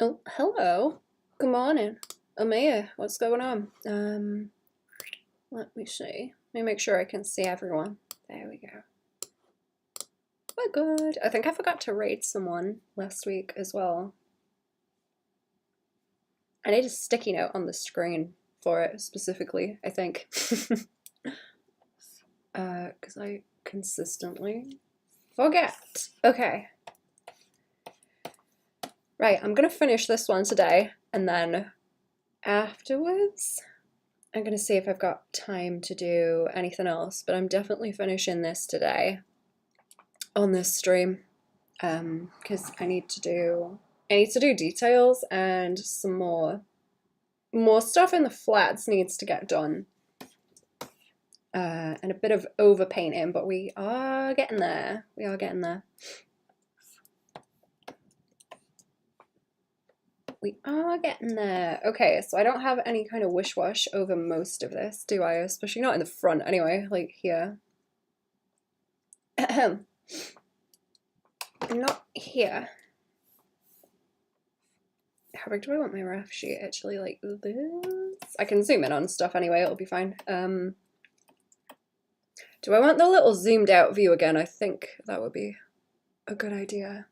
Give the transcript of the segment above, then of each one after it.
Oh, hello. Good morning. Amaya, what's going on? Let me see. Let me make sure I can see everyone. There we go. We're good. I think I forgot to raid someone last week as well. I need a sticky note on the screen for it specifically, I think. Because I consistently forget. Okay. Right, I'm gonna finish this one today, and then afterwards, I'm gonna see if I've got time to do anything else, but I'm definitely finishing this today on this stream, because I need to do details and some more stuff in the flats needs to get done, and a bit of overpainting, but we are getting there. We are getting there. We are getting there. Okay, so I don't have any kind of wish-wash over most of this, do I? Especially not in the front, anyway, like here. Not here. How big do I want my ref sheet? Actually, like this? I can zoom in on stuff anyway, it'll be fine. Do I want the little zoomed out view again? I think that would be a good idea.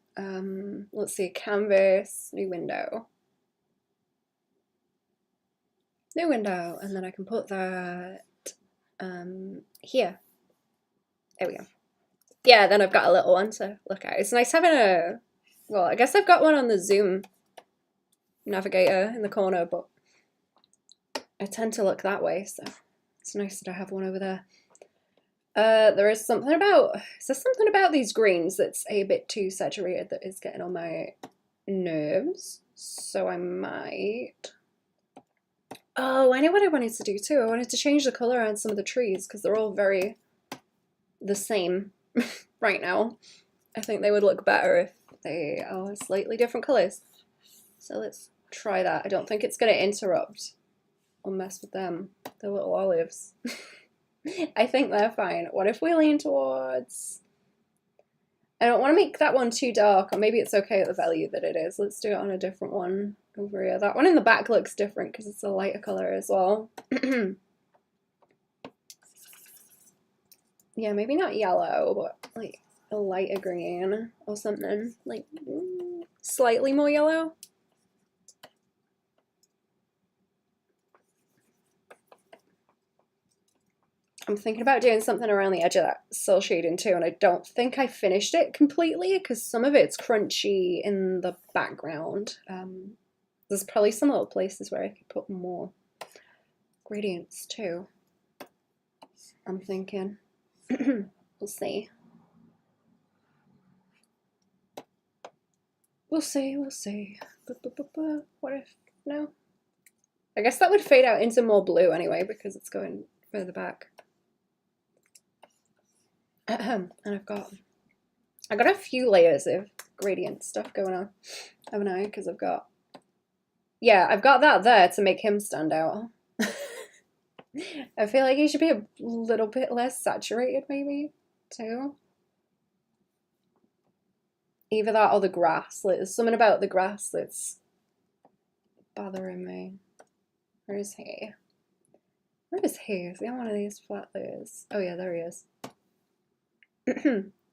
Let's see, canvas, new window. New window, and then I can put that here. There we go. Yeah, then I've got a little one to look at. It's nice having a, well, I guess I've got one on the Zoom navigator in the corner, but I tend to look that way, so it's nice that I have one over there. There is something about, is there something about these greens that's a bit too saturated that is getting on my nerves? So I might, oh, I know what I wanted to do too. I wanted to change the color on some of the trees because they're all very the same right now. I think they would look better if they are slightly different colors. So let's try that. I don't think it's going to interrupt or mess with them, the little olives. I think they're fine. What if we lean towards, I don't want to make that one too dark, or maybe it's okay at the value that it is. Let's do it on a different one over here. That one in the back looks different because it's a lighter color as well. Yeah, maybe not yellow, but like a lighter green or something, like slightly more yellow. I'm thinking about doing something around the edge of that cell shading too, and I don't think I finished it completely because some of it's crunchy in the background. There's probably some little places where I could put more gradients too. I'm thinking. We'll see. We'll see, we'll see. What if, no? I guess that would fade out into more blue anyway because it's going further back. And I've got a few layers of gradient stuff going on, haven't I? Because I've got that there to make him stand out. I feel like he should be a little bit less saturated maybe too. Either that or the grass. Like, there's something about the grass that's bothering me. Where is he? Where is he? Is he on one of these flat layers? Oh yeah, there he is.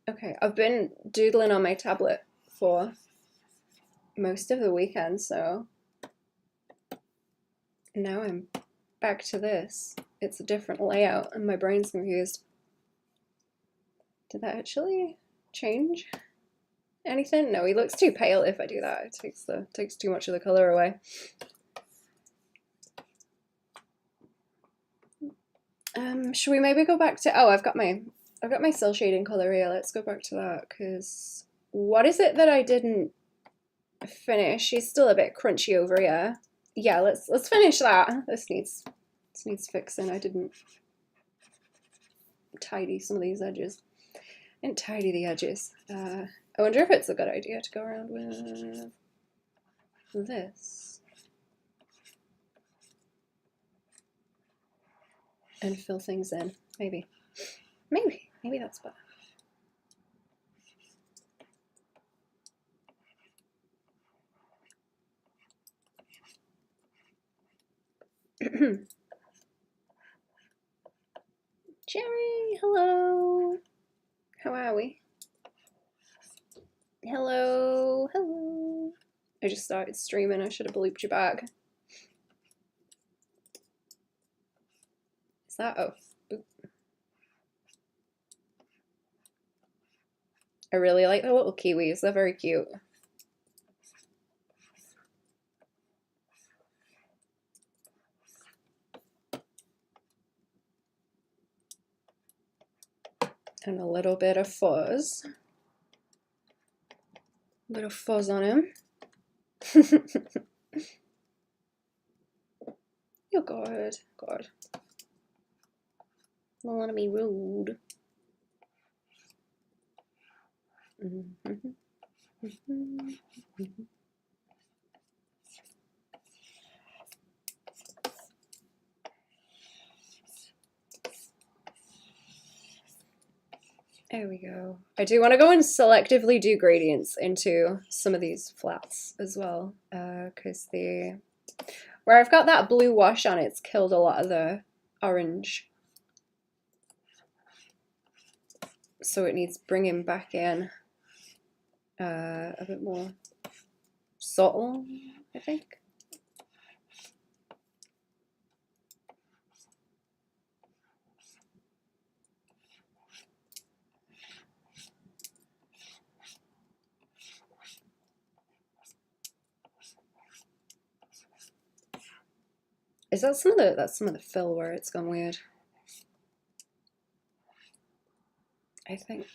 Okay, I've been doodling on my tablet for most of the weekend, so now I'm back to this. It's a different layout and my brain's confused. Did that actually change anything? No, he looks too pale if I do that. It takes too much of the color away. Should we maybe go back to, oh, I've got my cell shading color here. Let's go back to that, because what is it that I didn't finish? He's still a bit crunchy over here. Yeah, let's finish that. This needs fixing. I didn't tidy some of these edges. I didn't tidy the edges. I wonder if it's a good idea to go around with this and fill things in. Maybe that's better. Jerry, hello. How are we? Hello, hello. I just started streaming. I should have bleeped you back. Is that? Oh, boop. I really like the little kiwis. They're very cute. And a little bit of fuzz. A bit of fuzz on him. You're good. God. Don't want to be rude. There we go. I do want to go and selectively do gradients into some of these flats as well, because where I've got that blue wash on, it's killed a lot of the orange. So it needs bringing back in a bit more subtle, I think. Is that that's some of the fill where it's gone weird? I think.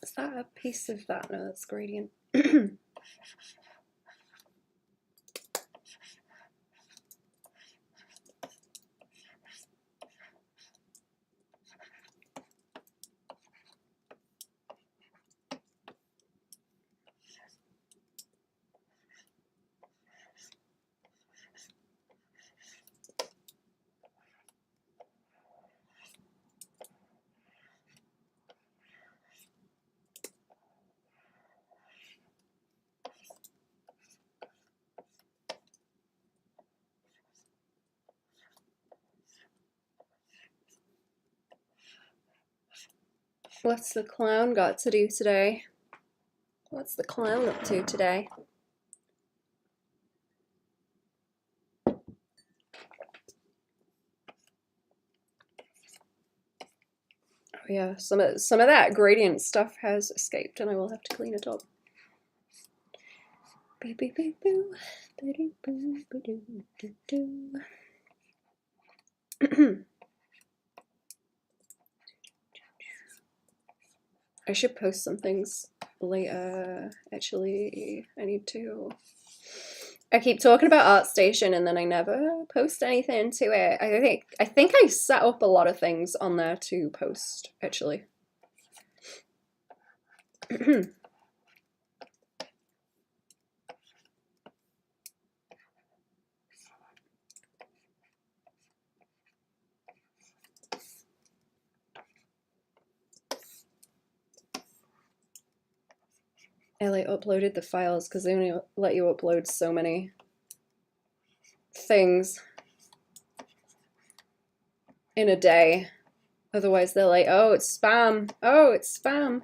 Is that a piece of that? No, that's gradient. What's the clown got to do today? What's the clown up to today? Oh yeah, some of that gradient stuff has escaped, and I will have to clean it up. I should post some things later. Actually, I keep talking about ArtStation and then I never post anything to it. I think I set up a lot of things on there to post, actually. I like uploaded the files because they only let you upload so many things in a day. Otherwise they're like, oh, it's spam. Oh, it's spam.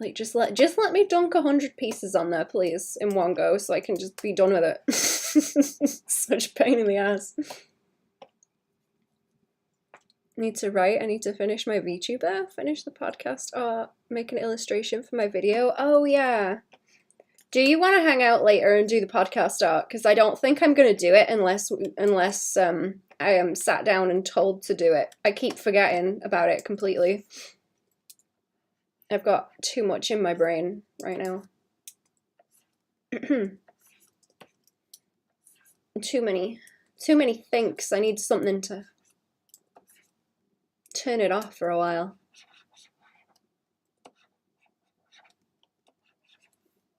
Like just let me dunk 100 pieces on there, please, in one go, so I can just be done with it. Such a pain in the ass. Need to write. I need to finish my VTuber, finish the podcast, or make an illustration for my video. Oh yeah. Do you want to hang out later and do the podcast art? Because I don't think I'm gonna do it unless I am sat down and told to do it. I keep forgetting about it completely. I've got too much in my brain right now. Too many thinks. I need something to turn it off for a while.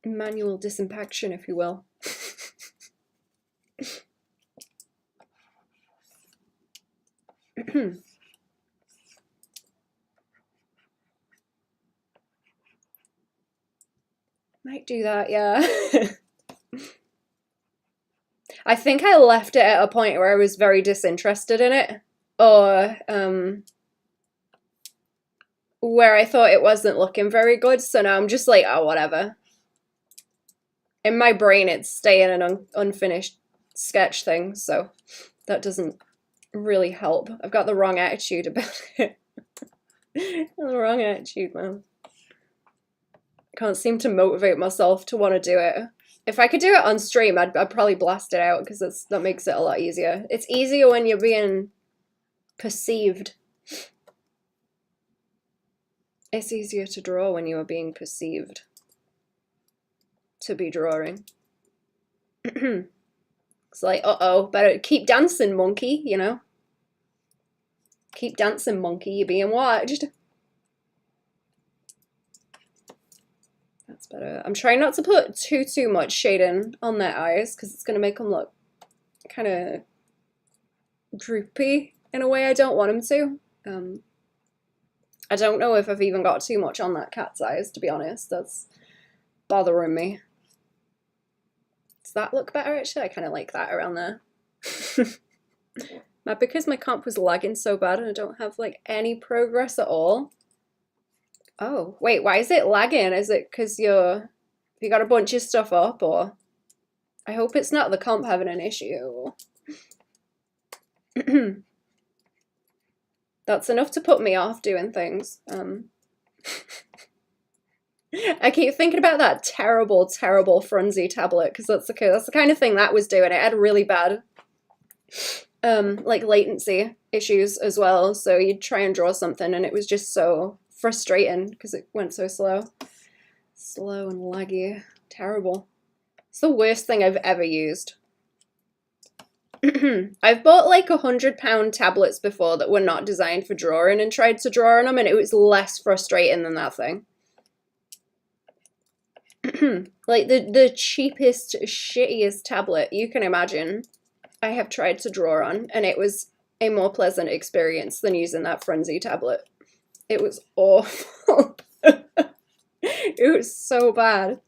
Manual disimpaction, if you will. Might do that, yeah. I think I left it at a point where I was very disinterested in it, or where I thought it wasn't looking very good, so now I'm just like, oh, whatever. In my brain, it's staying an unfinished sketch thing, so that doesn't really help. I've got the wrong attitude about it. The wrong attitude, man. Can't seem to motivate myself to want to do it. If I could do it on stream, I'd probably blast it out, because that makes it a lot easier. It's easier when you're being perceived. It's easier to draw when you are being perceived to be drawing. It's like, uh-oh, better keep dancing, monkey, you know? Keep dancing, monkey, you're being watched. That's better. I'm trying not to put too much shading on their eyes, because it's going to make them look kind of droopy in a way I don't want them to. I don't know if I've even got too much on that cat's eyes, to be honest. That's bothering me. Does that look better, actually? I kind of like that around there. Because my comp was lagging so bad and I don't have like any progress at all. Oh, wait, why is it lagging? Is it because you got a bunch of stuff up, or? I hope it's not the comp having an issue. That's enough to put me off doing things. I keep thinking about that terrible Frunzy tablet, because that's the kind of thing that was doing. It had really bad like latency issues as well, so you'd try and draw something and it was just so frustrating because it went so slow and laggy. Terrible. It's the worst thing I've ever used. I've bought like £100 tablets before that were not designed for drawing and tried to draw on them, and it was less frustrating than that thing. Like the cheapest, shittiest tablet you can imagine, I have tried to draw on, and it was a more pleasant experience than using that Frunzy tablet. It was awful. It was so bad.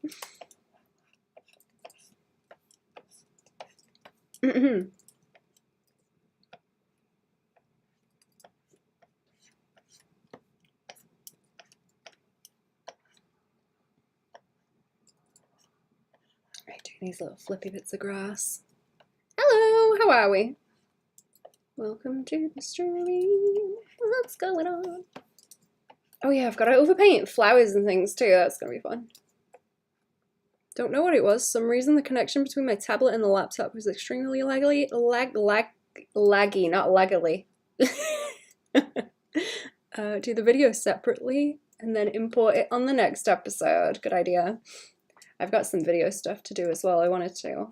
These little flippy bits of grass. Hello, how are we? Welcome to the stream. What's going on? Oh yeah, I've got to overpaint flowers and things too. That's gonna be fun. Don't know what it was. For some reason the connection between my tablet and the laptop was extremely laggy, not laggily. Do the video separately and then import it on the next episode. Good idea. I've got some video stuff to do as well. I wanted to.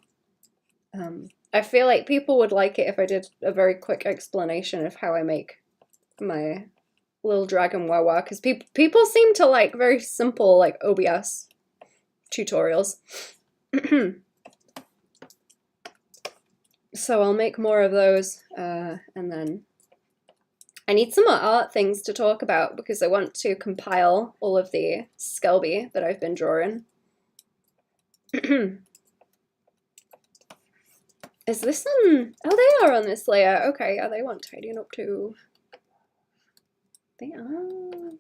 I feel like people would like it if I did a very quick explanation of how I make my little dragon wawa, because people seem to like very simple like OBS tutorials. So I'll make more of those, and then I need some more art things to talk about because I want to compile all of the Skelby that I've been drawing. Is this on? Oh, they are on this layer. Okay, yeah, they want tidying up too. They are.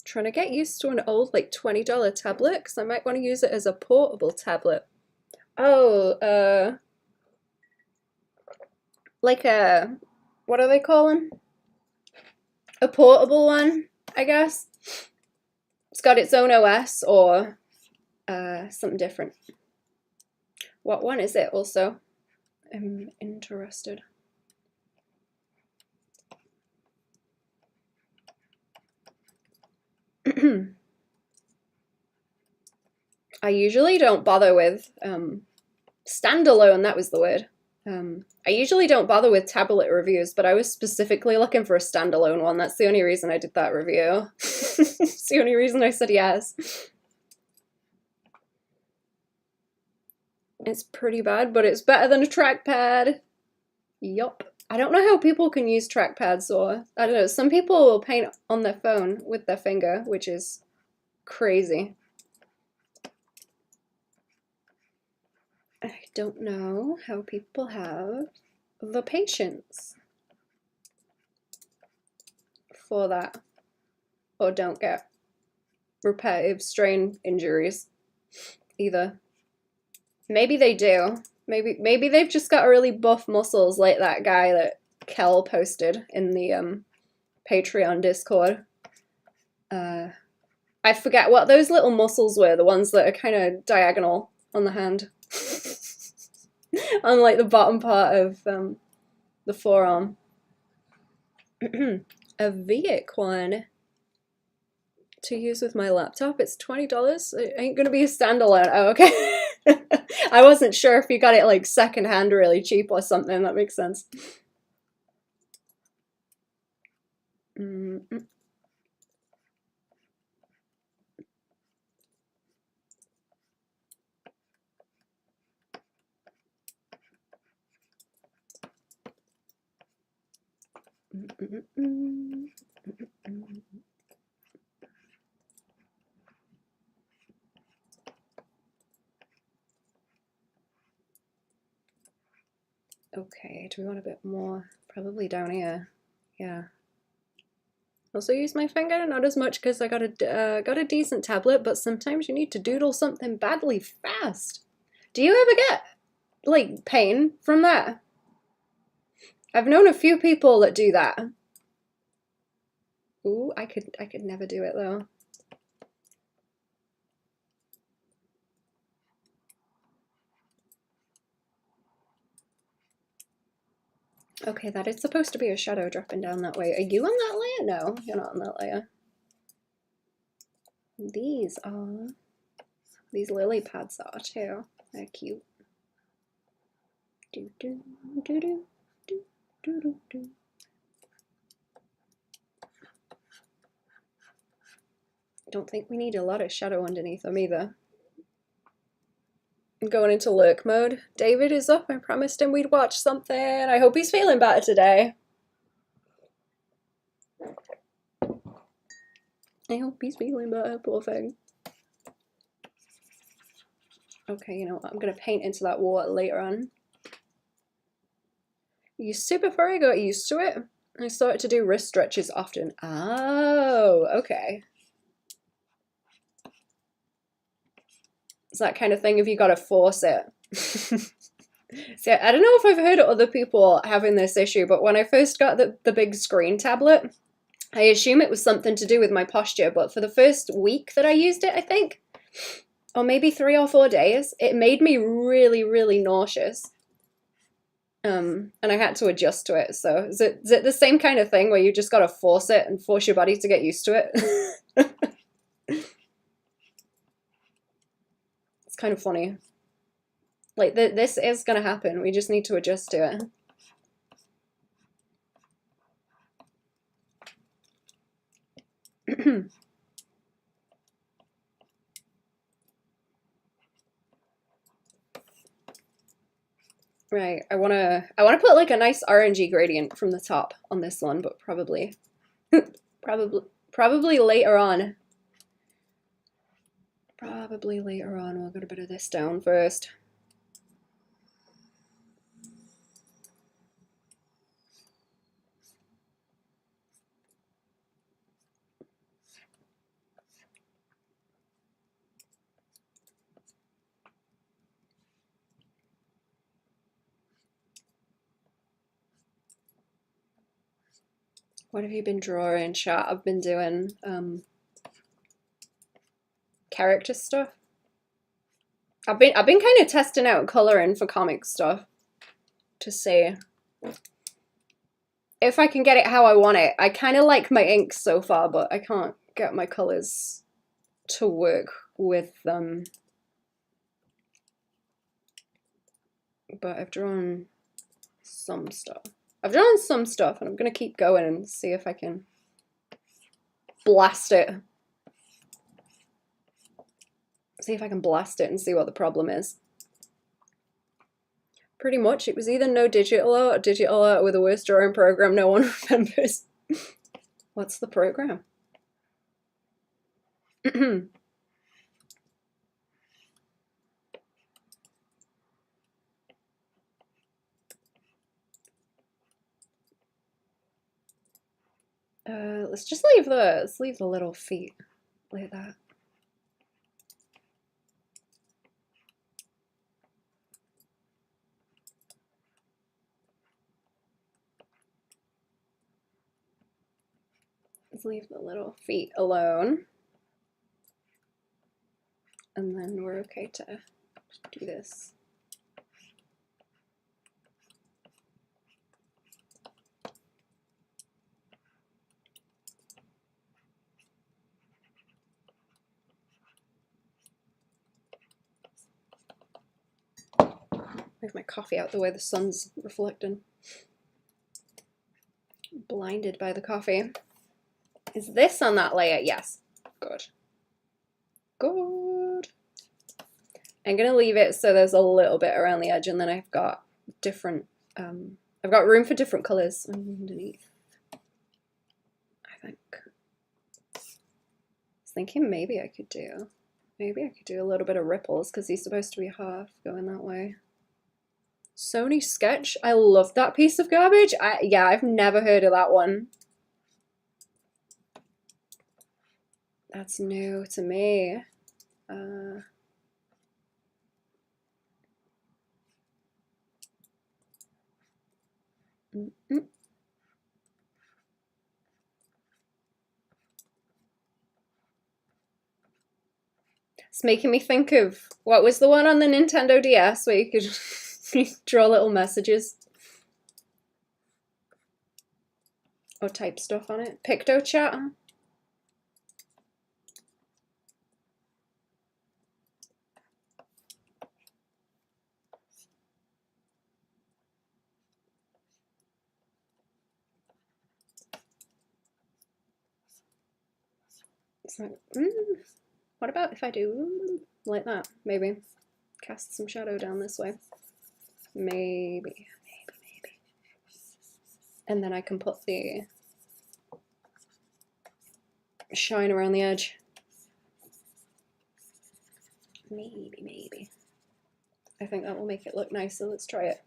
Trying to get used to an old like $20 tablet because I might want to use it as a portable tablet. Oh, like a, what are they calling? A portable one, I guess. It's got its own OS or something different. What one is it also? I'm interested. I usually don't bother with standalone, that was the word. I usually don't bother with tablet reviews, but I was specifically looking for a standalone one. That's the only reason I did that review. It's the only reason I said yes. It's pretty bad, but it's better than a trackpad. Yup. I don't know how people can use trackpads, or I don't know. Some people will paint on their phone with their finger, which is crazy. I don't know how people have the patience for that, or don't get repetitive strain injuries either. Maybe they do. Maybe they've just got really buff muscles like that guy that Kel posted in the Patreon Discord. I forget what those little muscles were, the ones that are kind of diagonal on the hand. On like the bottom part of the forearm. A Vic one to use with my laptop. It's $20. It ain't gonna be a standalone. Oh, okay. I wasn't sure if you got it like secondhand really cheap or something. That makes sense. Okay, do we want a bit more? Probably down here. Yeah. Also use my finger, not as much because I got a decent tablet, but sometimes you need to doodle something badly fast. Do you ever get like pain from that? I've known a few people that do that. Ooh, I could never do it though. Okay, that is supposed to be a shadow dropping down that way. Are you on that layer? No, you're not on that layer. These lily pads are too. They're cute. Do do do do do do do do. Don't think we need a lot of shadow underneath them either. I'm going into lurk mode. David is up. I promised him we'd watch something. I hope he's feeling better today. I hope he's feeling better, poor thing. Okay, you know what? I'm gonna paint into that water later on. You super furry, got used to it. I started to do wrist stretches often. Oh, okay. It's that kind of thing if you gotta force it. So I don't know if I've heard of other people having this issue, but when I first got the big screen tablet, I assume it was something to do with my posture, but for the first week that I used it, I think, or maybe 3 or 4 days, it made me really, really nauseous. And I had to adjust to it. So is it the same kind of thing where you just gotta force it and force your body to get used to it? It's kind of funny. Like, this is gonna happen. We just need to adjust to it. Right, I wanna put like a nice orangey gradient from the top on this one, but probably probably later on. Probably later on. We'll get a bit of this down first. What have you been drawing, chat? I've been doing character stuff. I've been kind of testing out coloring for comic stuff to see if I can get it how I want it. I kind of like my inks so far, but I can't get my colors to work with them but I've drawn some stuff. I've drawn some stuff, and I'm going to keep going and see if I can blast it. See if I can blast it and see what the problem is. Pretty much, it was either no digital art or digital art with a worse drawing program no one remembers. What's the program? Let's just leave the little feet like that. Let's leave the little feet alone. And then we're okay to do this. Move my coffee out the way the sun's reflecting. Blinded by the coffee. Is this on that layer? Yes. Good. Good. I'm gonna leave it so there's a little bit around the edge, and then I've got different I've got room for different colours underneath. I think. I was thinking maybe I could do a little bit of ripples because he's supposed to be half going that way. Sony Sketch. I love that piece of garbage. Yeah, I've never heard of that one. That's new to me. It's making me think of, what was the one on the Nintendo DS where you could draw little messages or type stuff on it? PictoChat. It's like, what about if I do like that? Maybe cast some shadow down this way. Maybe. And then I can put the shine around the edge. Maybe. I think that will make it look nicer. Let's try it.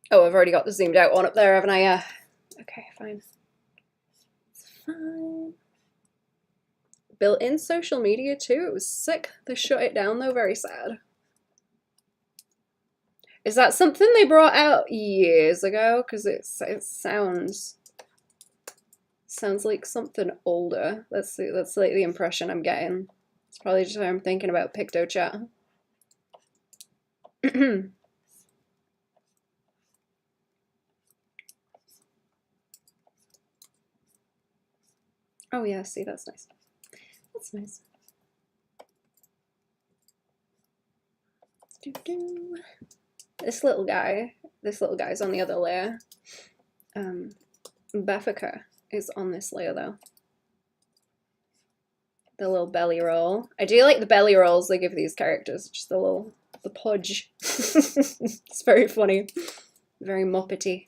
Oh, I've already got the zoomed out one up there, haven't I? Okay, fine. It's fine. Built-in social media too. It was sick. They shut it down though. Very sad. Is that something they brought out years ago? Because it sounds like something older. Let's see. That's like the impression I'm getting. It's probably just how I'm thinking about PictoChat. Oh yeah, see, that's nice. That's nice. This little guy's on the other layer. Beffica is on this layer though. The little belly roll. I do like the belly rolls they give these characters, just the pudge. It's very funny. Very Muppety.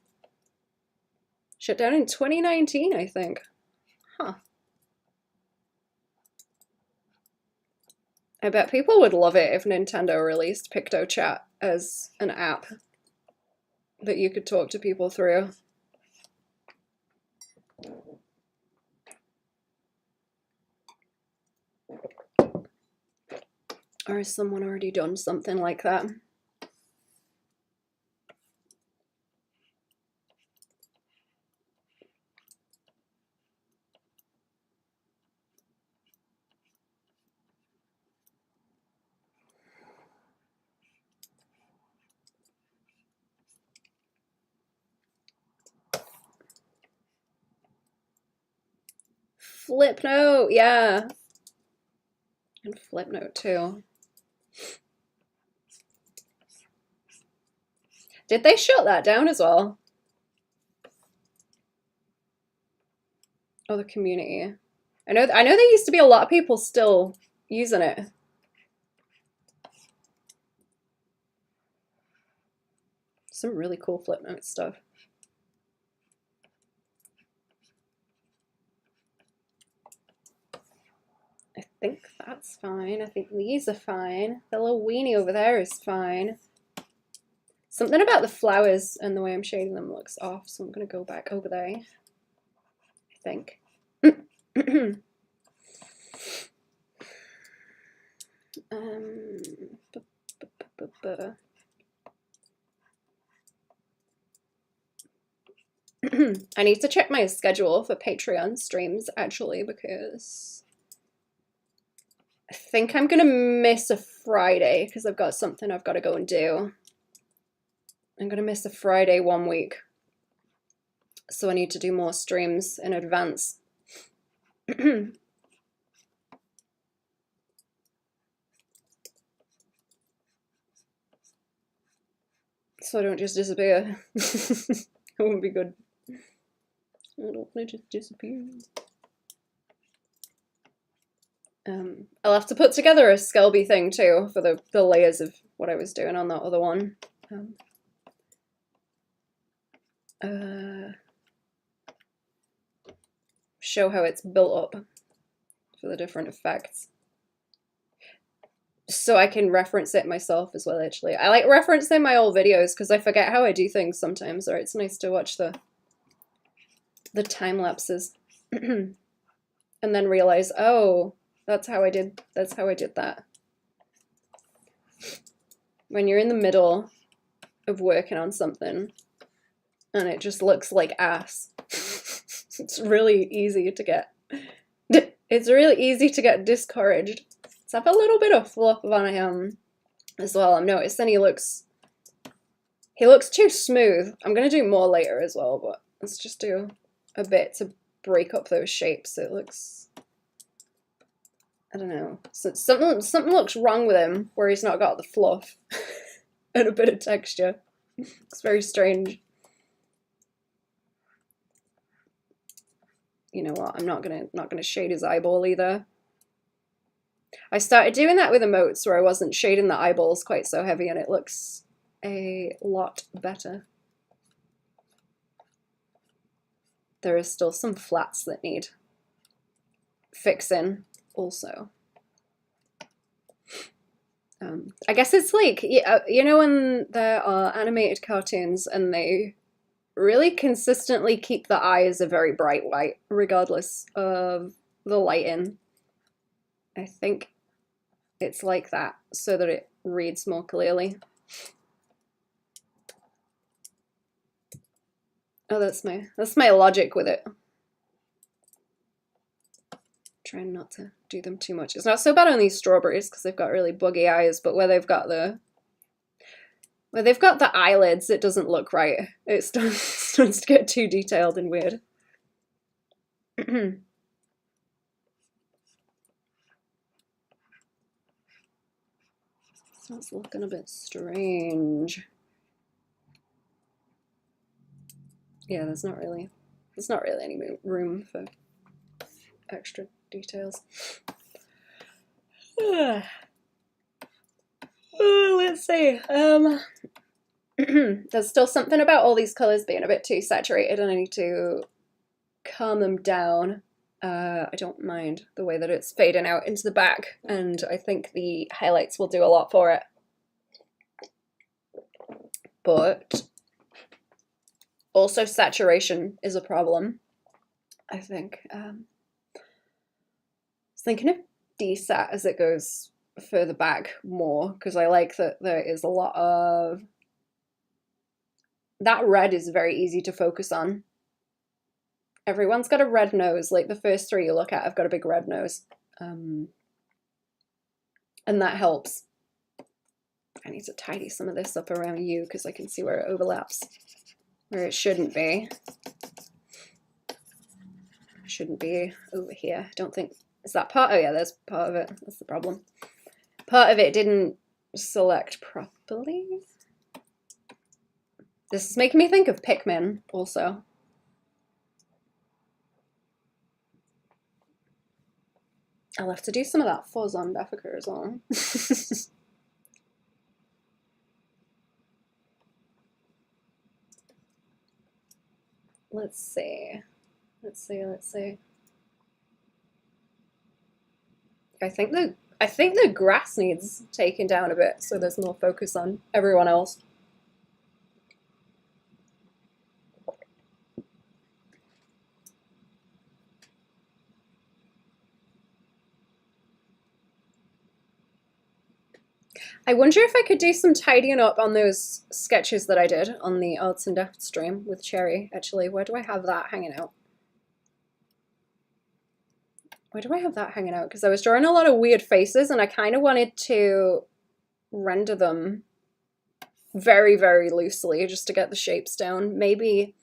Shut down in 2019, I think. Huh. I bet people would love it if Nintendo released PictoChat as an app that you could talk to people through. Or has someone already done something like that? Flipnote, yeah. And Flipnote too. Did they shut that down as well? Oh, the community. I know there used to be a lot of people still using it. Some really cool Flipnote stuff. I think that's fine. I think these are fine. The little weenie over there is fine. Something about the flowers and the way I'm shading them looks off, so I'm going to go back over there, I think. I need to check my schedule for Patreon streams, actually, because I think I'm going to miss a Friday because I've got something I've got to go and do. I'm going to miss a Friday 1 week. So I need to do more streams in advance. So I don't just disappear. It wouldn't be good. I don't want to just disappear. I'll have to put together a Skelby thing too for the layers of what I was doing on that other one. Show how it's built up for the different effects. So I can reference it myself as well, actually. I like referencing my old videos because I forget how I do things sometimes, or it's nice to watch the time lapses and then realize, oh, that's how I did that. When you're in the middle of working on something and it just looks like ass, it's really easy to get discouraged. Let's have a little bit of fluff on him as well. I'm noticing he looks too smooth. I'm gonna do more later as well, but let's just do a bit to break up those shapes. It looks, I don't know, so something looks wrong with him where he's not got the fluff and a bit of texture. It's very strange. You know what? I'm not gonna shade his eyeball either. I started doing that with emotes where I wasn't shading the eyeballs quite so heavy, and it looks a lot better. There are still some flats that need fixing also. I guess it's like, you know, when there are animated cartoons and they really consistently keep the eyes a very bright white regardless of the lighting. I think it's like that so that it reads more clearly. Oh, that's my logic with it. Trying not to do them too much. It's not so bad on these strawberries because they've got really buggy eyes, but where they've got the eyelids, it doesn't look right. It starts to get too detailed and weird. So it's looking a bit strange. Yeah, there's not really any room for extra details. Let's see. There's still something about all these colors being a bit too saturated, and I need to calm them down. I don't mind the way that it's fading out into the back, and I think the highlights will do a lot for it. But also saturation is a problem, I think. I was thinking of desat as it goes further back more, because I like that there is a lot of... That red is very easy to focus on. Everyone's got a red nose. Like the first three you look at have got a big red nose. And that helps. I need to tidy some of this up around you because I can see where it overlaps. Where it shouldn't be. Shouldn't be over here. I don't think... Is that part? Oh yeah, there's part of it. That's the problem. Part of it didn't select properly. This is making me think of Pikmin also. I'll have to do some of that fuzz on Beffica as well. Let's see. I think the grass needs taken down a bit so there's more focus on everyone else. I wonder if I could do some tidying up on those sketches that I did on the Arts and Depth stream with Cherry, actually. Where do I have that hanging out? Where do I have that hanging out? Because I was drawing a lot of weird faces and I kind of wanted to render them very, very loosely just to get the shapes down. Maybe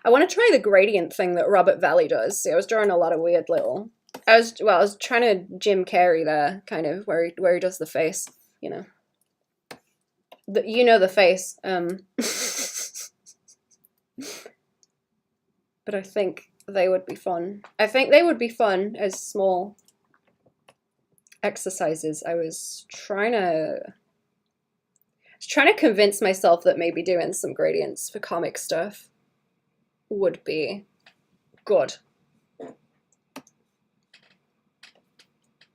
I want to try the gradient thing that Robert Valley does. See, I was drawing a lot of weird little... I was trying to Jim Carrey there, kind of, where he does the face, you know. You know the face. But I think they would be fun. I think they would be fun as small exercises. I was trying to convince myself that maybe doing some gradients for comic stuff would be good.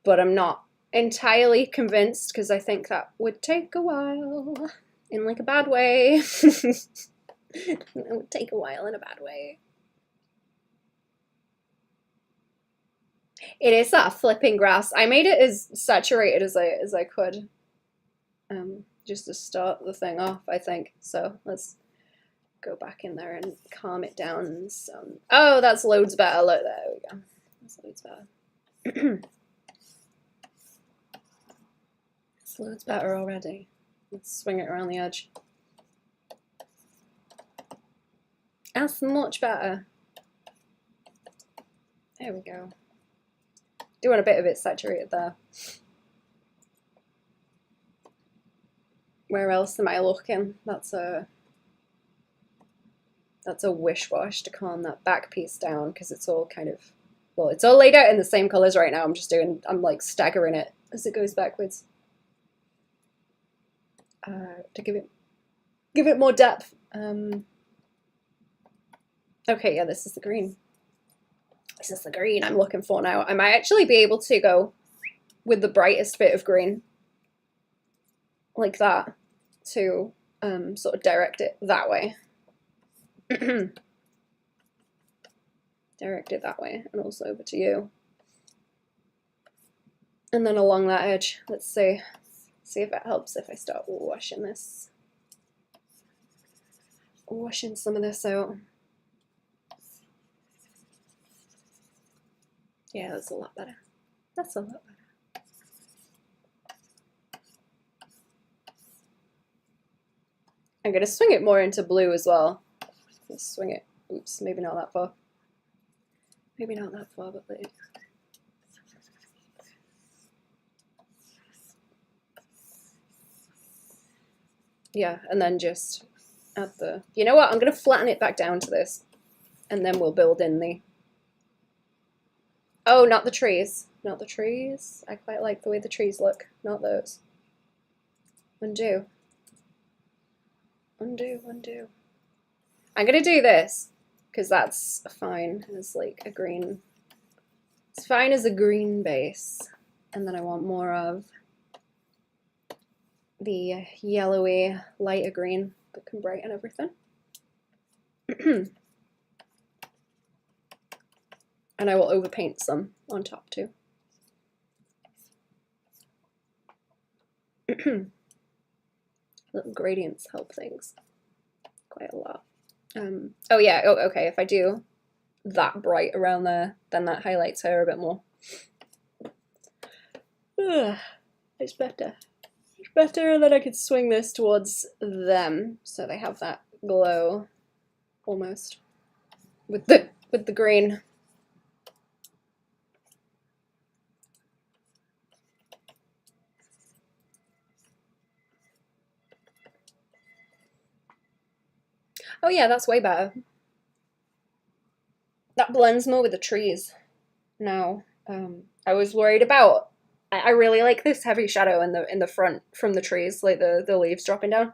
But I'm not entirely convinced because I think that would take a while in like a bad way. It would take a while in a bad way. It is that flipping grass. I made it as saturated as I could, just to start the thing off, I think. So let's go back in there and calm it down some. Oh, that's loads better. Look, there we go. That's loads better. It's loads better already. Let's swing it around the edge. That's much better. There we go. Doing a bit of it saturated there. Where else am I looking? That's a wish wash to calm that back piece down because it's all kind of, well, it's all laid out in the same colors right now. I'm like staggering it as it goes backwards. To give it more depth. Okay, yeah, this is the green. This is the green I'm looking for now. I might actually be able to go with the brightest bit of green, like that, to sort of direct it that way. Direct it that way, and also over to you. And then along that edge, let's see if it helps if I start washing this. Washing some of this out. Yeah, that's a lot better. That's a lot better. I'm gonna swing it more into blue as well. Let's swing it. Oops, maybe not that far. Maybe not that far, but like. Yeah, and then just add the, you know what, I'm going to flatten it back down to this, and then we'll build in the, oh, not the trees, not the trees, I quite like the way the trees look, not those. Undo. Undo, undo. I'm going to do this, because that's fine as like a green, it's fine as a green base, and then I want more of the yellowy, lighter green that can brighten everything. And I will overpaint some on top too. Little gradients help things quite a lot. Oh yeah, oh, okay, if I do that bright around there, then that highlights her a bit more. It's better. Better, and then I could swing this towards them so they have that glow almost with the green. Oh yeah, that's way better. That blends more with the trees now. I was worried about. I really like this heavy shadow in the front from the trees, like the leaves dropping down.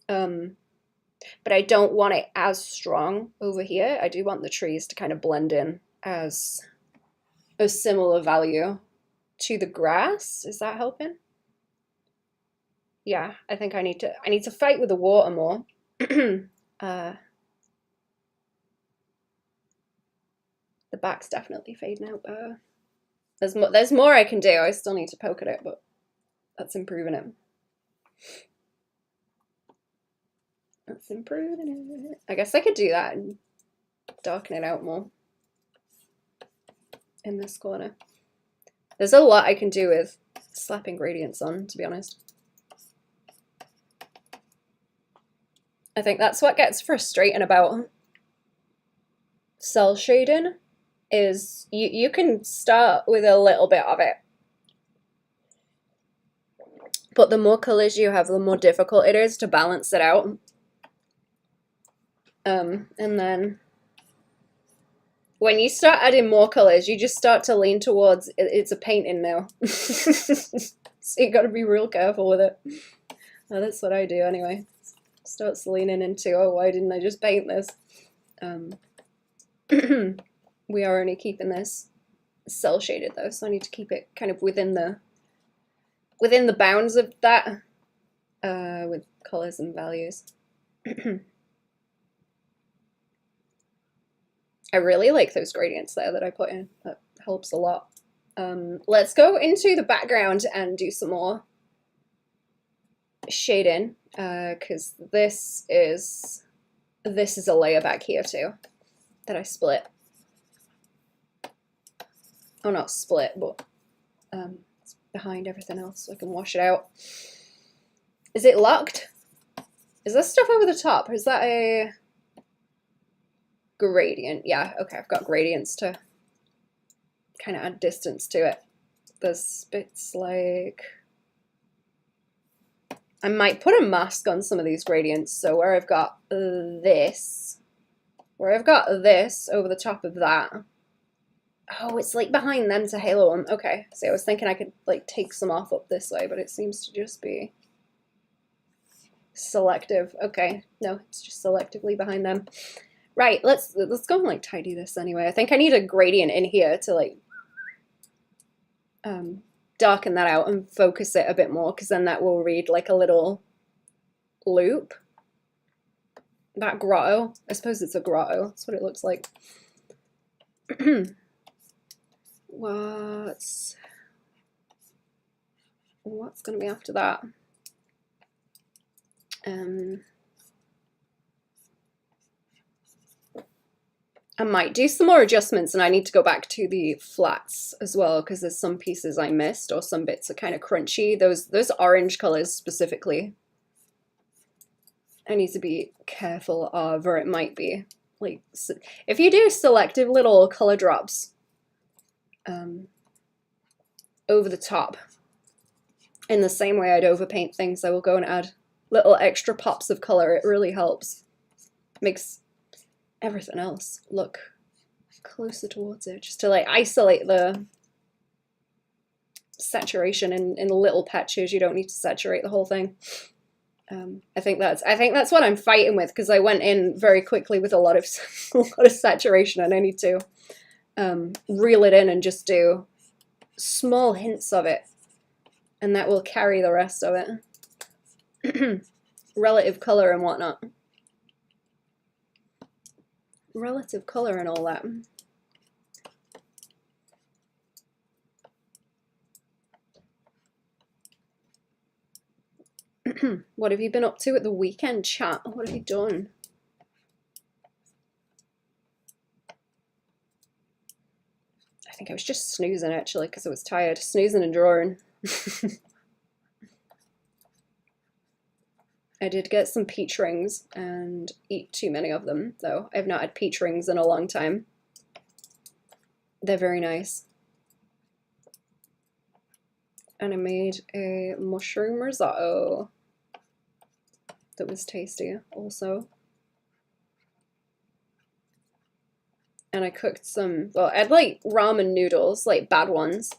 But I don't want it as strong over here. I do want the trees to kind of blend in as a similar value to the grass. Is that helping? Yeah, I think I need to fight with the water more. The back's definitely fading out. There's more I can do. I still need to poke at it, but that's improving it. That's improving it. I guess I could do that and darken it out more in this corner. There's a lot I can do with slapping gradients on, to be honest. I think that's what gets frustrating about cell shading, is you can start with a little bit of it, but the more colors you have, the more difficult it is to balance it out. And then when you start adding more colors, you just start to lean towards it's a painting now. So you got to be real careful with it. Well, that's what I do anyway. Starts leaning into, oh, why didn't I just paint this? We are only keeping this cell shaded though, so I need to keep it kind of within the bounds of that, with colors and values. I really like those gradients there that I put in. That helps a lot. Let's go into the background and do some more shading, because this is a layer back here too that I split. Oh, not split, but it's behind everything else so I can wash it out. Is it locked? Is this stuff over the top? Is that a gradient? Yeah, okay, I've got gradients to kind of add distance to it. There's bits like, I might put a mask on some of these gradients, so where I've got this over the top of that. Oh, it's like behind them to halo them. Okay, so I was thinking I could like take some off up this way, but it seems to just be selective. Okay, no, it's just selectively behind them. Right, let's go and like tidy this anyway. I think I need a gradient in here to like darken that out and focus it a bit more, because then that will read like a little loop. That grotto, I suppose it's a grotto. That's what it looks like. What's gonna be after that? I might do some more adjustments, and I need to go back to the flats as well, because there's some pieces I missed, or some bits are kind of crunchy. Those orange colors specifically, I need to be careful of, or it might be like, if you do selective little color drops over the top, in the same way I'd overpaint things, I will go and add little extra pops of color. It really helps. Makes everything else look closer towards it, just to like isolate the saturation in little patches. You don't need to saturate the whole thing. I think that's what I'm fighting with, because I went in very quickly with a lot of saturation, and I need to reel it in and just do small hints of it, and that will carry the rest of it. Relative color and whatnot. Relative color and all that. What have you been up to at the weekend, chat? What have you done? I think I was just snoozing, actually, because I was tired. Snoozing and drawing. I did get some peach rings and eat too many of them, though. I've not had peach rings in a long time. They're very nice. And I made a mushroom risotto that was tasty also. and I cooked some, well, I had like ramen noodles, like bad ones,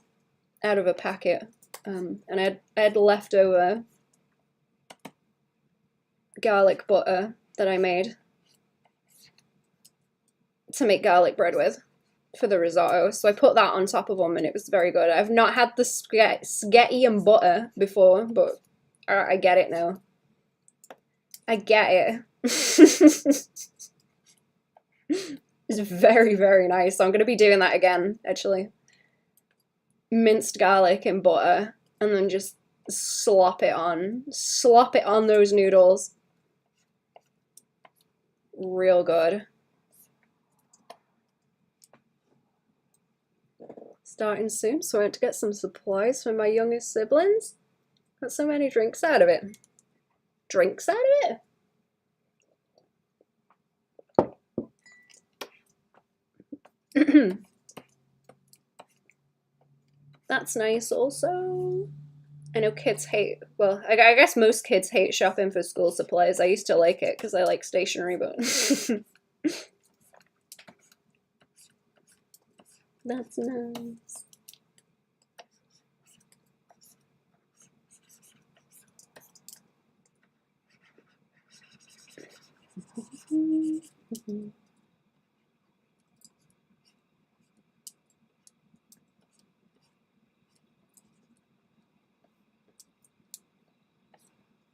out of a packet, and I had leftover garlic butter that I made to make garlic bread with for the risotto, so I put that on top of them and it was very good. I've not had the spaghetti and butter before, but I get it now. I get it. It's very, very nice. So I'm going to be doing that again, actually. Minced garlic and butter, and then just slop it on those noodles. Real good. Starting soon, so I went to get some supplies for my youngest siblings. Got so many drinks out of it. Drinks out of it? That's nice also. I know kids hate, well, I guess most kids hate shopping for school supplies. I used to like it because I like stationery, but that's nice.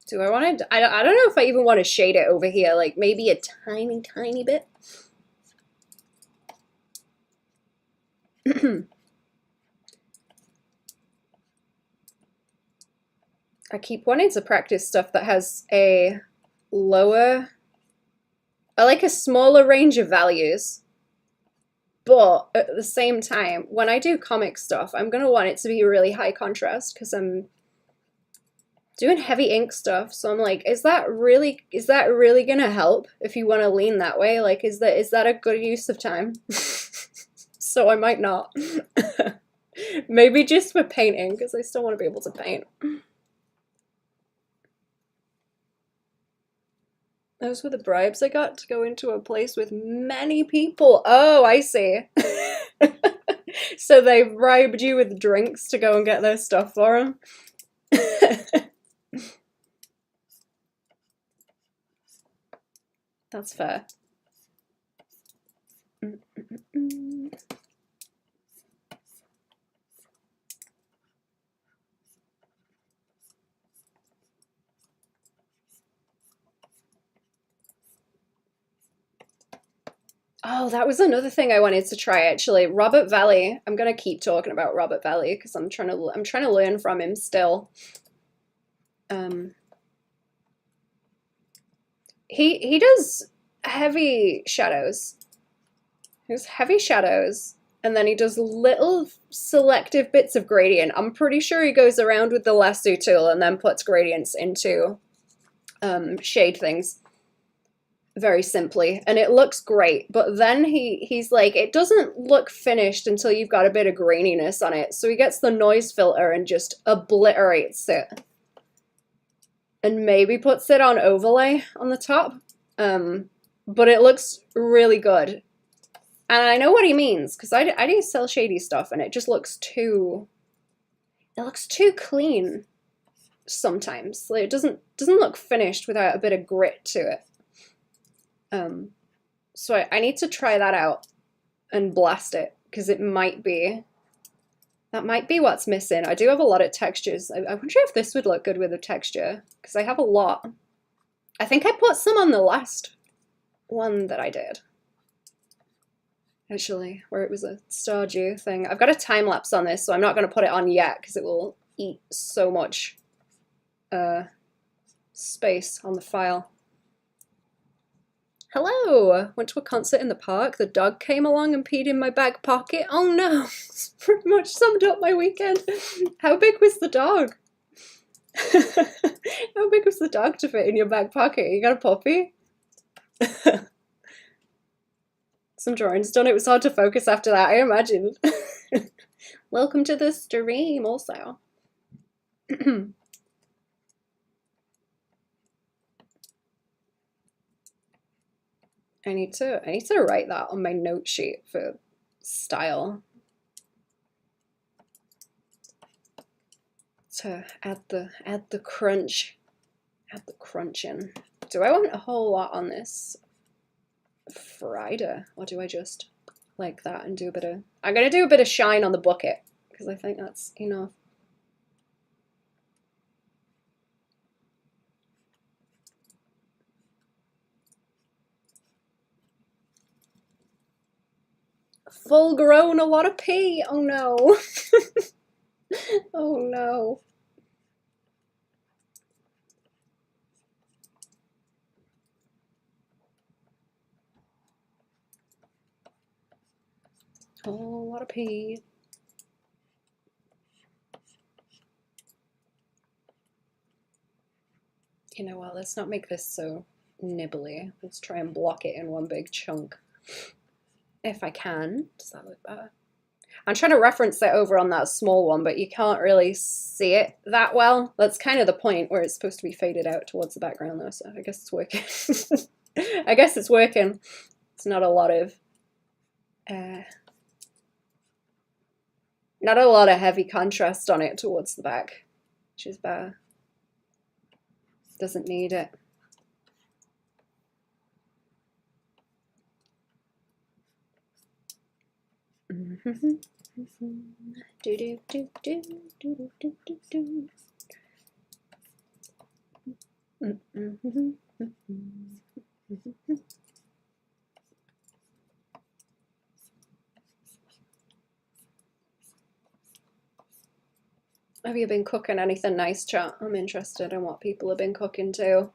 Do I want to, I don't know if I even want to shade it over here, like maybe a tiny, tiny bit. I keep wanting to practice stuff that has a lower, I like a smaller range of values. But at the same time, when I do comic stuff, I'm going to want it to be really high contrast because I'm doing heavy ink stuff. So I'm like, is that really going to help if you want to lean that way? Like, is that a good use of time? So I might not. Maybe just for painting, because I still want to be able to paint. Those were the bribes I got to go into a place with many people. Oh, I see. So they bribed you with drinks to go and get their stuff for them. That's fair. Oh, that was another thing I wanted to try actually. Robert Valley. I'm gonna keep talking about Robert Valley because I'm trying to learn from him still. He does heavy shadows. He does heavy shadows, and then he does little selective bits of gradient. I'm pretty sure he goes around with the lasso tool and then puts gradients into shade things very simply, and it looks great. But then he's like, it doesn't look finished until you've got a bit of graininess on it. So he gets the noise filter and just obliterates it. And maybe puts it on overlay on the top. But it looks really good. And I know what he means, because I do cel shady stuff, and it just looks too clean sometimes. Like, it doesn't look finished without a bit of grit to it. So I need to try that out and blast it, because that might be what's missing. I do have a lot of textures. I wonder if this would look good with a texture, because I have a lot. I think I put some on the last one that I did, actually, where it was a Stardew thing. I've got a time lapse on this, so I'm not going to put it on yet, because it will eat so much space on the file. Hello! Went to a concert in the park. The dog came along and peed in my back pocket. Oh no! It's pretty much summed up my weekend. How big was the dog? How big was the dog to fit in your back pocket? You got a puppy? Some drawings done. It was hard to focus after that, I imagine. Welcome to the stream also. I need to write that on my note sheet for style. To add the crunch. Add the crunch in. Do I want a whole lot on this Friday, or do I just like that and do a bit of... I'm gonna do a bit of shine on the bucket because I think that's enough. Full grown, a lot of pee. Oh no. Oh no. Oh, a lot of pee. You know what, let's not make this so nibbly. Let's try and block it in one big chunk. If I can. Does that look better? I'm trying to reference it over on that small one, but you can't really see it that well. That's kind of the point where it's supposed to be faded out towards the background though, so I guess it's working. I guess it's working. It's not a lot of heavy contrast on it towards the back, which is better. Doesn't need it. Do do do do do do do do. Have you been cooking anything nice, chat? I'm interested in what people have been cooking too.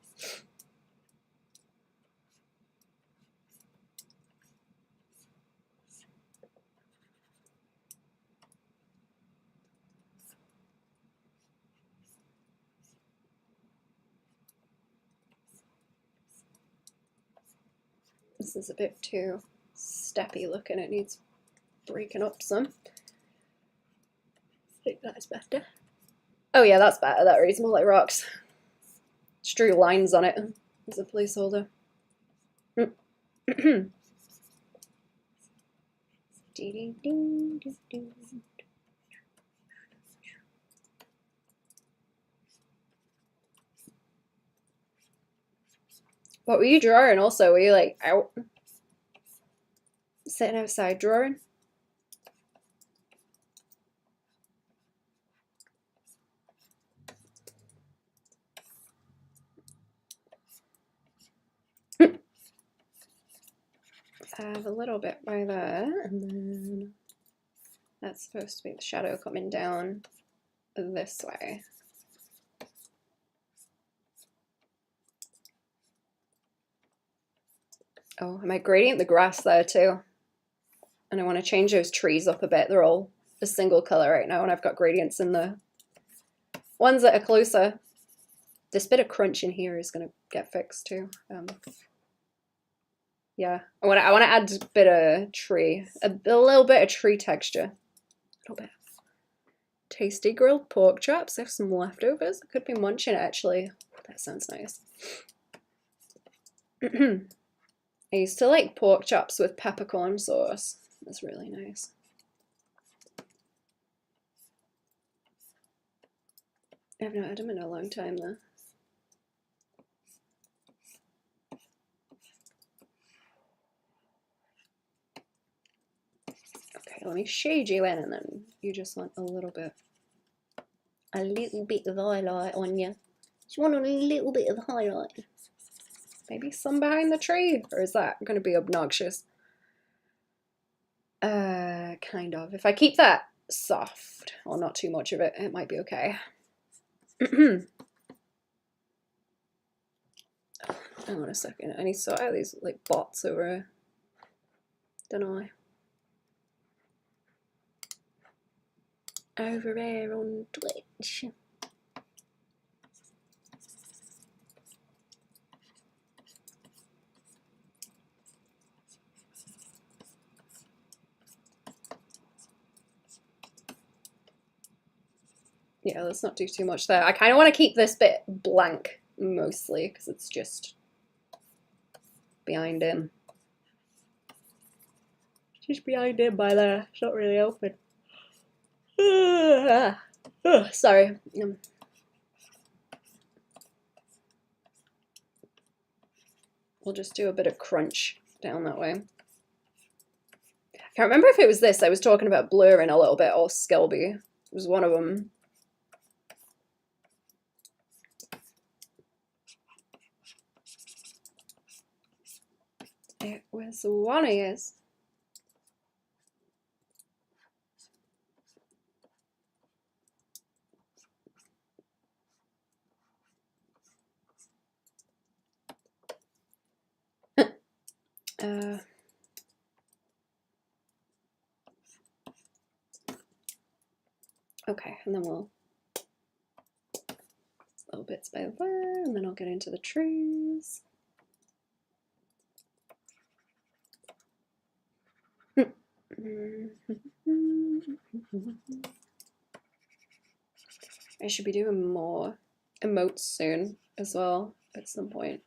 This is a bit too steppy looking. It needs breaking up some. I think that's better. Oh yeah, that's better. That reads more like rocks. Just drew lines on it as a placeholder. What were you drawing also? Were you like out? Sitting outside drawing? I have a little bit by there, and then that's supposed to be the shadow coming down this way. Oh, I might gradient the grass there too. And I want to change those trees up a bit. They're all a single color right now, and I've got gradients in the ones that are closer. This bit of crunch in here is going to get fixed too. Yeah, I want to add a bit of tree, a little bit of tree texture, a little bit. Tasty grilled pork chops. I have some leftovers. I could be munching it actually. That sounds nice. I used to like pork chops with peppercorn sauce. That's really nice. I've not had them in a long time though. Okay, let me shade you in, and then you just want a little bit of highlight on you. Just want a little bit of highlight. Maybe some behind the tree, or is that going to be obnoxious? Kind of. If I keep that soft, or not too much of it, it might be okay. Hang on a second. I need to sort out these like bots over here. Don't I? Over there on Twitch. Yeah, let's not do too much there. I kind of want to keep this bit blank mostly because it's just behind him. She's behind him by there. It's not really open. Sorry. We'll just do a bit of crunch down that way. I can't remember if it was this I was talking about blurring a little bit or Skelby. It was one of them. It was one of yours. Okay, and then we'll little bits by there, and then I'll get into the trees. I should be doing more emotes soon as well at some point.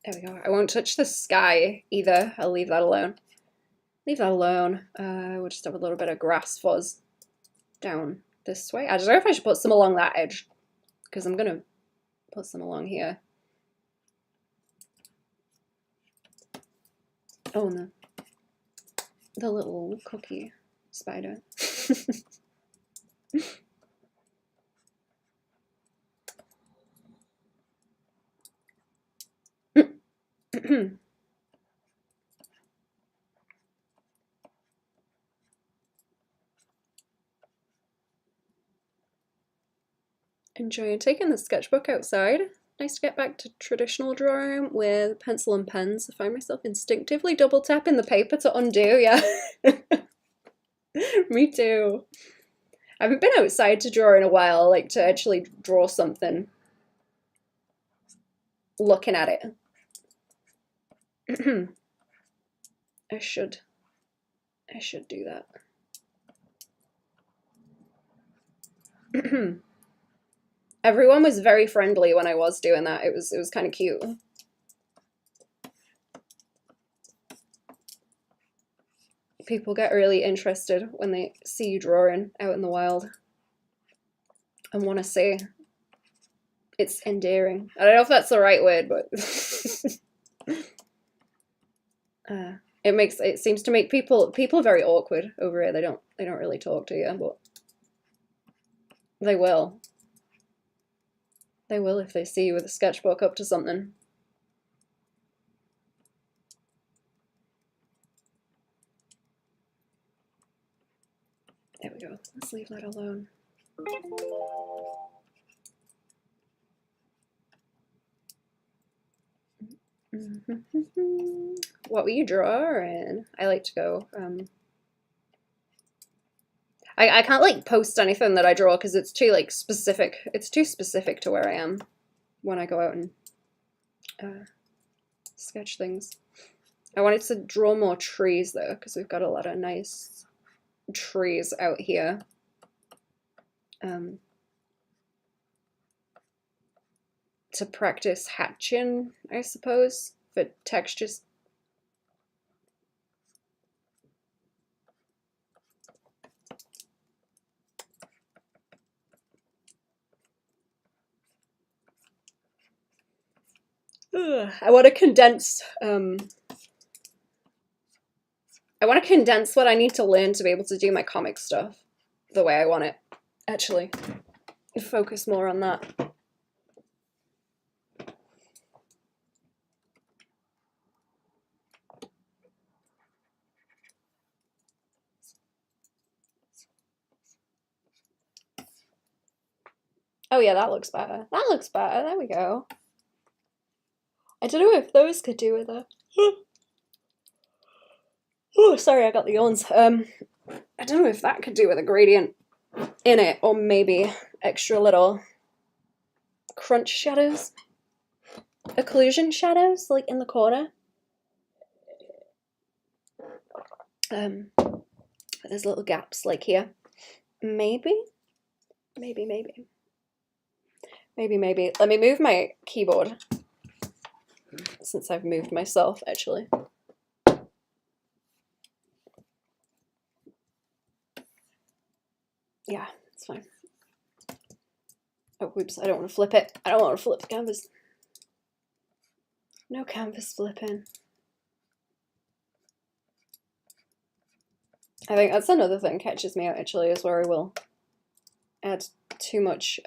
There we go. I won't touch the sky either. I'll leave that alone. Leave that alone. We'll just have a little bit of grass fuzz down this way. I don't know if I should put some along that edge, because I'm going to put some along here. Oh no. The little cookie spider. Enjoying taking the sketchbook outside. Nice to get back to traditional drawing with pencil and pens. I find myself instinctively double tapping the paper to undo, yeah. Me too. I haven't been outside to draw in a while, like to actually draw something. Looking at it. I should do that. Everyone was very friendly when I was doing that. It was kind of cute. People get really interested when they see you drawing out in the wild and want to say it's endearing. I don't know if that's the right word, but it seems to make people very awkward over it. They don't really talk to you, but they will. They will if they see you with a sketchbook up to something. There we go. Let's leave that alone. What were you drawing? I like to go. I can't like post anything that I draw because it's too like specific. It's too specific to where I am when I go out and sketch things. I wanted to draw more trees though because we've got a lot of nice trees out here. To practice hatching, I suppose, for textures. I want to condense what I need to learn to be able to do my comic stuff the way I want it, actually. Focus more on that. Oh yeah, that looks better. That looks better. There we go. I don't know if those could do with it. Oh, sorry, I got the yawns. I don't know if that could do with a gradient in it, or maybe extra little crunch shadows, occlusion shadows, like in the corner. There's little gaps like here. Maybe. Let me move my keyboard, since I've moved myself, actually. Yeah, it's fine. Oh, whoops, I don't want to flip it. I don't want to flip the canvas. No canvas flipping. I think that's another thing that catches me out, actually, is where I will add too much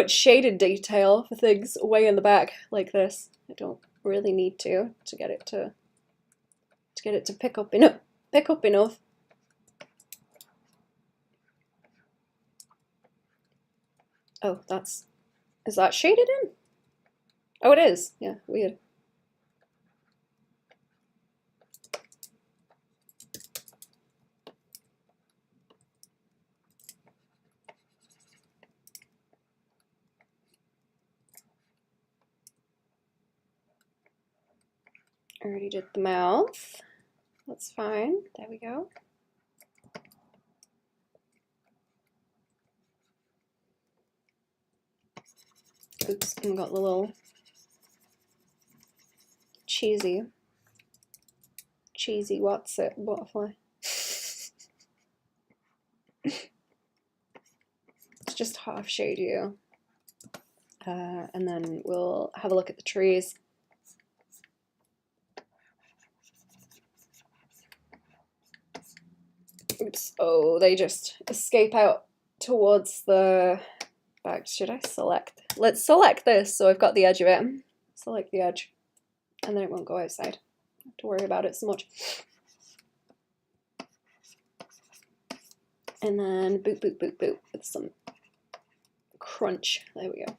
shaded detail for things way in the back like this. I don't really need to get it to pick up enough. Oh, is that shaded in? Oh, it is. Yeah, weird. I already did the mouth. That's fine. There we go. Oops, and got the little cheesy what's it butterfly. It's just half shade you. And then we'll have a look at the trees. Oops, oh, they just escape out towards the back. Should I select? Let's select this so I've got the edge of it. Select the edge, and then it won't go outside. Don't have to worry about it so much. And then boop, boop, boop, boop with some crunch. There we go.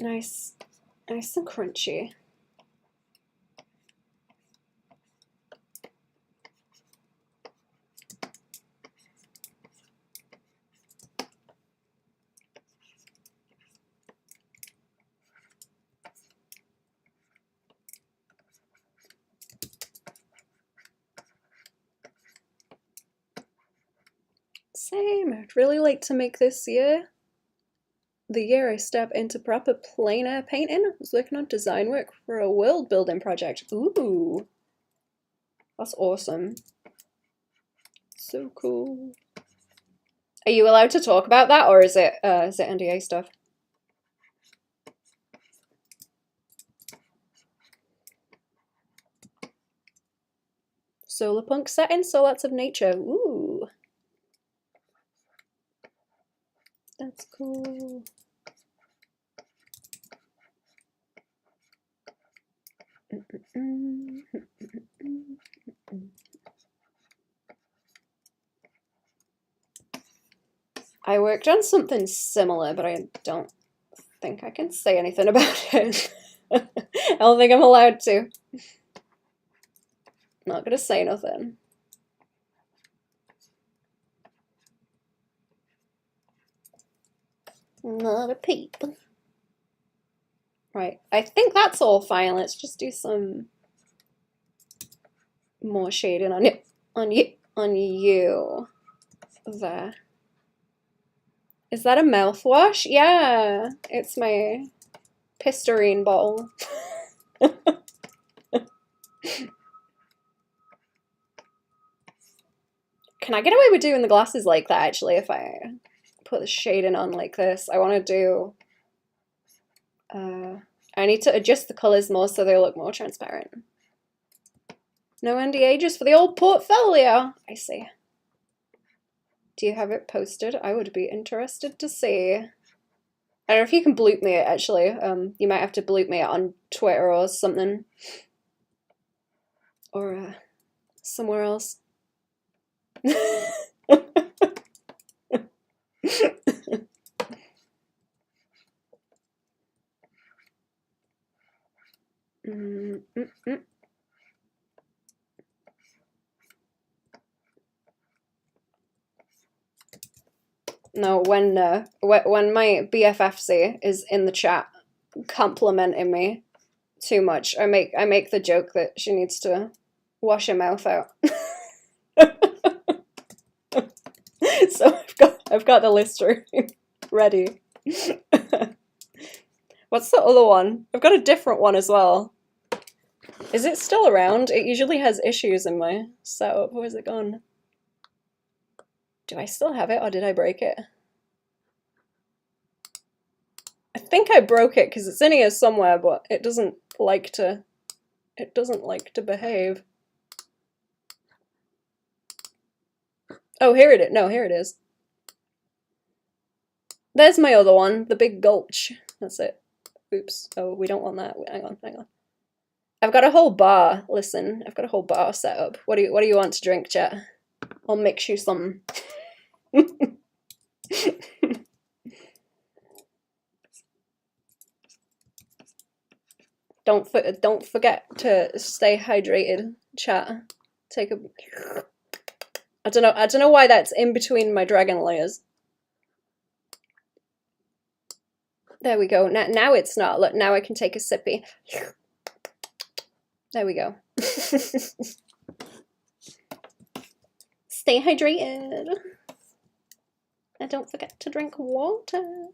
Nice and crunchy. Same. I'd really like to make this year the year I step into proper plein air painting. I was working on design work for a world building project. Ooh, that's awesome. So cool. Are you allowed to talk about that, or is it NDA stuff? Solar punk setting, so lots of nature. Ooh. That's cool. I worked on something similar, but I don't think I can say anything about it. I don't think I'm allowed to. Not gonna say nothing. Not a peep. Right, I think that's all fine. Let's just do some more shading on it, on you. There. Is that a mouthwash? Yeah, it's my Pisterine bottle. Can I get away with doing the glasses like that, actually, if I put the shading on like this? I want to do... I need to adjust the colours more so they look more transparent. No NDA, just for the old portfolio. I see. Do you have it posted? I would be interested to see. I don't know if you can bloop me it, actually. You might have to bloop me it on Twitter or something. Or somewhere else. No, when my BFFC is in the chat complimenting me too much, I make the joke that she needs to wash her mouth out. So I've got the list ready. What's the other one? I've got a different one as well. Is it still around? It usually has issues in my setup. Where's it gone? Do I still have it, or did I break it? I think I broke it because it's in here somewhere, but it doesn't like to behave. Oh, here it is. No, here it is. There's my other one, the big gulch. That's it. Oops. Oh, we don't want that. Hang on. I've got a whole bar. Listen, I've got a whole bar set up. What do you want to drink, chat? I'll mix you some. Don't forget to stay hydrated, chat. Take a. I don't know why that's in between my dragon layers. There we go. Now it's not. Look, now I can take a sippy. There we go. Stay hydrated. And don't forget to drink water.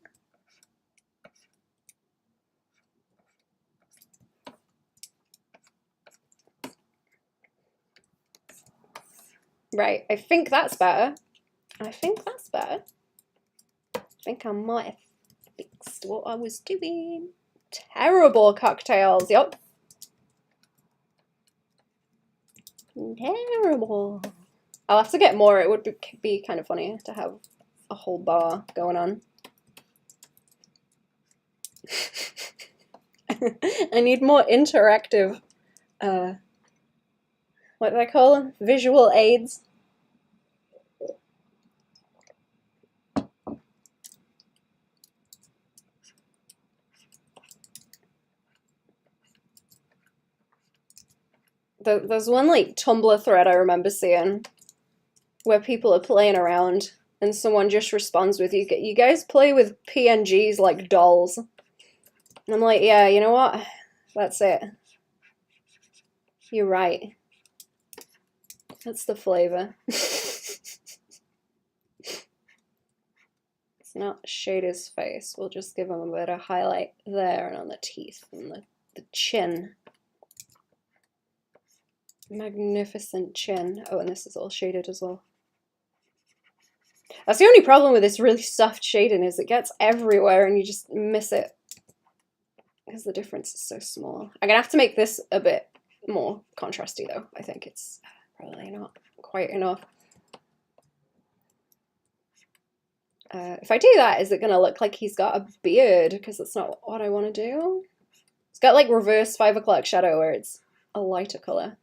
Right, I think that's better. I think I might have fixed what I was doing. Terrible cocktails, yup. Terrible. I'll have to get more. It would be kind of funny to have a whole bar going on. I need more interactive, what do I call them? Visual aids. There's one like Tumblr thread I remember seeing where people are playing around and someone just responds with, you guys play with PNGs like dolls. And I'm like, yeah, you know what? That's it. You're right. That's the flavor. It's not shade his face. We'll just give him a bit of highlight there and on the teeth and the chin. Magnificent chin. Oh, and this is all shaded as well. That's the only problem with this really soft shading is it gets everywhere and you just miss it. Because the difference is so small. I'm going to have to make this a bit more contrasty though. I think it's probably not quite enough. If I do that, is it going to look like he's got a beard? Because that's not what I want to do. It's got like reverse 5 o'clock shadow where it's a lighter colour.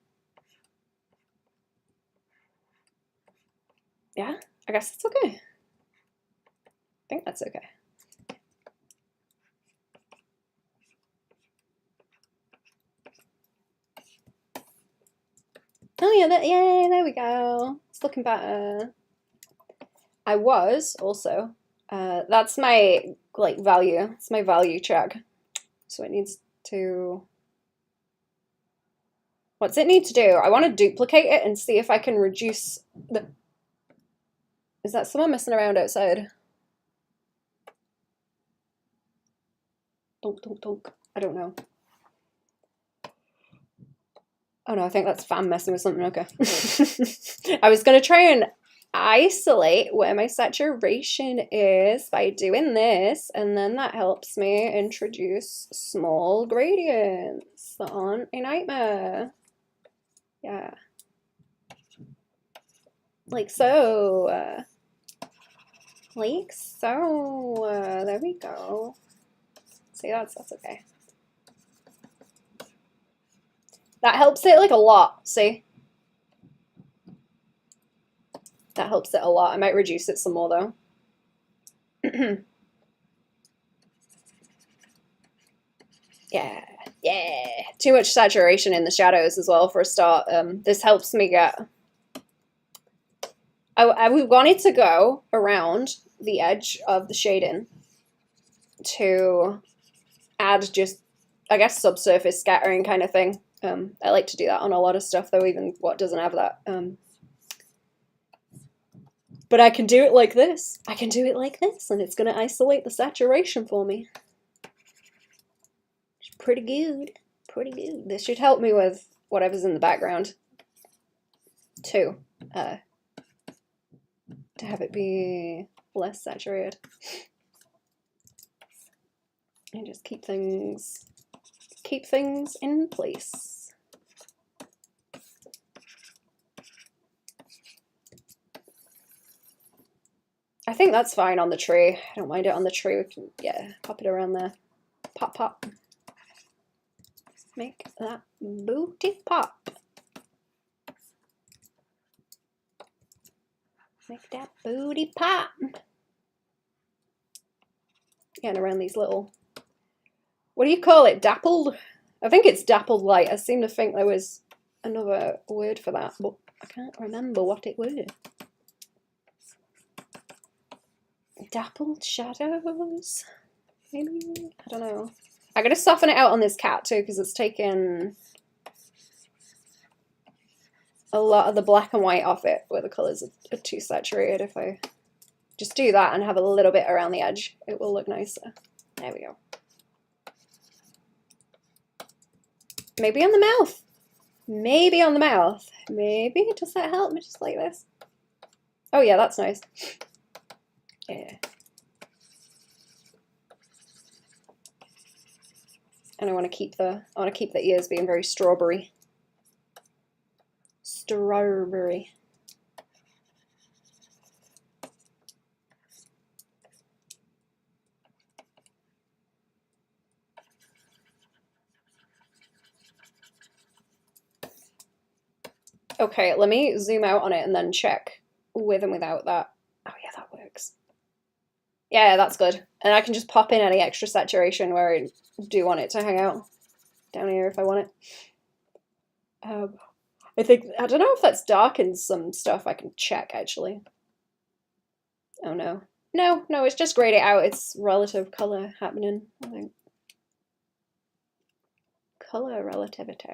Yeah, I guess that's okay. I think that's okay. Oh yeah, yay, there we go. It's looking better. I was also, that's my like value. It's my value track. So it needs to, what's it need to do? I want to duplicate it and see if I can reduce the, is that someone messing around outside? Donk. I don't know. Oh no, I think that's fan messing with something, okay. I was gonna try and isolate where my saturation is by doing this, and then that helps me introduce small gradients that aren't a nightmare. Yeah. Like so. Like so. There we go. See, that's okay. That helps it like a lot, see? That helps it a lot. I might reduce it some more though. Yeah. Too much saturation in the shadows as well for a start. This helps me get... we wanted to go around the edge of the shading to add just, I guess, subsurface scattering kind of thing. I like to do that on a lot of stuff, though, even what doesn't have that. But I can do it like this. I can do it like this, and it's going to isolate the saturation for me. It's pretty good. Pretty good. This should help me with whatever's in the background, too. To have it be less saturated. And just keep things in place. I think that's fine on the tree. I don't mind it on the tree. We can, yeah, pop it around there. Pop, pop. Make that booty pop. Make that booty pop. Yeah, and around these little, what do you call it? Dappled? I think it's dappled light. I seem to think there was another word for that, but I can't remember what it was. Dappled shadows? Maybe? I don't know. I'm going to soften it out on this cat too, because it's taken a lot of the black and white off it where the colours are too saturated. If I just do that and have a little bit around the edge, it will look nicer. There we go. Maybe on the mouth. Maybe on the mouth. Maybe. Does that help me just like this? Oh yeah, that's nice. Yeah. And I want to keep the ears being very strawberry. Strawberry. Okay, let me zoom out on it and then check with and without that. Oh yeah, that works. Yeah, that's good. And I can just pop in any extra saturation where I do want it to hang out down here if I want it. I don't know if that's darkened some stuff. I can check actually. Oh no. No, it's just grayed it out. It's relative color happening, I think. Color relativity.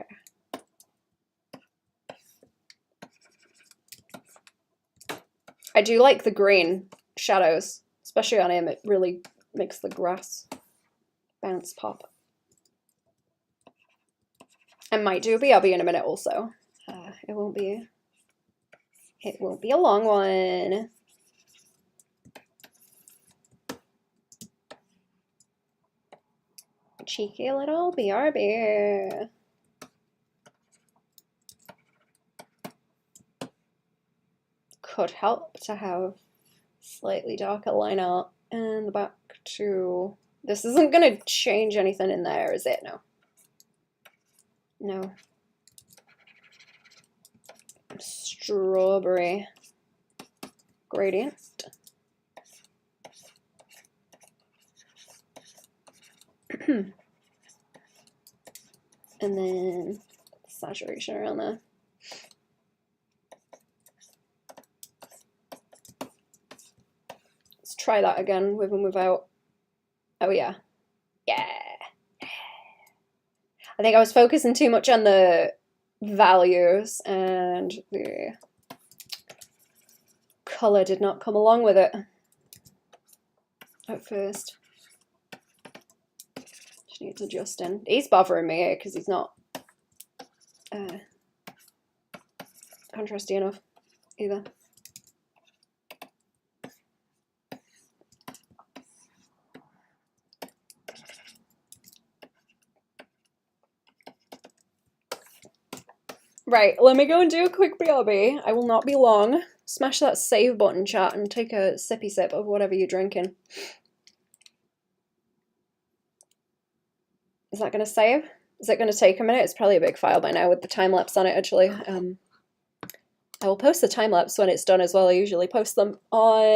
I do like the green shadows, especially on him. It really makes the grass bounce pop. I might do a BRB in a minute also. It won't be a long one. Cheeky little BRB. Could help to have slightly darker line art in the back too. This isn't going to change anything in there, is it? No. No. Strawberry gradient. And then saturation around there. Let's try that again with and without. Oh yeah. Yeah. I think I was focusing too much on the values and the color did not come along with it at first. Just needs adjusting. He's bothering me because he's not contrasty enough either. Right, let me go and do a quick BRB. I will not be long. Smash that save button, chat, and take a sippy sip of whatever you're drinking. Is that going to save? Is it going to take a minute? It's probably a big file by now with the time-lapse on it, actually. I will post the time-lapse when it's done as well. I usually post them on...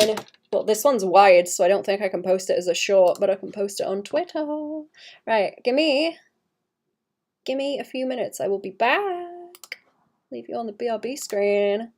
Well, this one's wide, so I don't think I can post it as a short, but I can post it on Twitter. Right, give me a few minutes. I will be back. Leave you on the BRB screen.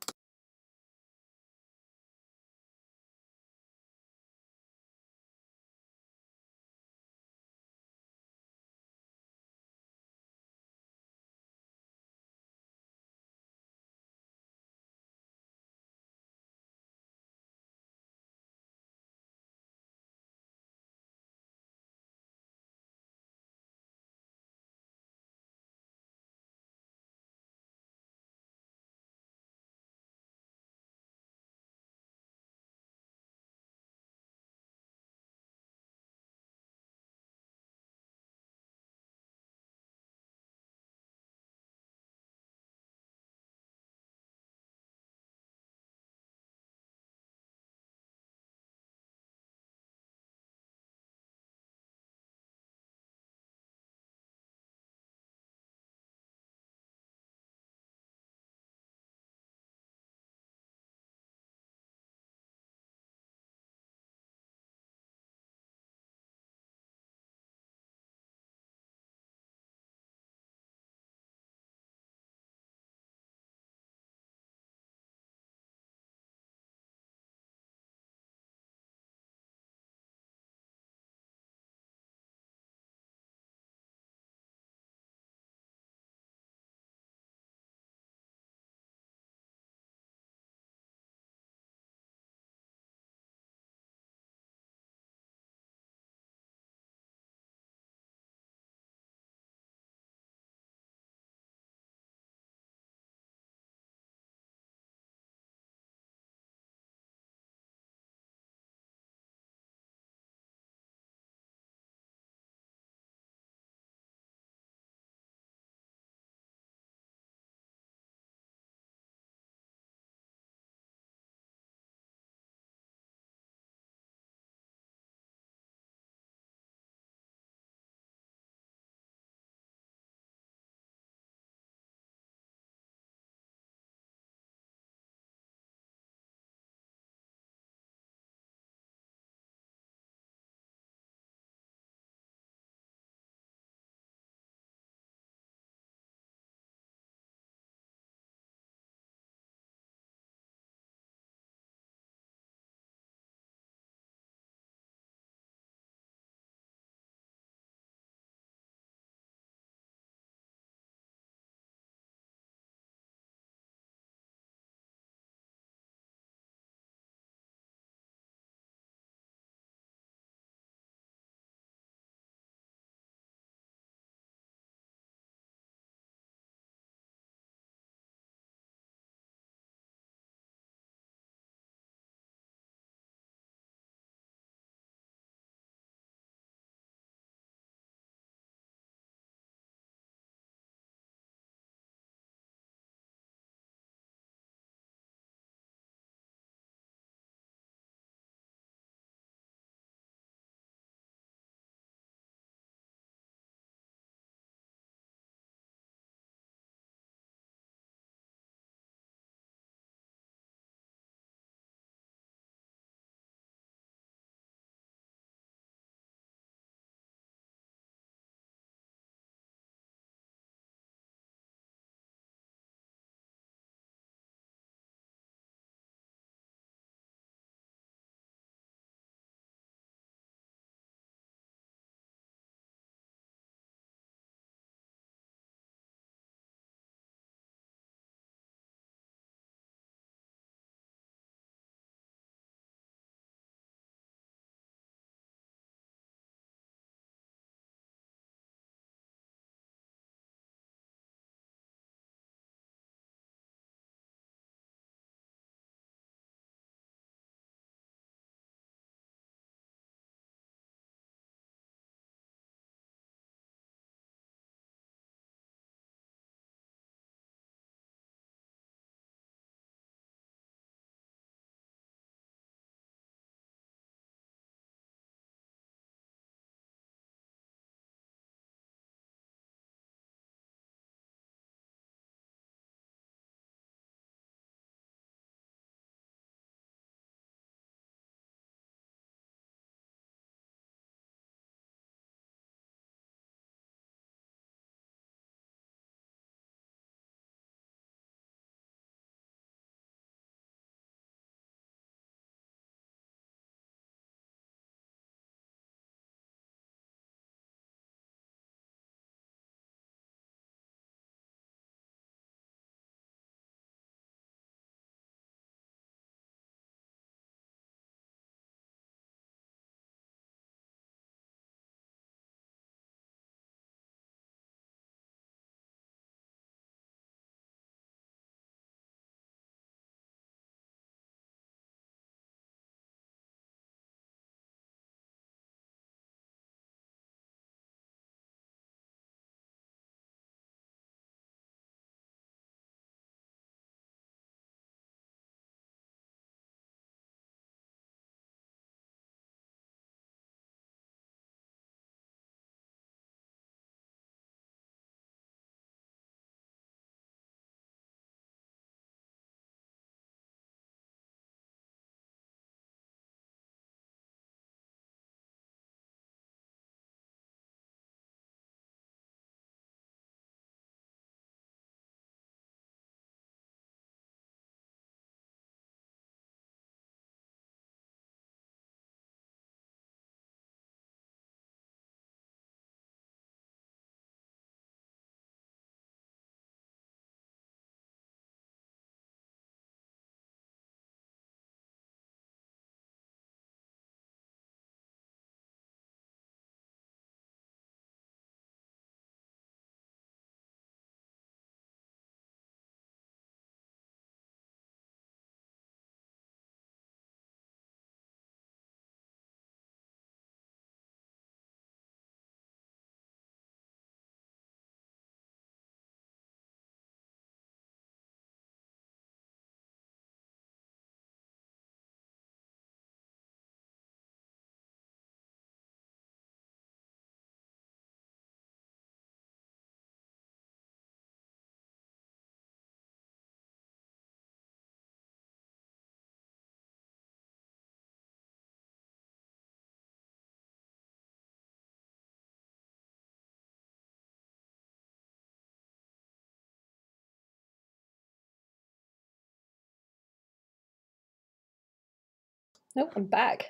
Oh, I'm back.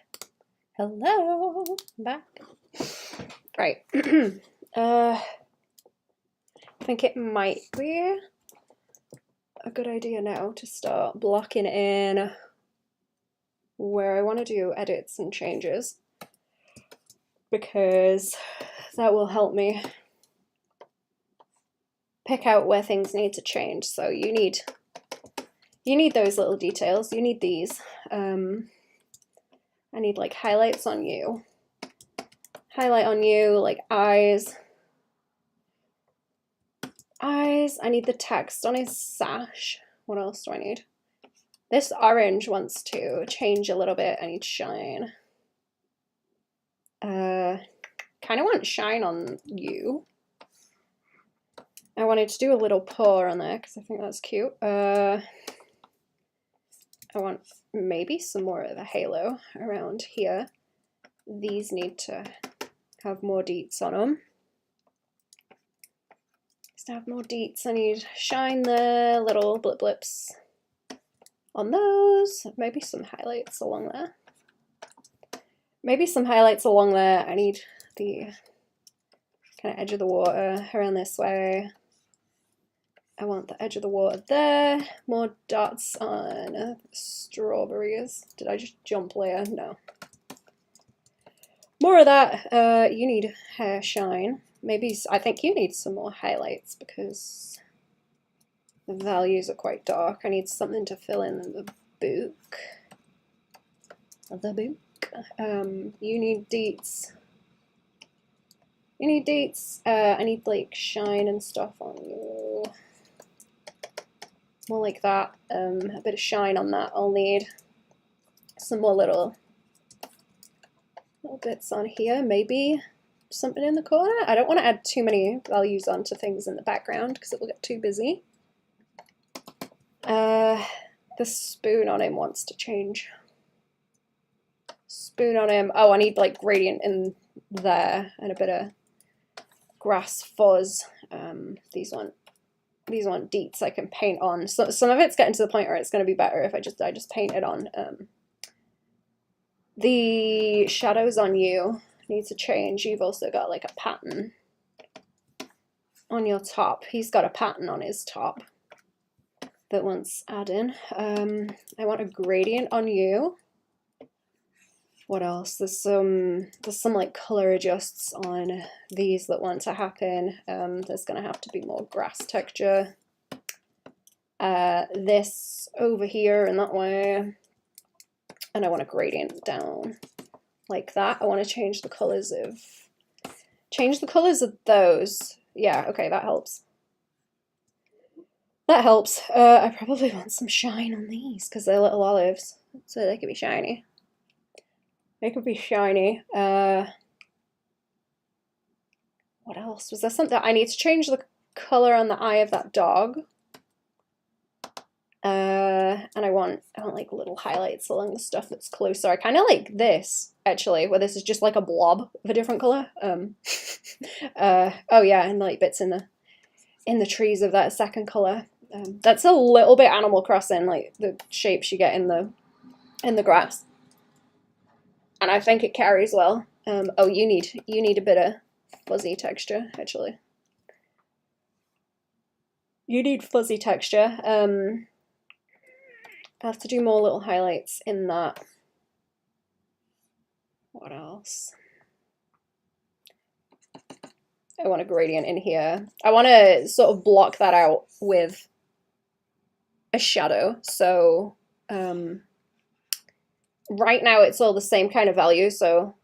Hello, I'm back. Right. I think it might be a good idea now to start blocking in where I want to do edits and changes, because that will help me pick out where things need to change. So you need those little details. You need these. I need like highlights on you. Highlight on you, like eyes. Eyes. I need the text on his sash. What else do I need? This orange wants to change a little bit. I need shine. Kind of want shine on you. I wanted to do a little paw on there because I think that's cute. I want maybe some more of a halo around here. These need to have more deets on them. To have more deets, I need shine the little blip blips on those. Maybe some highlights along there. Maybe some highlights along there. I need the kind of edge of the water around this way. I want the edge of the water there. More dots on strawberries. Did I just jump layer? No. More of that. You need hair shine. Maybe, I think you need some more highlights because the values are quite dark. I need something to fill in the book. The book. You need deets. You need deets. I need like shine and stuff on you. More like that. A bit of shine on that. I'll need some more little bits on here. Maybe something in the corner. I don't want to add too many values onto things in the background because it will get too busy. The spoon on him wants to change. Spoon on him. Oh, I need like gradient in there and a bit of grass fuzz. These want deets I can paint on. So some of it's getting to the point where it's going to be better if I just paint it on. The shadows on you need to change. You've also got like a pattern on your top. He's got a pattern on his top that wants adding. I want a gradient on you. What else? There's some like color adjusts on these that want to happen. There's gonna have to be more grass texture. This over here and that way. And I want a gradient down like that. I want to change the colors of those. Yeah, okay, that helps. That helps. I probably want some shine on these because they're little olives, so they could be shiny. They could be shiny. What else? Was there something? I need to change the color on the eye of that dog. And I want like little highlights along the stuff that's closer. I kind of like this actually, where this is just like a blob of a different color. Oh yeah, and like bits in the trees of that second color. That's a little bit Animal Crossing, like the shapes you get in the grass. And I think it carries well. Oh, you need a bit of fuzzy texture actually. You need fuzzy texture. I have to do more little highlights in that. What else? I want a gradient in here. I want to sort of block that out with a shadow. So right now it's all the same kind of value. So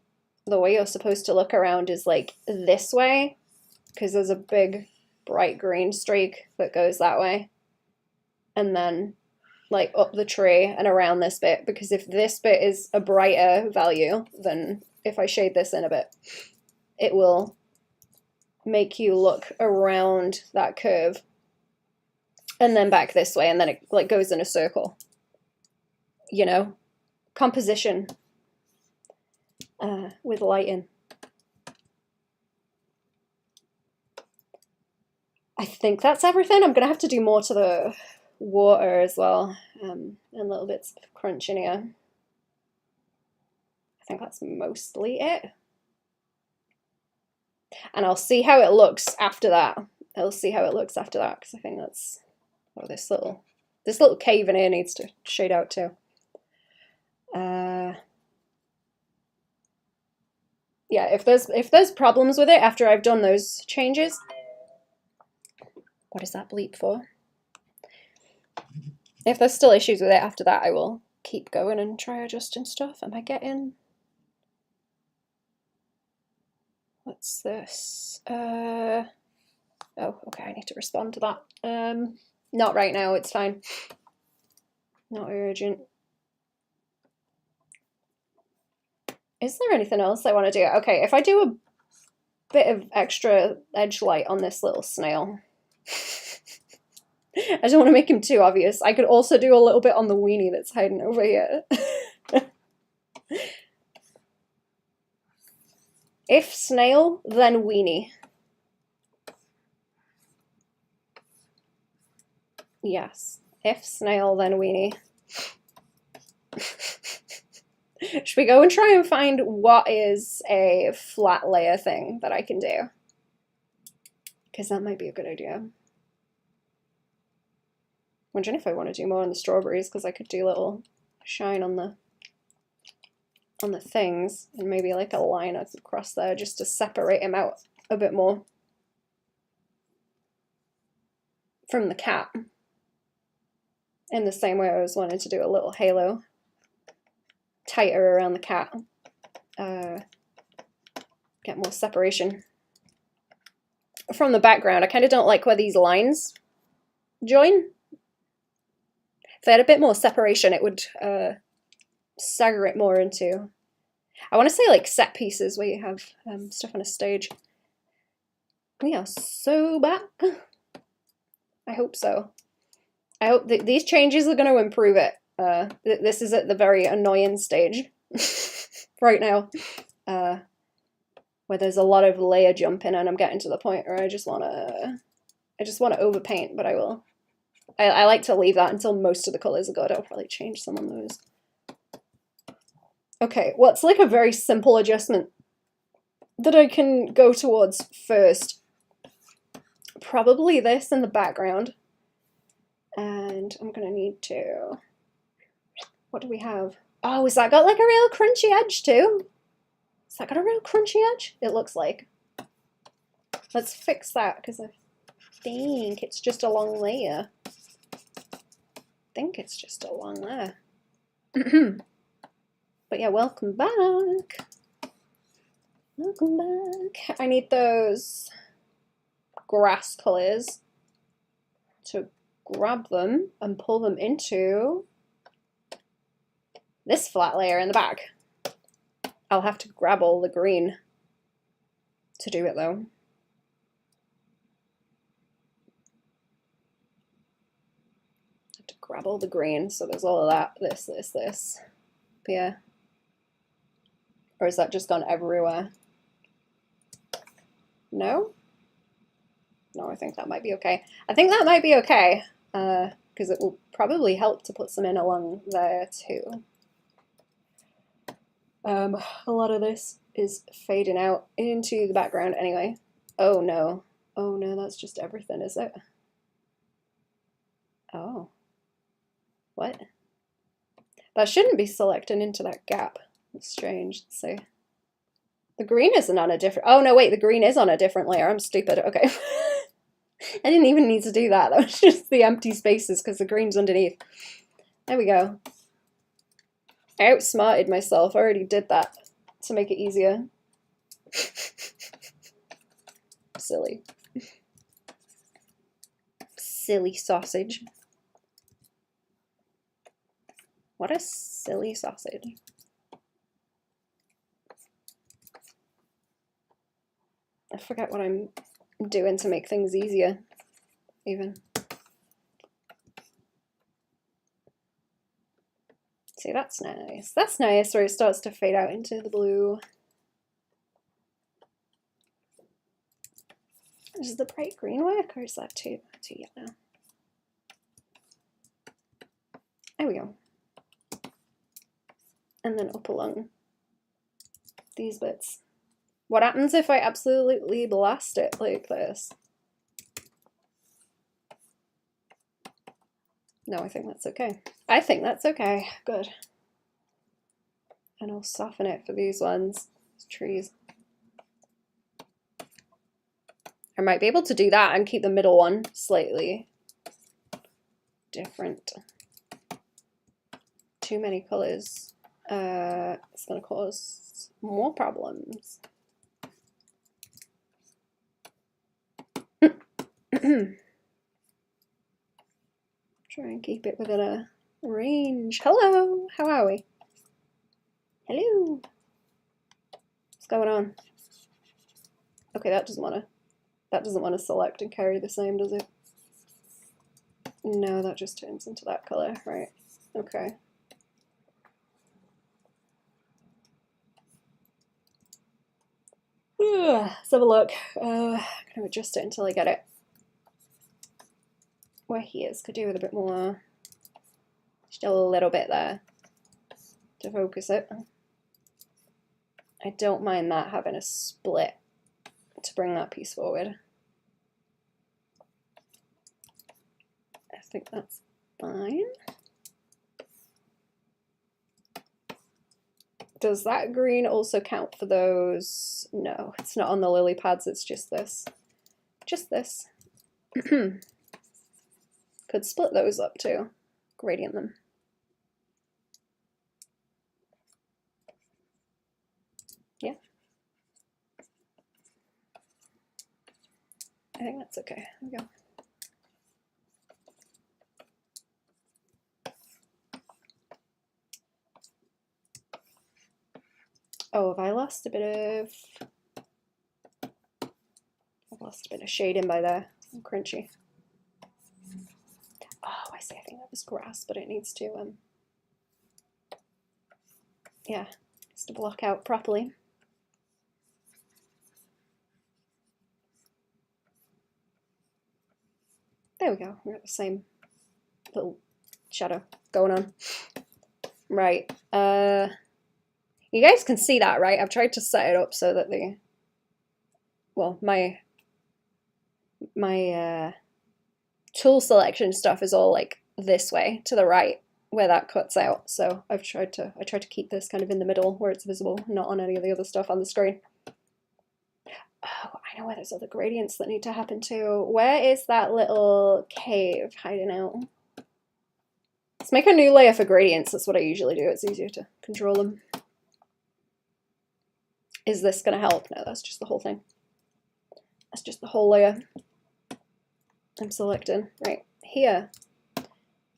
the way you're supposed to look around is like this way, because there's a big bright green streak that goes that way. And then like up the tree and around this bit, because if this bit is a brighter value, then if I shade this in a bit, it will make you look around that curve and then back this way, and then it like goes in a circle, you know. Composition with lighting. I think that's everything. I'm gonna have to do more to the water as well, and little bits of crunch in here. think that's mostly it. And I'll see how it looks after that. I'll see how it looks after that, because I think that's, oh, this little cave in here needs to shade out too. Yeah, if there's problems with it after I've done those changes, what is that bleep for? If there's still issues with it after that, I will keep going and try adjusting stuff. Am I getting? What's this? Oh, okay, I need to respond to that. Not right now, it's fine. Not urgent. Is there anything else I want to do? Okay, if I do a bit of extra edge light on this little snail. I don't want to make him too obvious. I could also do a little bit on the weenie that's hiding over here. If snail, then weenie. Yes. If snail, then weenie. Should we go and try and find what is a flat layer thing that I can do? Because that might be a good idea. Wondering if I want to do more on the strawberries, because I could do a little shine on the things, and maybe like a line across there just to separate him out a bit more from the cat. In the same way I was wanting to do a little halo tighter around the cat. Get more separation from the background. I kind of don't like where these lines join. If they had a bit more separation, it would stagger it more into, I want to say like set pieces where you have stuff on a stage. We are so back. I hope so. I hope that these changes are going to improve it. This is at the very annoying stage right now, where there's a lot of layer jumping, and I'm getting to the point where I just want to overpaint, but I like to leave that until most of the colors are good. I'll probably change some on those. Okay, what's like a very simple adjustment that I can go towards first? Probably this in the background. And I'm gonna need to, what do we have? Oh, has that got like a real crunchy edge too? Has that got a real crunchy edge? It looks like. Let's fix that, because I think it's just a long layer. Think it's just along there. But yeah, welcome back. Welcome back. I need those grass colors to grab them and pull them into this flat layer in the back. I'll have to grab all the green to do it though. Have to grab all the green, so there's all of that, this. But yeah. Or is that just gone everywhere? No? No, I think that might be okay. I think that might be okay, because it will probably help to put some in along there too. A lot of this is fading out into the background anyway. Oh no. Oh no, that's just everything, is it? Oh. What? That shouldn't be selecting into that gap. That's strange. Let's see. The green isn't on a different... Oh no, wait, the green is on a different layer. I'm stupid. Okay. I didn't even need to do that. That was just the empty spaces because the green's underneath. There we go. I outsmarted myself. I already did that to make it easier. Silly. Silly sausage. What a silly sausage. I forget what I'm doing to make things easier, even. See, that's nice. That's nice where it starts to fade out into the blue. Does the bright green work, or is that too yellow? There we go. And then up along these bits. What happens if I absolutely blast it like this? No, I think that's okay. I think that's okay. Good. And I'll soften it for these ones, these trees. I might be able to do that and keep the middle one slightly different. Too many colors. It's going to cause more problems. Try and keep it within a range. Hello, how are we? Hello. What's going on? Okay, that doesn't want to select and carry the same, does it? No, that just turns into that color, right? Okay. Let's have a look. I'm gonna adjust it until I get it where he is. Could do with a bit more, still a little bit there to focus it. I don't mind that having a split to bring that piece forward. I think that's fine. Does that green also count for those? No, it's not on the lily pads, it's just this. Just this. Could split those up too. Gradient them. Yeah. I think that's okay. There we go. Oh, have I lost a bit of... I've lost a bit of shading by there. I'm crunchy. Oh, I see. I think that was grass, but it needs to, yeah, needs to block out properly. There we go. We're at the same little shadow going on. Right. You guys can see that, right? I've tried to set it up so that the, well, my tool selection stuff is all like this way to the right where that cuts out. So I tried to keep this kind of in the middle where it's visible, not on any of the other stuff on the screen. Oh, I know where there's other gradients that need to happen too. Where is that little cave hiding out? Let's make a new layer for gradients. That's what I usually do. It's easier to control them. Is this going to help? No, that's just the whole thing. That's just the whole layer. I'm selecting. Right, here.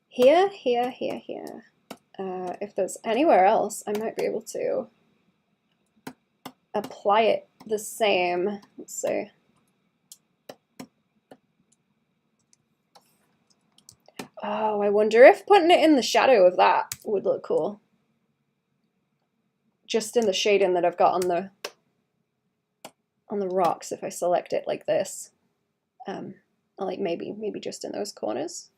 Here, here, here, here. If there's anywhere else, I might be able to apply it the same. Let's see. Oh, I wonder if putting it in the shadow of that would look cool. Just in the shading that I've got on the rocks, if I select it like this. Like maybe just in those corners.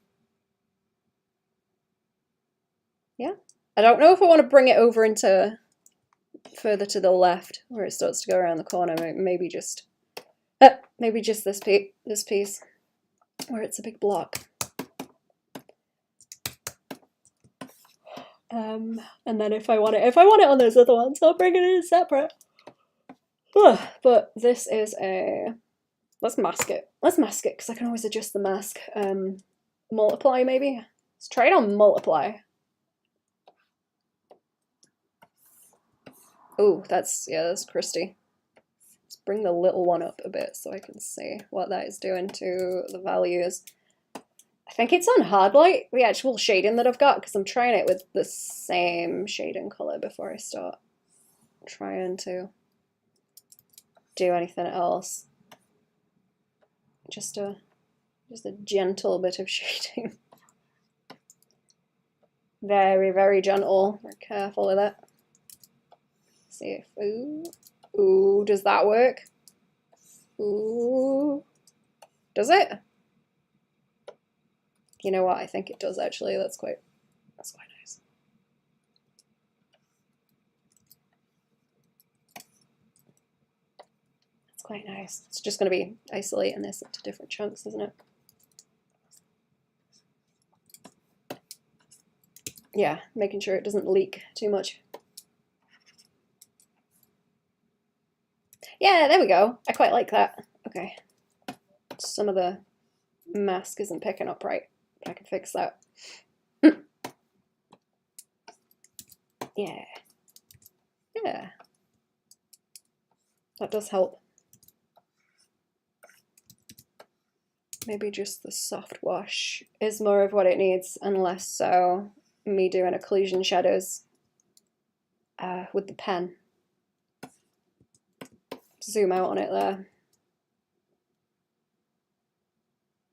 Yeah. I don't know if I want to bring it over into further to the left where it starts to go around the corner. Maybe just this piece where it's a big block. And then if I want it on those other ones, I'll bring it in separate. But this is a, let's mask it. Let's mask it because I can always adjust the mask. Multiply maybe. Let's try it on multiply. Oh, that's Christy. Let's bring the little one up a bit so I can see what that is doing to the values. I think it's on hard light, the actual shading that I've got, because I'm trying it with the same shading color before I start trying to do anything else. Just a gentle bit of shading. Very, very gentle. Very careful with it. See if, ooh, does that work? Ooh, does it? You know what? I think it does actually. That's quite nice. quite nice. It's just going to be isolating this into different chunks, isn't it? Yeah, making sure it doesn't leak too much. Yeah, there we go. I quite like that. Okay. Some of the mask isn't picking up right. I can fix that. Yeah. Yeah. That does help. Maybe just the soft wash is more of what it needs, and less so me doing occlusion shadows with the pen. Zoom out on it there.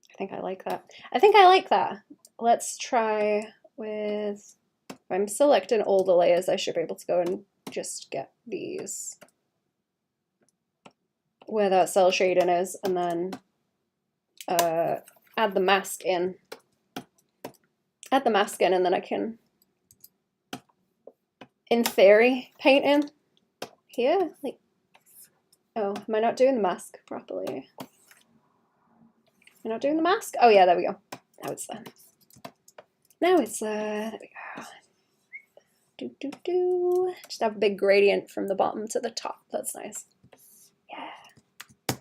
I think I like that. I think I like that. Let's try with, if I'm selecting all the layers, I should be able to go and just get these where that cell shading is, and then add the mask in. Add the mask in, and then I can, in theory, paint in here. Like, oh, am I not doing the mask properly? Am I not doing the mask? Oh yeah, there we go. Now it's there. Now it's there. There we go. Do do do. Just have a big gradient from the bottom to the top. That's nice. Yeah.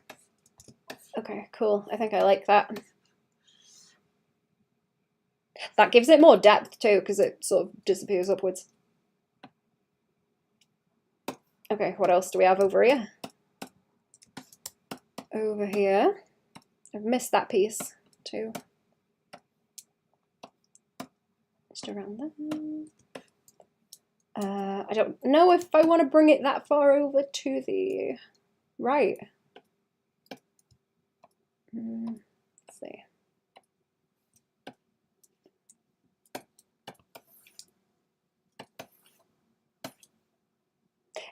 Okay, cool. I think I like that. That gives it more depth too, because it sort of disappears upwards. Okay, what else do we have over here? Over here, I've missed that piece too. Just around there. I don't know if I want to bring it that far over to the right. Let's see.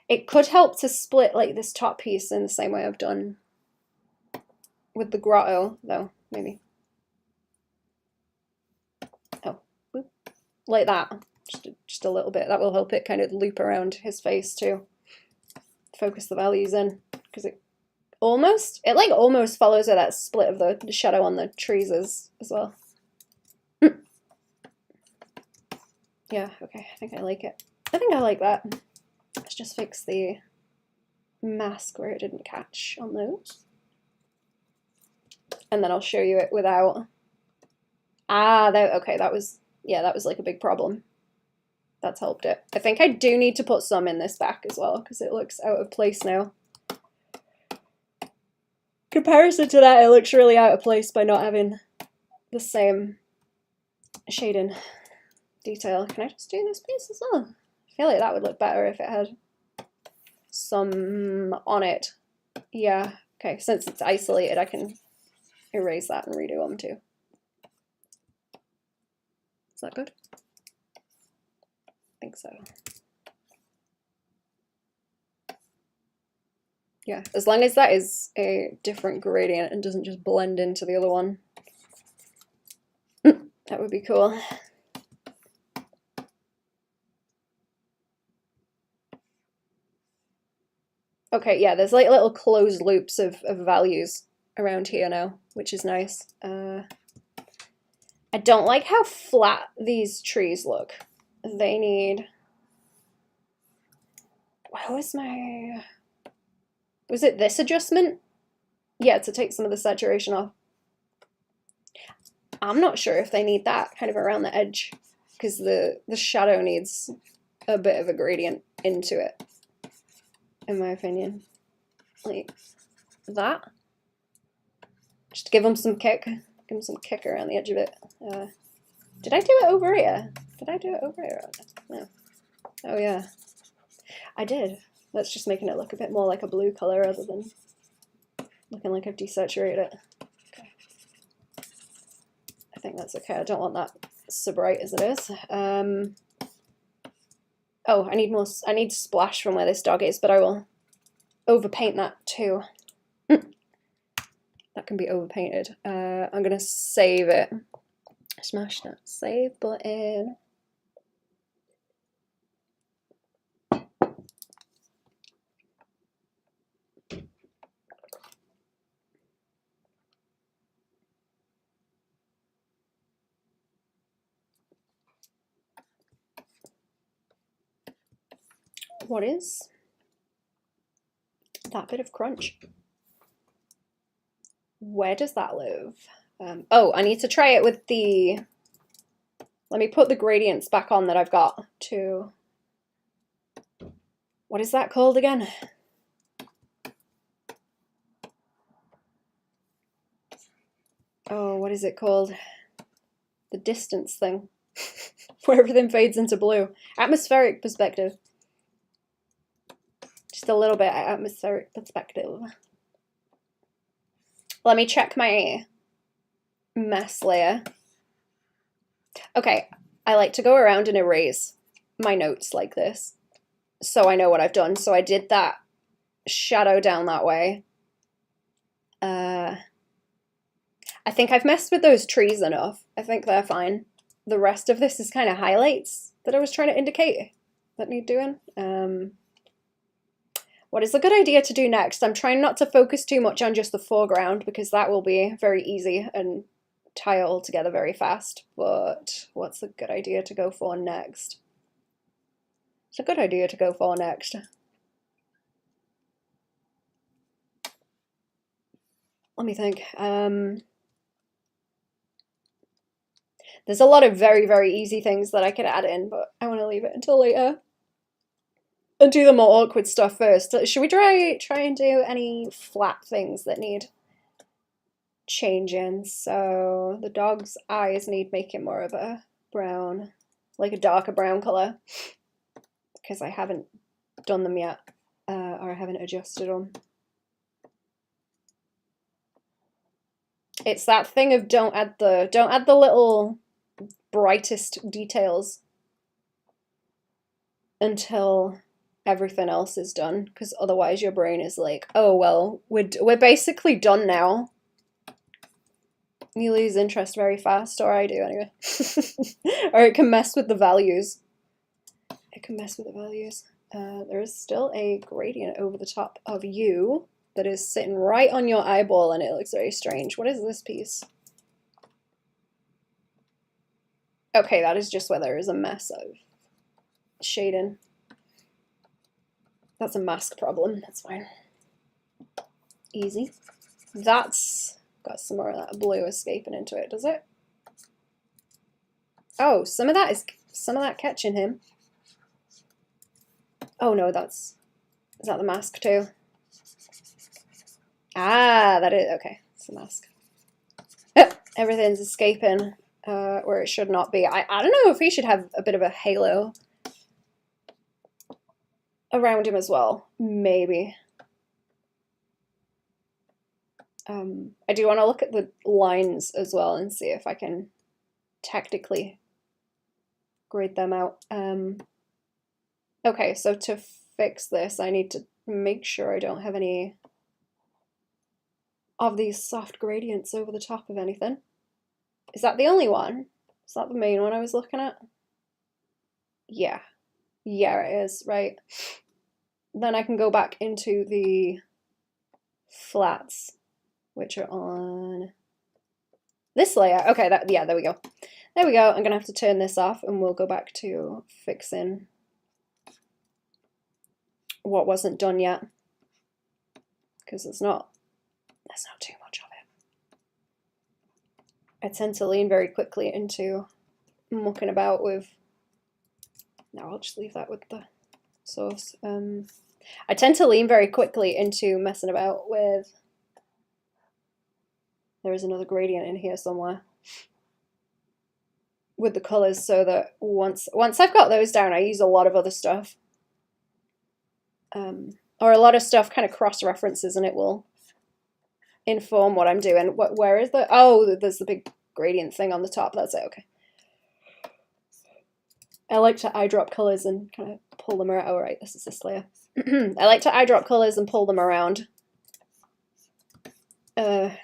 It could help to split like this top piece in the same way I've done with the grotto, though, maybe. Oh, whoop. Like that. Just a little bit. That will help it kind of loop around his face too. Focus the values in, because it like almost follows where that split of the shadow on the trees is as well. Yeah, okay, I think I like it. I think I like that. Let's just fix the mask where it didn't catch on those. And then I'll show you it without. Ah, okay, that was, yeah, that was like a big problem. That's helped it. I think I do need to put some in this back as well, because it looks out of place now. Comparison to that, it looks really out of place by not having the same shading detail. Can I just do this piece as well? I feel like that would look better if it had some on it. Yeah, okay, since it's isolated, I can erase that and redo them too. Is that good? I think so. Yeah, as long as that is a different gradient and doesn't just blend into the other one, that would be cool. Okay, yeah, there's like little closed loops of values around here now, which is nice. I don't like how flat these trees look. They need... What was my... Was it this adjustment? Yeah, to take some of the saturation off. I'm not sure if they need that kind of around the edge, because the shadow needs a bit of a gradient into it, in my opinion. Like that. Just give them some kick. Give them some kick around the edge of it. Did I do it over here? Did I do it over here? No. Oh yeah. I did. That's just making it look a bit more like a blue color rather than looking like I've desaturated it. Okay. I think that's okay. I don't want that so bright as it is. Oh, I need splash from where this dog is, but I will overpaint that too. That can be overpainted. I'm gonna save it. Smash that save button. What is that bit of crunch? Where does that live? Oh, I need to try it with the... Let me put the gradients back on that I've got to... What is that called again? Oh, what is it called? The distance thing. Where everything fades into blue. Atmospheric perspective. Just a little bit of atmospheric perspective. Let me check my mess layer. Okay, I like to go around and erase my notes like this, so I know what I've done. So I did that shadow down that way. I think I've messed with those trees enough. I think they're fine. The rest of this is kind of highlights that I was trying to indicate that need doing. What is a good idea to do next? I'm trying not to focus too much on just the foreground because that will be very easy and tie it all together very fast. But what's a good idea to go for next? It's a good idea to go for next. Let me think. There's a lot of very, very easy things that I could add in, but I want to leave it until later. And do the more awkward stuff first. Should we try and do any flat things that need changing? So the dog's eyes need making more of a brown, like a darker brown color, because I haven't done them yet, or I haven't adjusted them. It's that thing of don't add the little brightest details until everything else is done, because otherwise your brain is like, oh well, we're basically done now. You lose interest very fast, or I do anyway. Or it can mess with the values. It can mess with the values. There is still a gradient over the top of you that is sitting right on your eyeball, and it looks very strange. What is this piece? Okay, that is just where there is a mess of shading. That's a mask problem. That's fine. Easy. That's got some more of that blue escaping into it, does it? Oh, some of that catching him. Oh no, is that the mask too? Ah, that is, okay, it's the mask. Yep, everything's escaping where it should not be. I don't know if he should have a bit of a halo around him as well, maybe. I do want to look at the lines as well and see if I can tactically grade them out. Okay, so to fix this, I need to make sure I don't have any of these soft gradients over the top of anything. Is that the only one? Is that the main one I was looking at? Yeah. Yeah, it is, right. Then I can go back into the flats, which are on this layer. Okay, yeah, there we go. There we go. I'm gonna have to turn this off and we'll go back to fixing what wasn't done yet, because there's not too much of it. I tend to lean very quickly into mucking about with, no, I'll just leave that with the source. I tend to lean very quickly into messing about with, there is another gradient in here somewhere, with the colors, so that once I've got those down, I use a lot of other stuff. Or a lot of stuff kind of cross-references, and it will inform what I'm doing. Where is the, oh, there's the big gradient thing on the top, that's it, okay. I like to eyedrop colors and kind of pull them around. Oh, right, this is this layer. I like to eyedrop colors and pull them around.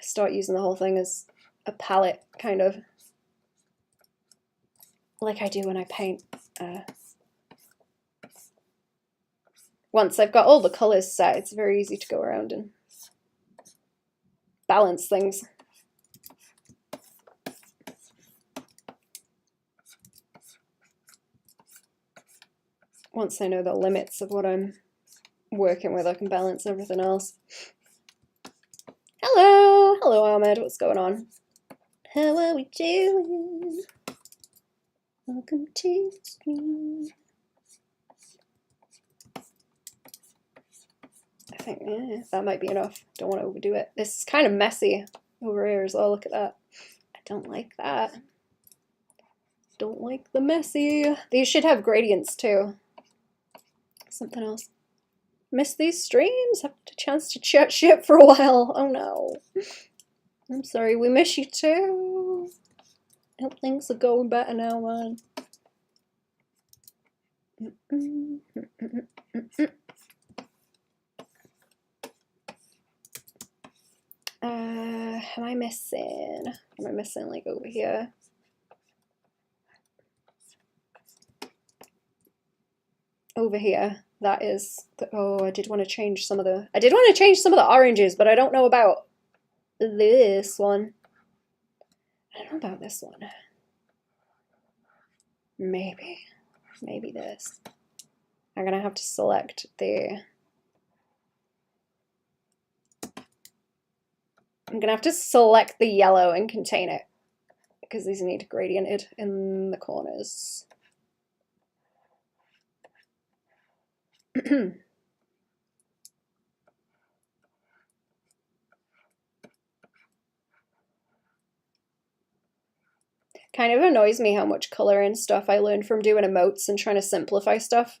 Start using the whole thing as a palette, kind of. Like I do when I paint. Once I've got all the colors set, it's very easy to go around and balance things. once I know the limits of what I'm working with, I can balance everything else. Hello! Hello, Ahmed. What's going on? How are we doing? Welcome to the stream. I think that might be enough. Don't want to overdo it. This is kind of messy over here as well. Look at that. I don't like that. Don't like the messy. These should have gradients too. Something else. Miss these streams? Haven't had a chance to chat shit for a while. Oh no. I'm sorry, we miss you too. Hope things are going better now, man. Am I missing? Am I missing like over here? Over here. That is the, oh, I did want to change some of the oranges, but I don't know about this one. I don't know about this one. Maybe this. I'm gonna have to select the. I'm gonna have to select the yellow and contain it because these need gradiented in the corners. Kind of annoys me how much color and stuff I learned from doing emotes and trying to simplify stuff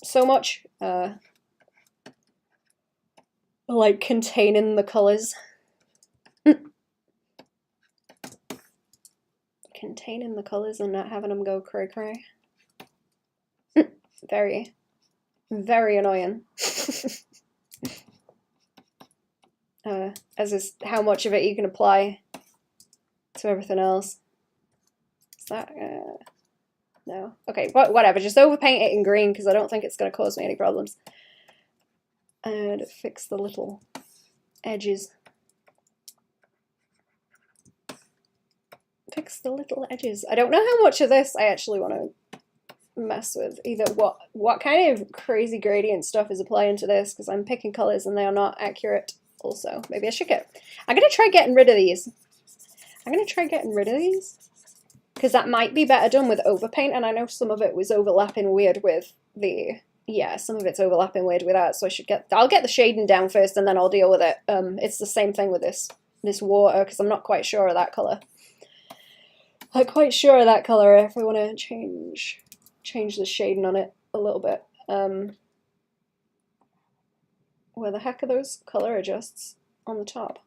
so much. Like containing the colors. Containing the colors and not having them go cray cray. Very, very annoying. As is how much of it you can apply to everything else. Is that, no. Okay, whatever. Just overpaint it in green because I don't think it's going to cause me any problems. And fix the little edges. Fix the little edges. I don't know how much of this I actually want to mess with. Either what kind of crazy gradient stuff is applying to this because I'm picking colors and they are not accurate. Also, maybe I should I'm going to try getting rid of these. Because that might be better done with overpaint, and I know some of it was overlapping weird with the, yeah, some of it's overlapping weird with that, so I'll get the shading down first and then I'll deal with it. It's the same thing with this water, because I'm not quite sure of that colour. I'm quite sure of that colour if I want to change the shading on it a little bit. Where the heck are those colour adjusts on the top?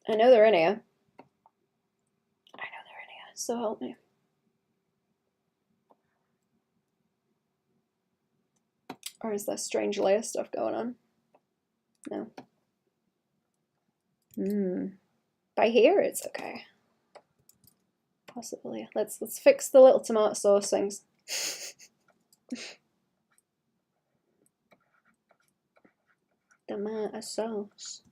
I know they're in here. So help me. Or is there strange layer stuff going on? No. By here it's okay. Possibly. Let's fix the little tomato sauce things. Tomato sauce.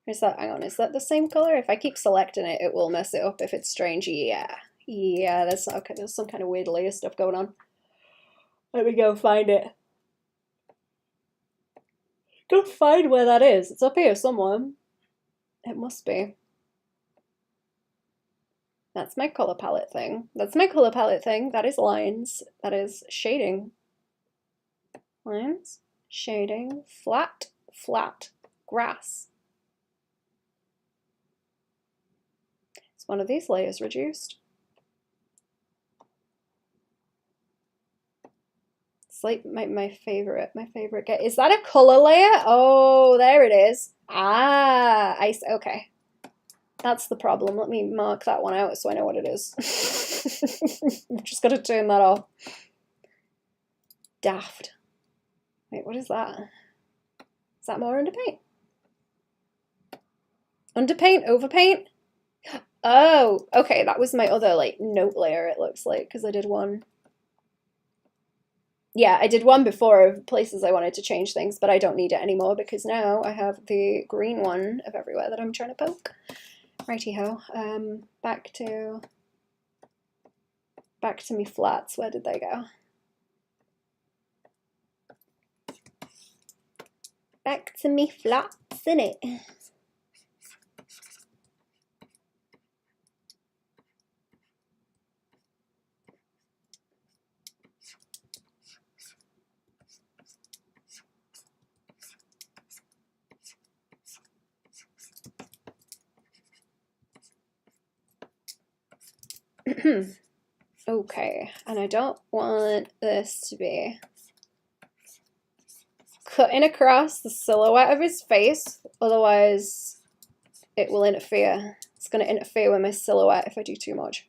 Is that, hang on, is that the same color? If I keep selecting it, it will mess it up if it's strange. Yeah, that's okay. There's some kind of weird layer stuff going on. Let me go find it. Go find where that is. It's up here somewhere. It must be. That's my color palette thing. That is lines. That is shading. Lines, shading, flat, grass. Is one of these layers reduced? It's like my favorite. Is that a color layer? Oh, there it is. Ah, okay. That's the problem. Let me mark that one out so I know what it is. I've just got to turn that off. Daft. Wait, what is that? Is that more underpaint? Underpaint, overpaint? Oh, okay, that was my other like note layer, it looks like, because I did one. yeah, I did one before of places I wanted to change things, but I don't need it anymore because now I have the green one of everywhere that I'm trying to poke. Righty-ho. Back to me flats. Where did they go? Back to me flats, innit? Okay, and I don't want this to be cutting across the silhouette of his face, otherwise it will interfere. It's going to interfere with my silhouette if I do too much.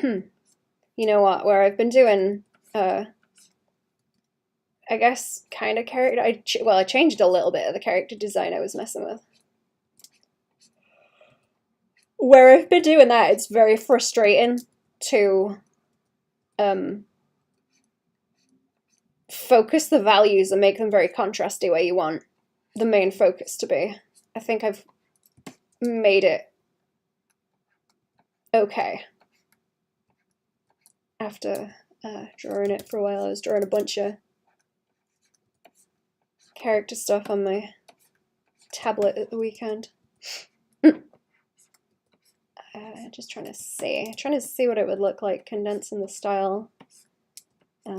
You know what, where I've been doing, I guess, kind of character, I changed a little bit of the character design I was messing with. Where I've been doing that, it's very frustrating to focus the values and make them very contrasty where you want the main focus to be. I think I've made it okay. After drawing it for a while, I was drawing a bunch of character stuff on my tablet at the weekend. Just trying to see what it would look like condensing the style. I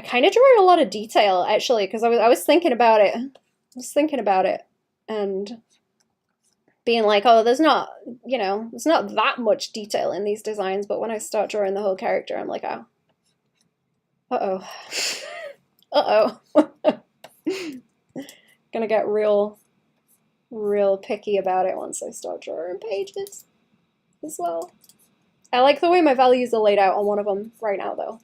kind of drew a lot of detail actually because I was thinking about it. And being like, oh, there's not that much detail in these designs, but when I start drawing the whole character, I'm like, oh, gonna get real picky about it once I start drawing pages as well. I like the way my values are laid out on one of them right now, though.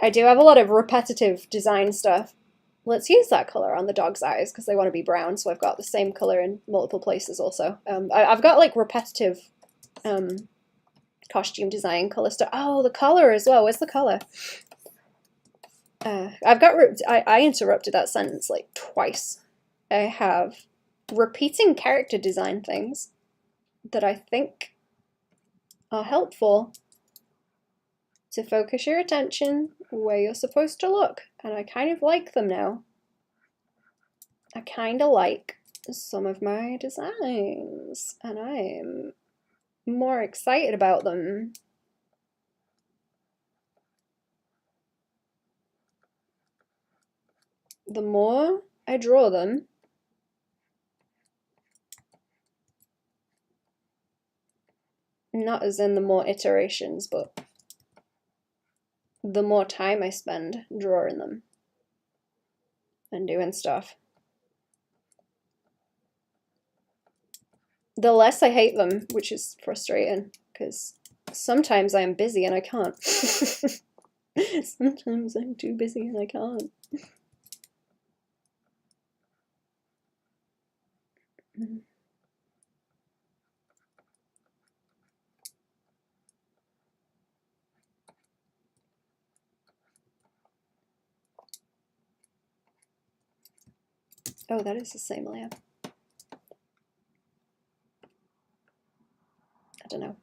I do have a lot of repetitive design stuff. Let's use that color on the dog's eyes because they want to be brown, so I've got the same color in multiple places also. I've got like repetitive costume design color stuff. Oh, the color as well. Where's the color? I interrupted that sentence like twice. I have repeating character design things that I think are helpful to focus your attention where you're supposed to look, and I kind of like them now. I kind of like some of my designs, and I'm more excited about them. The more I draw them, not as in the more iterations, but the more time I spend drawing them and doing stuff, the less I hate them, which is frustrating because sometimes I'm busy and I can't. Sometimes I'm too busy and I can't. Oh, that is the same layer. I don't know.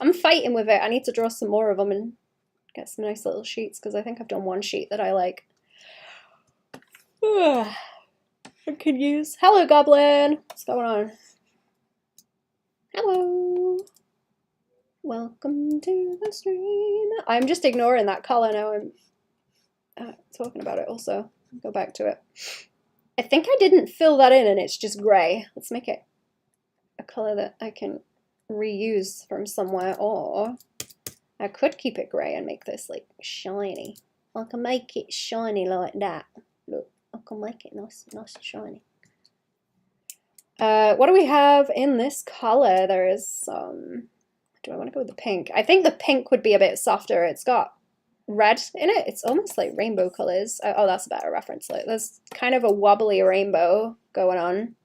I'm fighting with it. I need to draw some more of them and get some nice little sheets because I think I've done one sheet that I like. I could use. Hello, Goblin. What's going on? Hello. Welcome to the stream. I'm just ignoring that color now. I'm talking about it also. Go back to it. I think I didn't fill that in and it's just grey. Let's make it a color that I can reuse from somewhere, or I could keep it grey and make this like shiny. I can make it shiny like that. Look, I can make it nice and shiny. What do we have in this color? There is some. Do I want to go with the pink? I think the pink would be a bit softer. It's got red in it. It's almost like rainbow colors. Oh, that's a better reference. Like there's kind of a wobbly rainbow going on.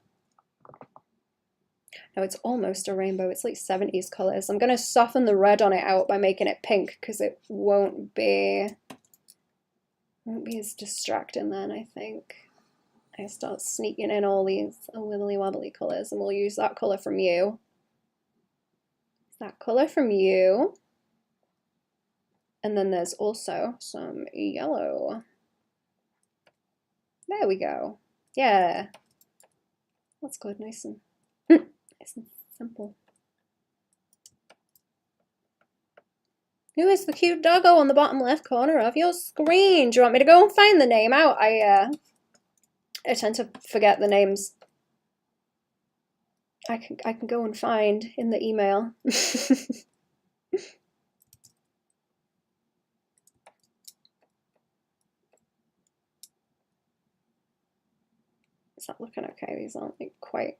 No, it's almost a rainbow. It's like 70s colors. I'm gonna soften the red on it out by making it pink because it won't be as distracting then, I think. I start sneaking in all these wibbly wobbly colors, and we'll use that color from you. That color from you. And then there's also some yellow. There we go. Yeah. That's good, nice and simple. Who is the cute doggo on the bottom left corner of your screen? Do you want me to go and find the name out? I tend to forget the names. I can go and find in the email. Is that looking okay? These aren't like quite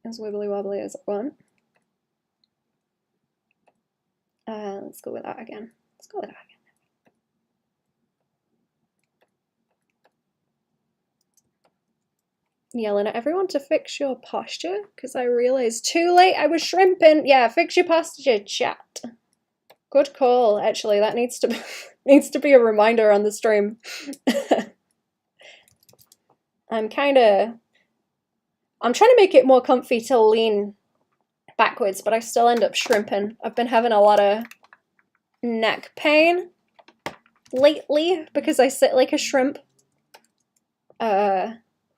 as wibbly wobbly as I want. Let's go with that again. Let's go with that again. Yelling at everyone to fix your posture because I realized too late I was shrimping. Yeah, fix your posture, chat. Good call. Actually, that needs to be a reminder on the stream. I'm trying to make it more comfy to lean backwards, but I still end up shrimping. I've been having a lot of neck pain lately because I sit like a shrimp.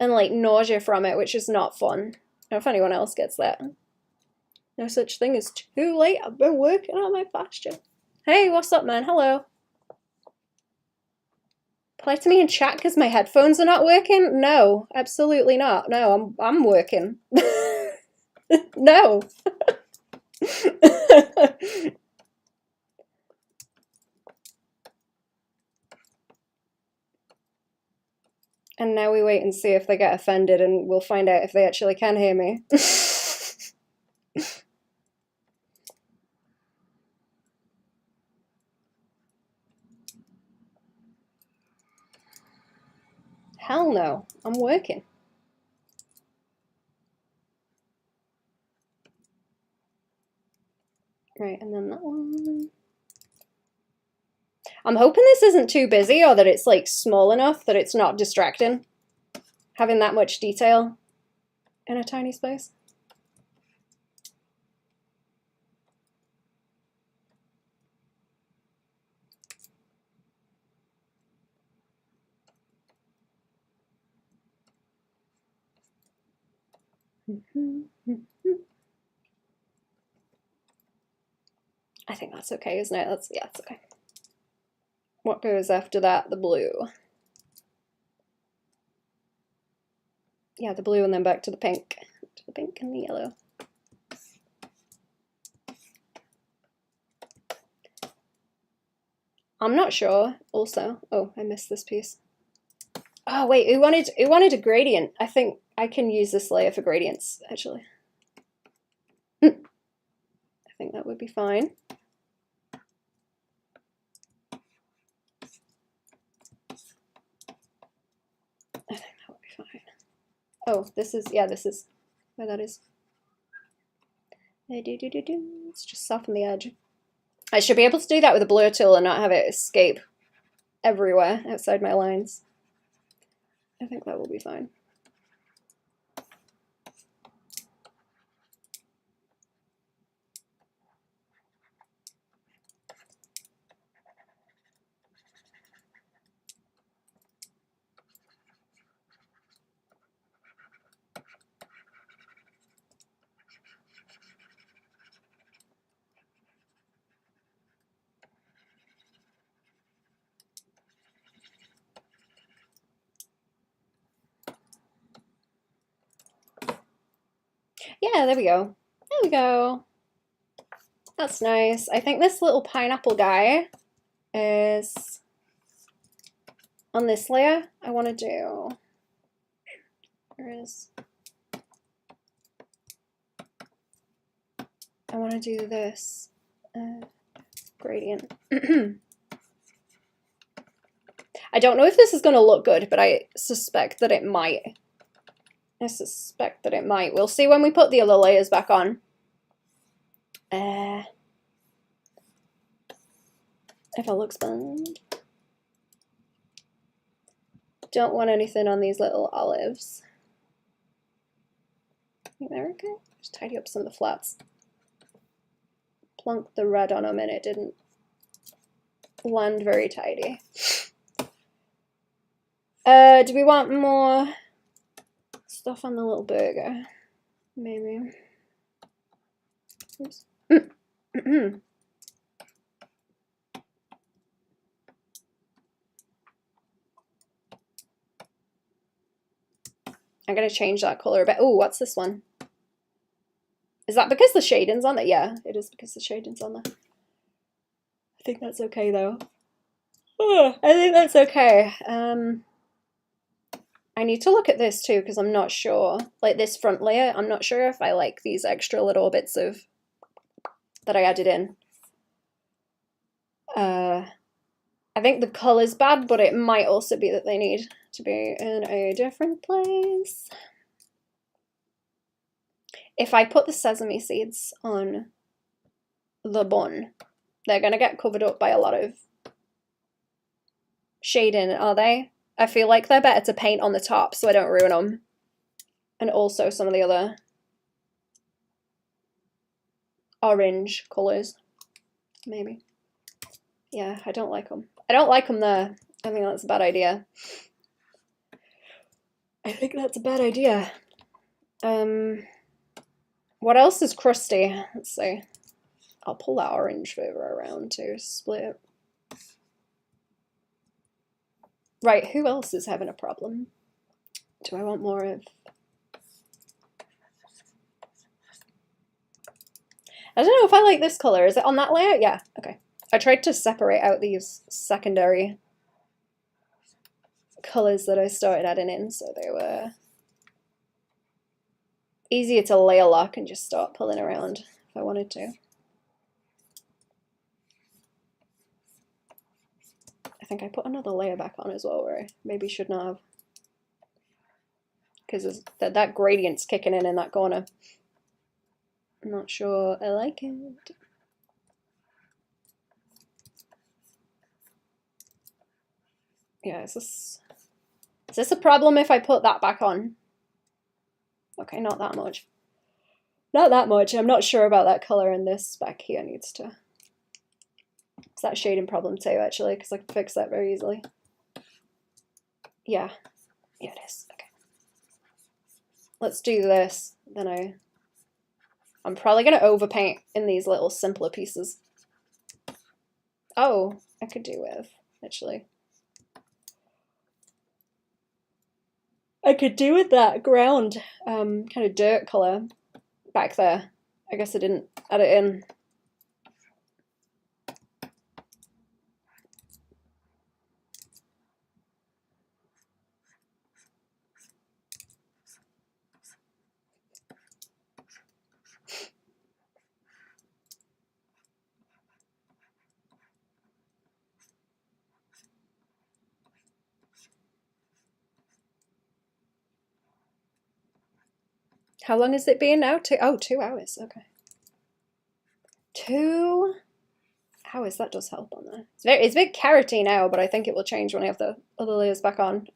And like nausea from it, which is not fun. I don't know if anyone else gets that. No such thing as too late. I've been working on my posture. Hey, what's up, man? Hello. Play to me in chat because my headphones are not working? No, absolutely not. No, I'm working. No. And now we wait and see if they get offended, and we'll find out if they actually can hear me. Hell no, I'm working. Right, and then that one. I'm hoping this isn't too busy or that it's like small enough that it's not distracting. Having that much detail in a tiny space. I think that's okay, isn't it? Yeah, that's okay. What goes after that? The blue. Yeah, the blue and then back to the pink. To the pink and the yellow. I'm not sure also. Oh, I missed this piece. Oh wait, who wanted a gradient? I think I can use this layer for gradients, actually. I think that would be fine. I think that would be fine. Oh, this is, yeah, this is where that is. Let's just soften the edge. I should be able to do that with a blur tool and not have it escape everywhere outside my lines. I think that will be fine. Yeah, there we go. There we go. That's nice. I think this little pineapple guy is on this layer. I want to do, I want to do this gradient. I don't know if this is going to look good, but I suspect that it might. I suspect that it might. We'll see when we put the other layers back on. If it looks bad. Don't want anything on these little olives. There we go. Just tidy up some of the flats. Plunk the red on them and it didn't land very tidy. Do we want more stuff on the little burger? Maybe. Oops. I'm gonna change that color a bit. Oh, what's this one? Is that because the shading's on there? Yeah, it is because the shading's on there. I think that's okay though. Oh, I think that's okay. I need to look at this too because I'm not sure. Like this front layer, I'm not sure if I like these extra little bits of that I added in. I think the color's bad, but it might also be that they need to be in a different place. If I put the sesame seeds on the bun, they're gonna get covered up by a lot of shading, are they? I feel like they're better to paint on the top so I don't ruin them. And also some of the other orange colors, maybe. Yeah, I don't like them. I don't like them there. I think that's a bad idea. I think that's a bad idea. What else is crusty? Let's see. I'll pull that orange further around to split it. Right, who else is having a problem? Do I want more of... I don't know if I like this color. Is it on that layer? Yeah, okay. I tried to separate out these secondary colors that I started adding in so they were easier to layer lock and just start pulling around if I wanted to. I think I put another layer back on as well where I maybe should not have. Because that gradient's kicking in that corner. I'm not sure I like it. Yeah, is this a problem if I put that back on? Okay, not that much. Not that much. I'm not sure about that color, and this back here needs to... It's that shading problem too, actually, because I can fix that very easily. Yeah. Yeah, it is. Okay. Let's do this. Then I'm probably going to overpaint in these little simpler pieces. Oh, I could do with, actually. I could do with that ground kind of dirt color back there. I guess I didn't add it in. How long has it been now? 2 hours. Okay. 2 hours. That does help on there. It's a bit carroty now, but I think it will change when I have the other layers back on.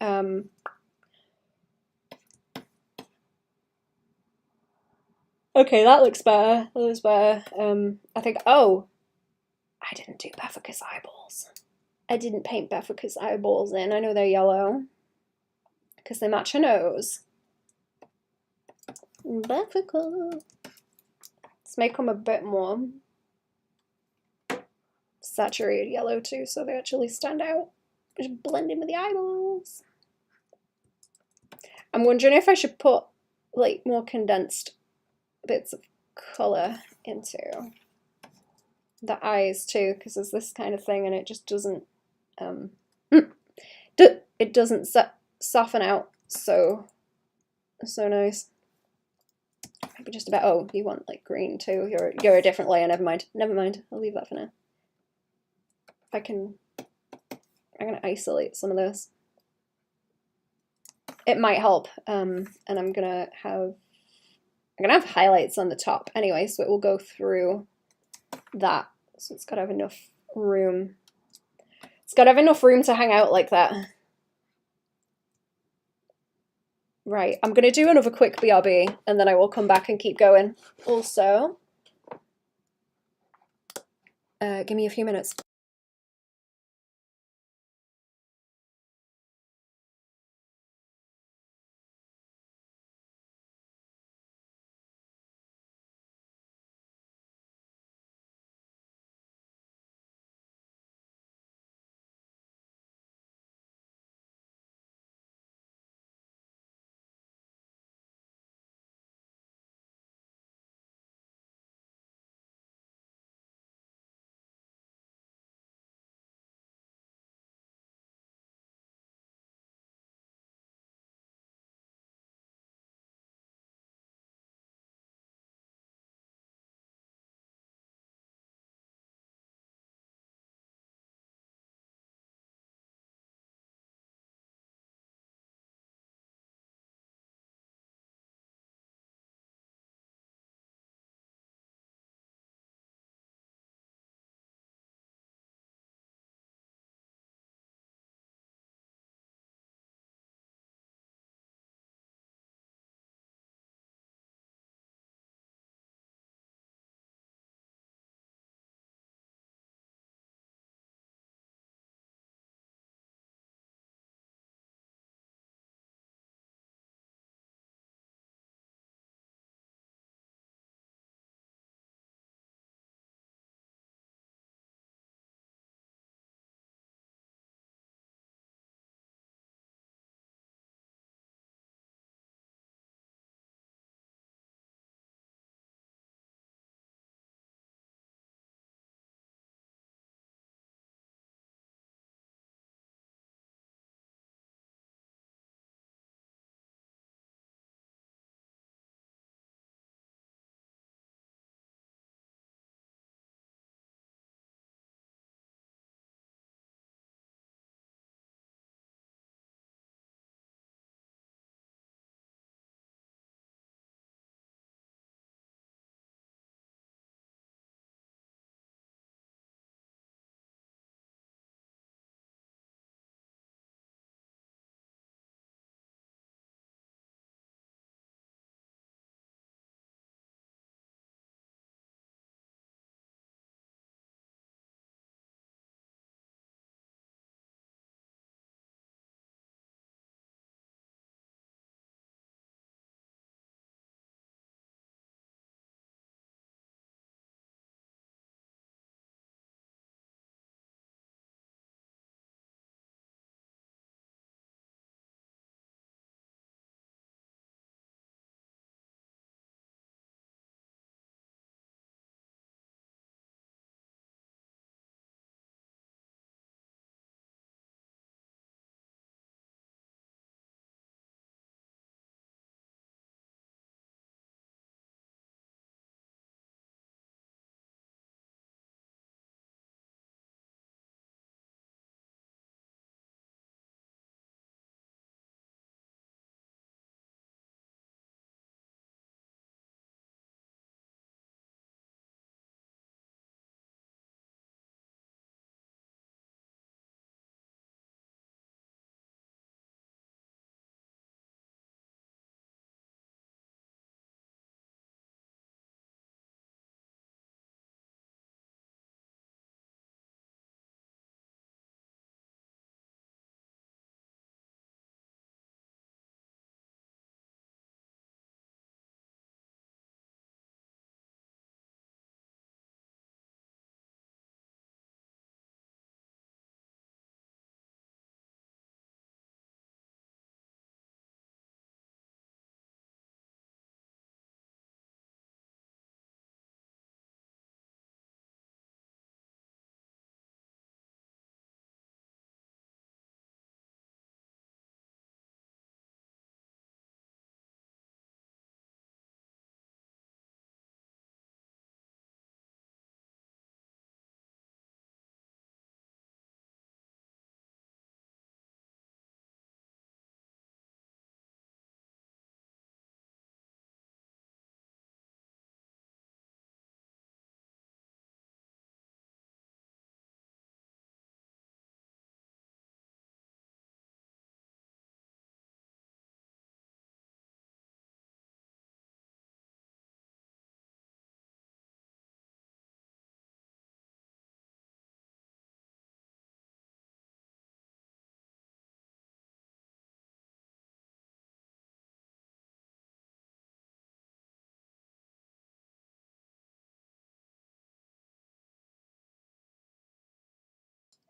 Okay, that looks better. That looks better. I think. Oh, I didn't do Beffica's eyeballs. I didn't paint Beffica's eyeballs in. I know they're yellow because they match her nose. Beffica. Let's make them a bit more saturated yellow too, so they actually stand out. Just blend in with the eyeballs. I'm wondering if I should put like more condensed bits of color into the eyes too, because there's this kind of thing and it just doesn't it doesn't soften out so nice. Maybe just about, oh, you want like green too. You're a different layer, never mind. I'll leave that for now. If I can I'm going to isolate some of this. It might help. And I'm going to have highlights on the top anyway, so it will go through that. So it's got to have enough room. It's got to have enough room to hang out like that. Right, I'm going to do another quick BRB and then I will come back and keep going. Also, give me a few minutes.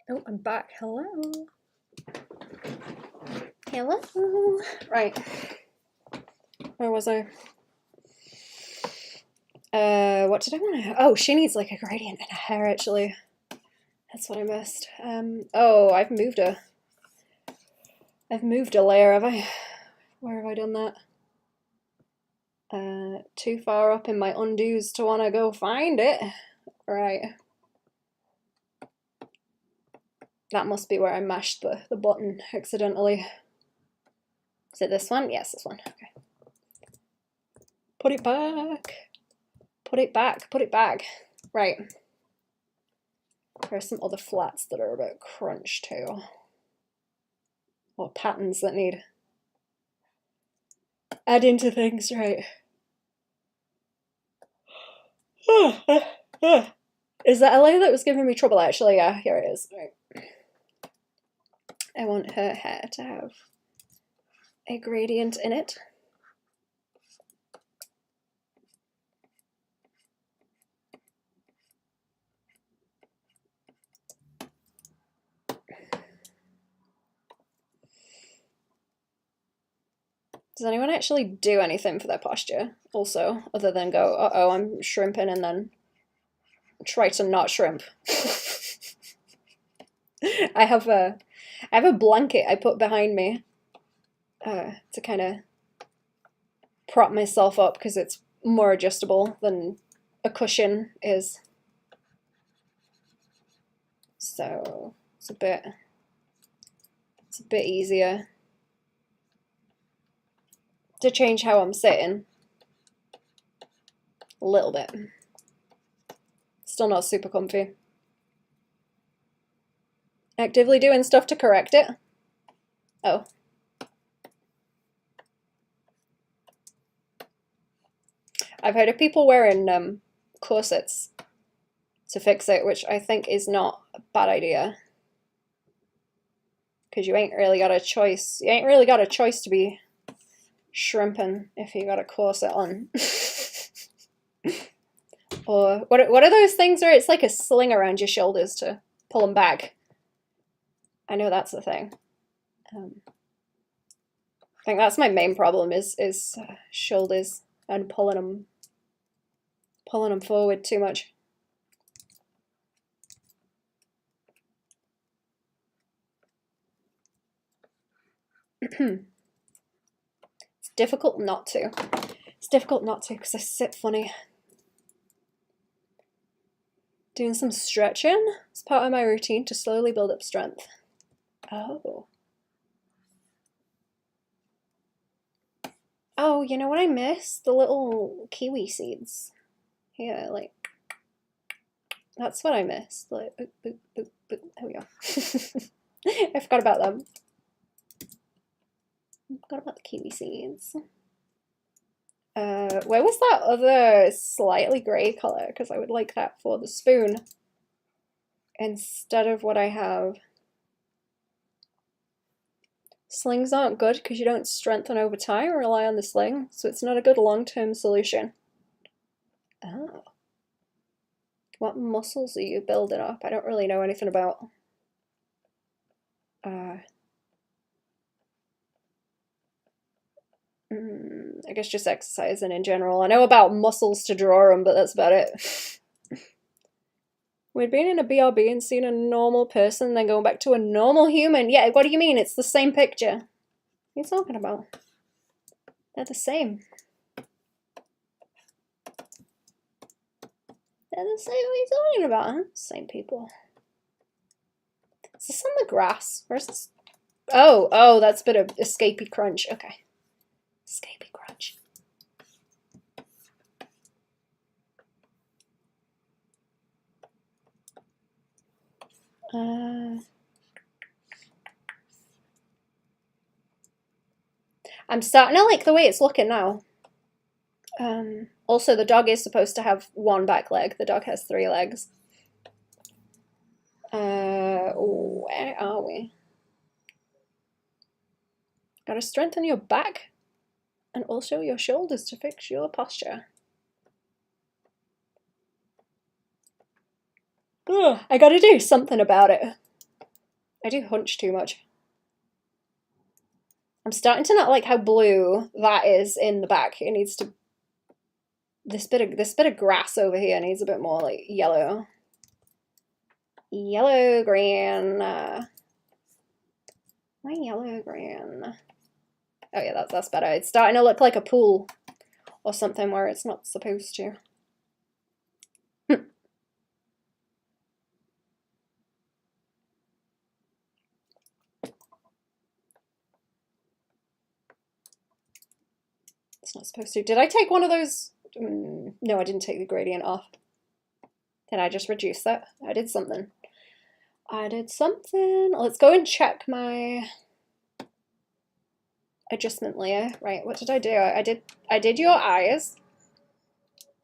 Oh, I'm back. Hello. Hello. Right. Where was I? What did I want to... Oh, she needs like a gradient in her hair, actually. That's what I missed. Oh, I've moved a layer, have I? Where have I done that? Too far up in my undos to want to go find it. Right. That must be where I mashed the button accidentally. Is it this one? Yes, this one. Okay. Put it back. Put it back. Put it back. Right. There are some other flats that are a bit crunched too. Or patterns that need adding to things, right. Is that a layer that was giving me trouble actually? Yeah, here it is. Right. I want her hair to have a gradient in it. Does anyone actually do anything for their posture also, other than go, uh-oh, I'm shrimping, and then try to not shrimp? I have a blanket I put behind me to kind of prop myself up because it's more adjustable than a cushion is. So it's a bit easier to change how I'm sitting. A little bit. Still not super comfy. Actively doing stuff to correct it. Oh. I've heard of people wearing corsets to fix it, which I think is not a bad idea. Because you ain't really got a choice. You ain't really got a choice to be shrimping if you got a corset on. Or what are those things where it's like a sling around your shoulders to pull them back? I know that's the thing. I think that's my main problem is shoulders and pulling them forward too much. It's difficult not to. It's difficult not to because I sit funny. Doing some stretching as part of my routine to slowly build up strength. Oh. Oh, you know what I miss? The little kiwi seeds. Yeah, like, that's what I missed. Like, boop, boop, boop, boop. There we go. I forgot about them. I forgot about the kiwi seeds. Where was that other slightly grey colour? Because I would like that for the spoon instead of what I have. Slings aren't good because you don't strengthen over time or rely on the sling, so it's not a good long-term solution. Oh. What muscles are you building up? I don't really know anything about. I guess just exercising in general. I know about muscles to draw them, but that's about it. We'd been in a BRB and seen a normal person, then going back to a normal human. Yeah, what do you mean? It's the same picture. What are you talking about? They're the same. They're the same. What are you talking about? Huh? Same people. Is this on the grass? Where's this? Oh, that's a bit of escapey crunch. Okay. Escapey crunch. I'm starting to like the way it's looking now. Also, the dog is supposed to have one back leg. The dog has 3 legs. Where are we? Gotta strengthen your back and also your shoulders to fix your posture. Ugh, I gotta do something about it. I do hunch too much. I'm starting to not like how blue that is in the back. It needs to, this bit of grass over here needs a bit more like yellow. Yellow green. My yellow green. Oh yeah, that's better. It's starting to look like a pool or something where it's not supposed to. It's not supposed to. Did I take one of those? No, I didn't take the gradient off. Did I just reduce that? I did something. I did something. Let's go and check my adjustment layer. Right, what did I do? I did your eyes.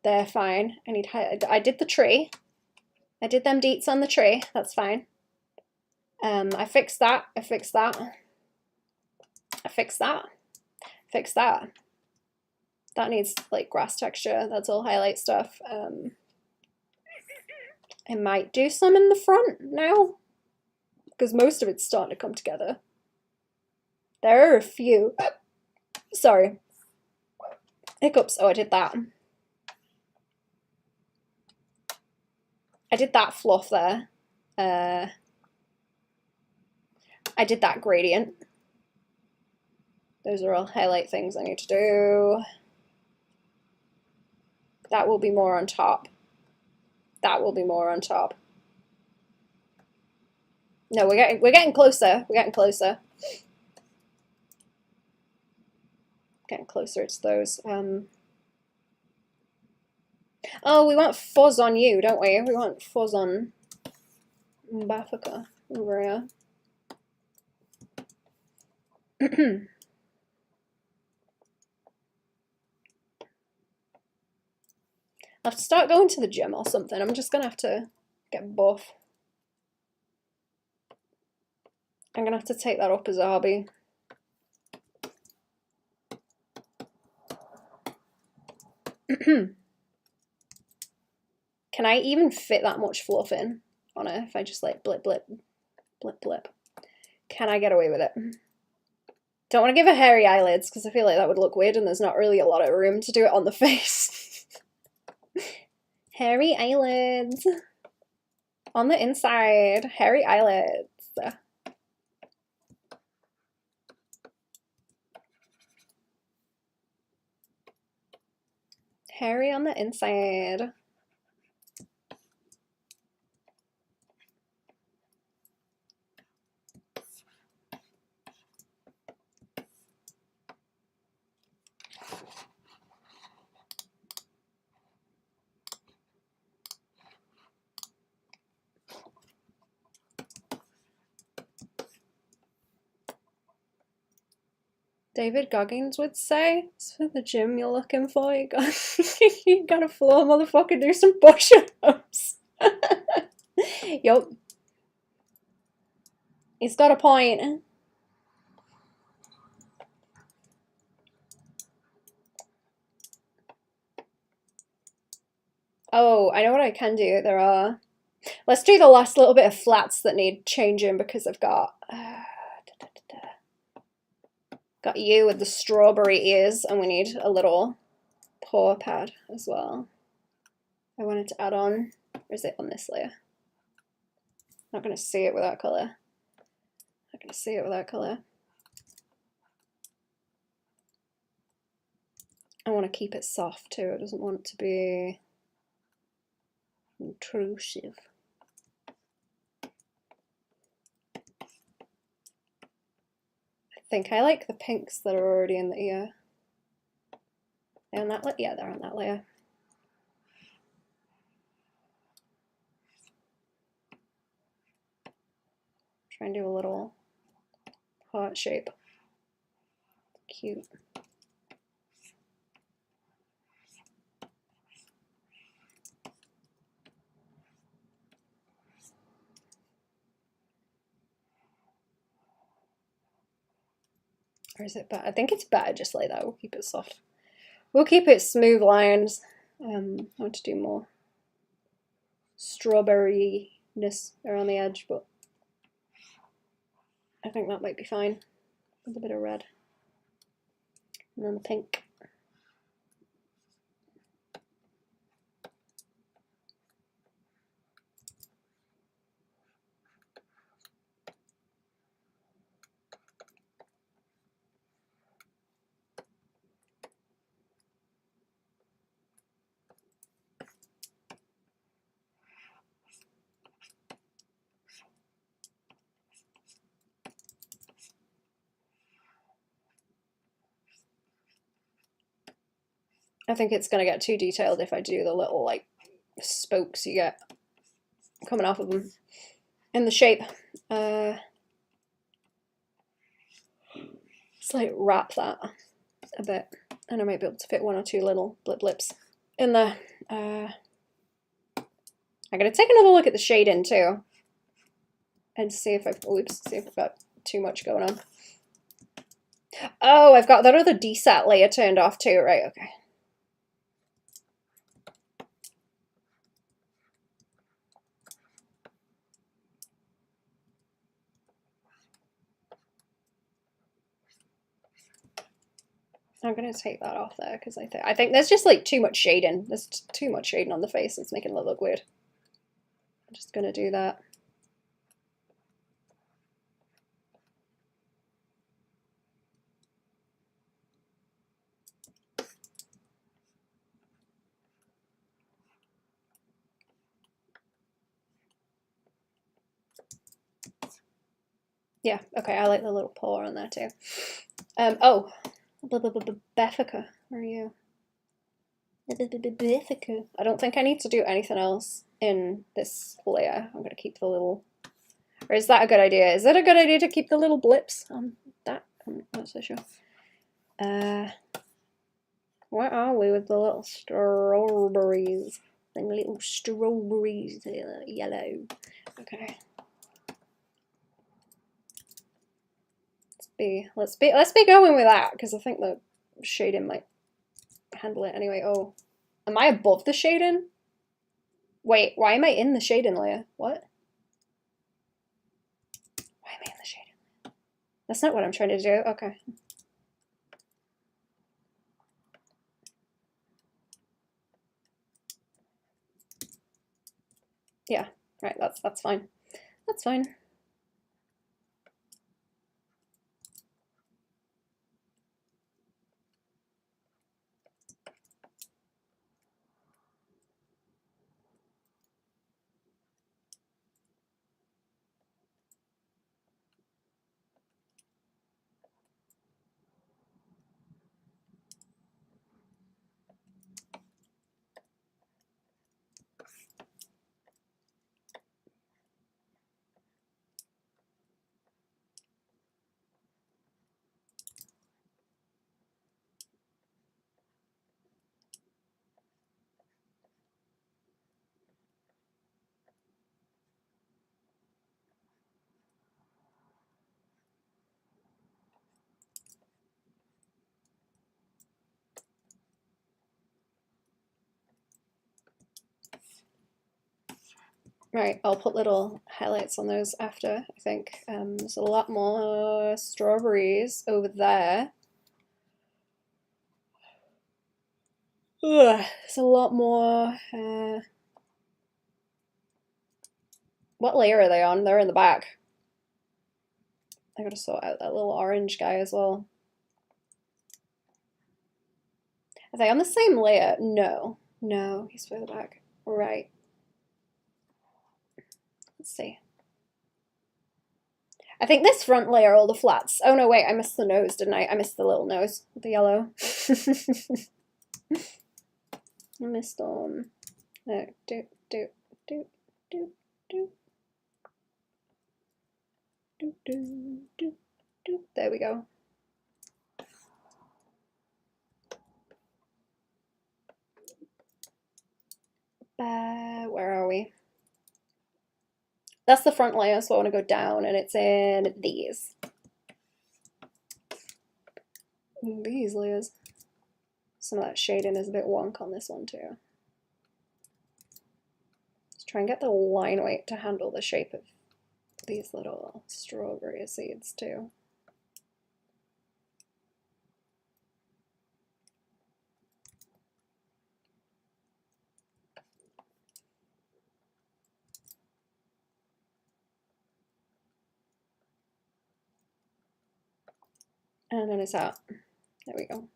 They're fine. I did the tree. I did them deets on the tree. That's fine. I fixed that. I fixed that. I fixed that. Fixed that. That needs like grass texture. That's all highlight stuff. I might do some in the front now because most of it's starting to come together. There are a few. Sorry. Hiccups. Oh, I did that. I did that fluff there. I did that gradient. Those are all highlight things I need to do. That will be more on top. That will be more on top. No, we're getting closer. We're getting closer. Getting closer to those. Oh, we want fuzz on you, don't we? We want fuzz on Bafaka over here. I have to start going to the gym or something. I'm just gonna have to get buff. I'm gonna have to take that up as a hobby. Can I even fit that much fluff in on it if I just like blip, blip, blip, blip? Can I get away with it? Don't want to give her hairy eyelids because I feel like that would look weird and there's not really a lot of room to do it on the face. Hairy eyelids. On the inside, hairy eyelids. Hairy on the inside. David Goggins would say, it's for the gym you're looking for, you gotta floor, motherfucker, do some push-ups. Yup. He's got a point. Oh, I know what I can do. There are... Let's do the last little bit of flats that need changing because I've got... Got you with the strawberry ears, and we need a little paw pad as well. I wanted to add on, or is it on this layer? Not going to see it without colour. Not going to see it without colour. I want to keep it soft too. It doesn't want it to be intrusive. I think I like the pinks that are already in the ear. They're on that layer? Yeah, they're on that layer. Try and do a little heart shape. Cute. Or is it better? I think it's better just like that. We'll keep it soft. We'll keep it smooth lines. I want to do more strawberry-ness around the edge, but I think that might be fine with a bit of red. And then the pink. I think it's going to get too detailed if I do the little like spokes you get coming off of them in the shape. Just like wrap that a bit, and I might be able to fit one or two little blips in there. I'm going to take another look at the shading too, and see if I've got too much going on. Oh, I've got that other desat layer turned off too, right? Okay. I'm gonna take that off there because I think there's just like too much shading. There's too much shading on the face. It's making it look weird. I'm just gonna do that. Yeah, okay, I like the little paw on there too. Oh, Bethica, where are you? Bethica. I don't think I need to do anything else in this layer. I'm gonna keep the little, or is that a good idea? Is it a good idea to keep the little blips on that? I'm not so sure. Where are we with the little strawberries? The little strawberries, yellow. Okay. Let's be going with that because I think the shading might handle it anyway. Oh, am I above the shading? Wait, why am I in the shading layer? What? Why am I in the shading layer? That's not what I'm trying to do. Okay. Yeah, right, that's fine. That's fine. Right, I'll put little highlights on those after, I think. There's a lot more strawberries over there. Ugh, there's a lot more. What layer are they on? They're in the back. I gotta sort out that little orange guy as well. Are they on the same layer? No. No, he's further back. Right. Let's see. I think this front layer, all the flats. Oh no, wait, I missed the nose, didn't I? I missed the little nose with the yellow. I missed do. There we go. Where are we? That's the front layer, so I want to go down, and it's in these. These layers. Some of that shading is a bit wonk on this one too. Let's try and get the line weight to handle the shape of these little strawberry seeds too. And then it's out. There we go.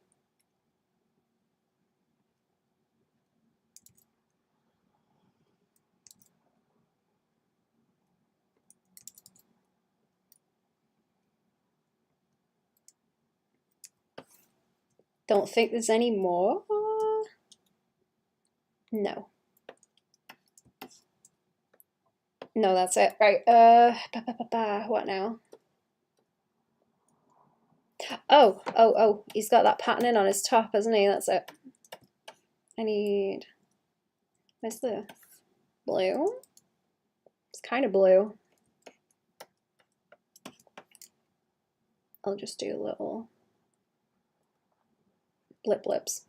Don't think there's any more. No. No, that's it. Right. What now? Oh, he's got that patterning on his top, hasn't he? That's it. I need, where's the blue? It's kind of blue. I'll just do little blips,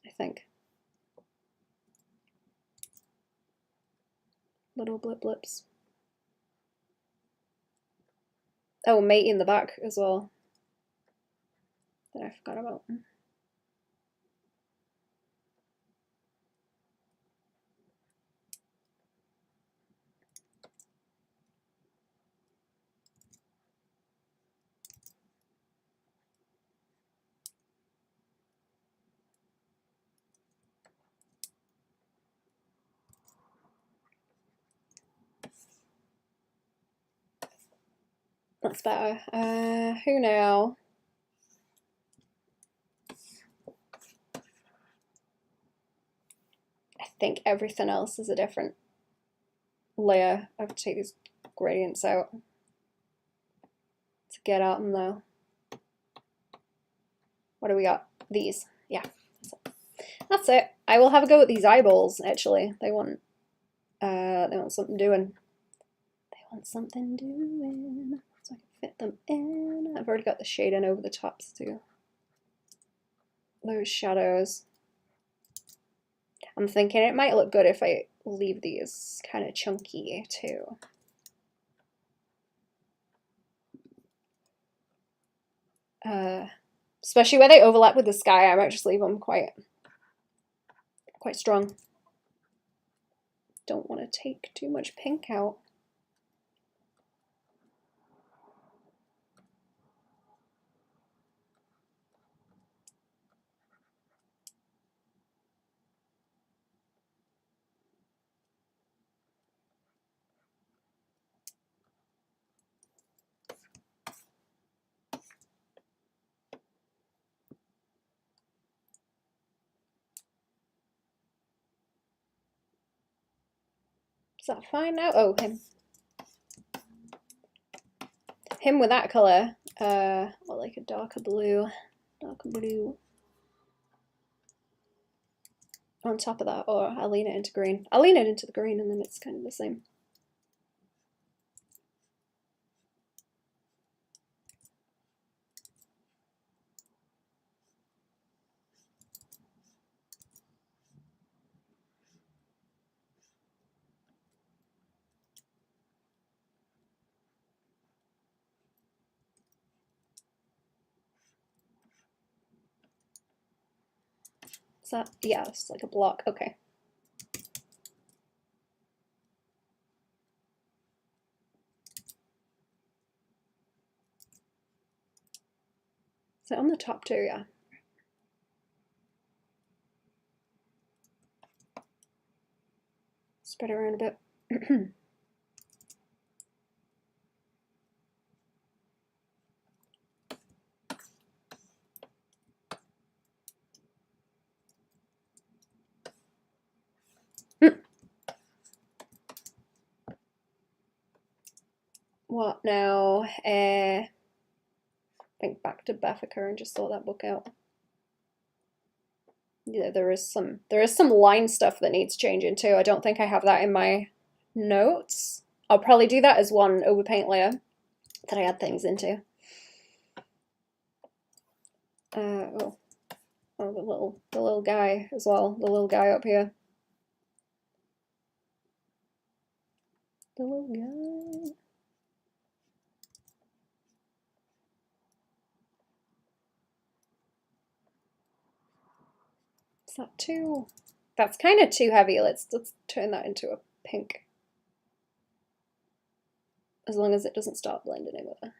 I think. Little blips. Oh, mate in the back as well. That I forgot about. That's better. Who now? I think everything else is a different layer. I have to take these gradients out to get out in the. What do we got? These. Yeah. That's it. I will have a go at these eyeballs, actually. They want something doing. They want something doing. So I can fit them in. I've already got the shade in over the tops too. Those shadows. I'm thinking it might look good if I leave these kind of chunky too. Especially where they overlap with the sky, I might just leave them quite strong. Don't want to take too much pink out. Is that fine now? Oh, him with that color. Well, like a darker blue. On top of that, or I'll lean it into green. I'll lean it into the green and then it's kind of the same. Is that, yeah, it's like a block, okay. So on the top too, yeah. Spread it around a bit. What now? Think back to Baffica and just sort that book out. Yeah, there is some line stuff that needs changing too. I don't think I have that in my notes. I'll probably do that as one overpaint layer that I add things into. Oh, the little guy as well. The little guy up here. Hello, guy. Is that too? That's kind of too heavy. Let's turn that into a pink. As long as it doesn't start blending in with it.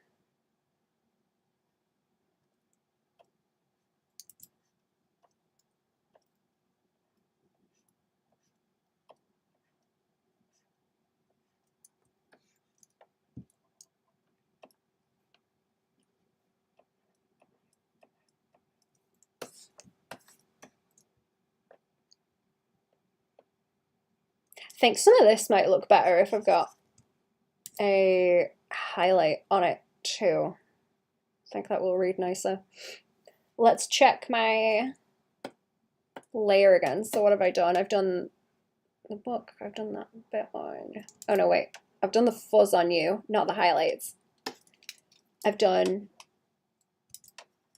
I think some of this might look better if I've got a highlight on it too. I think that will read nicer. Let's check my layer again. So what have I done? I've done the book. I've done that bit on... Oh no, wait. I've done the fuzz on you, not the highlights. I've done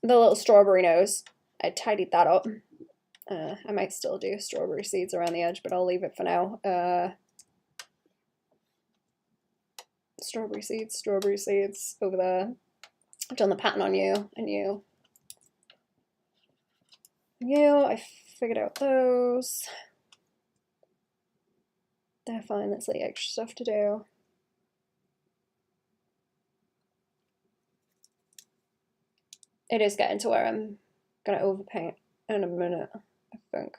the little strawberry nose. I tidied that up. I might still do strawberry seeds around the edge, but I'll leave it for now. Strawberry seeds over there. I've done the pattern on you and you. I figured out those. They're fine, that's like extra stuff to do. It is getting to where I'm gonna overpaint in a minute, I think.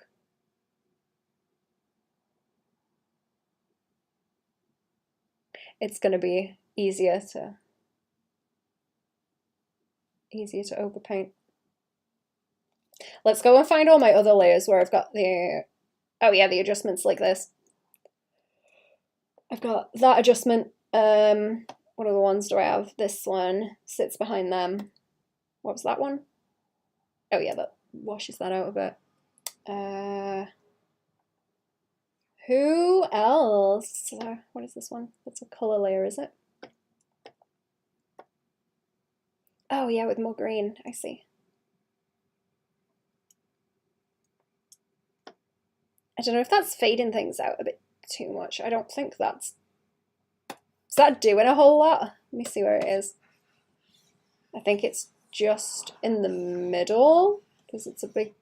It's gonna be easier to overpaint. Let's go and find all my other layers where I've got the, oh yeah, the adjustments like this. I've got that adjustment. What other ones do I have? This one sits behind them. What was that one? Oh yeah, that washes that out a bit. Who else? What is this one? That's a color layer, is it? Oh yeah, with more green, I see. I don't know if that's fading things out a bit too much. I don't think that's... Is that doing a whole lot? Let me see where it is. I think it's just in the middle because it's a big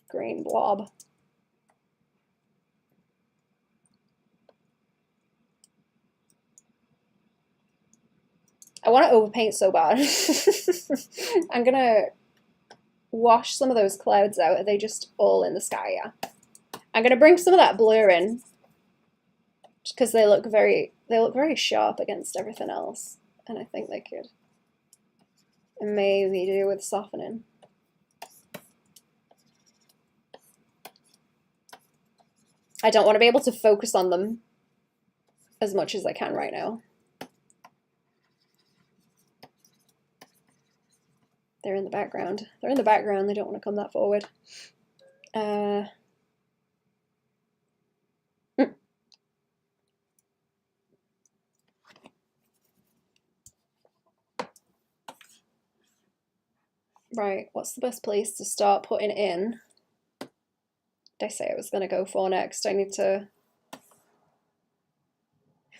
green blob. I want to overpaint so bad. I'm gonna wash some of those clouds out. Are they just all in the sky? Yeah. I'm gonna bring some of that blur in just because they look very sharp against everything else, and I think they could maybe do with softening. I don't want to be able to focus on them as much as I can right now. They're in the background. They're in the background. They don't want to come that forward. Right, what's the best place to start putting in? Did I say I was going to go for next? I need to...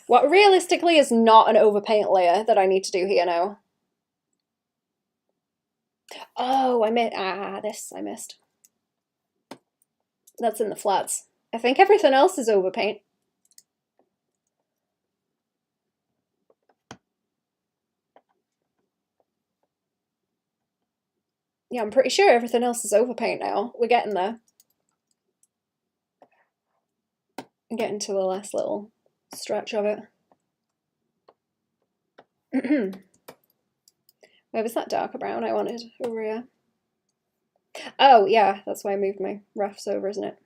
What realistically is not an overpaint layer that I need to do here now? Oh, I missed. That's in the flats. I think everything else is overpaint. Yeah, I'm pretty sure everything else is overpaint now. We're getting there. I'm getting to the last little stretch of it. Where was that darker brown I wanted? Over here. Oh, yeah, that's why I moved my roughs over, isn't it?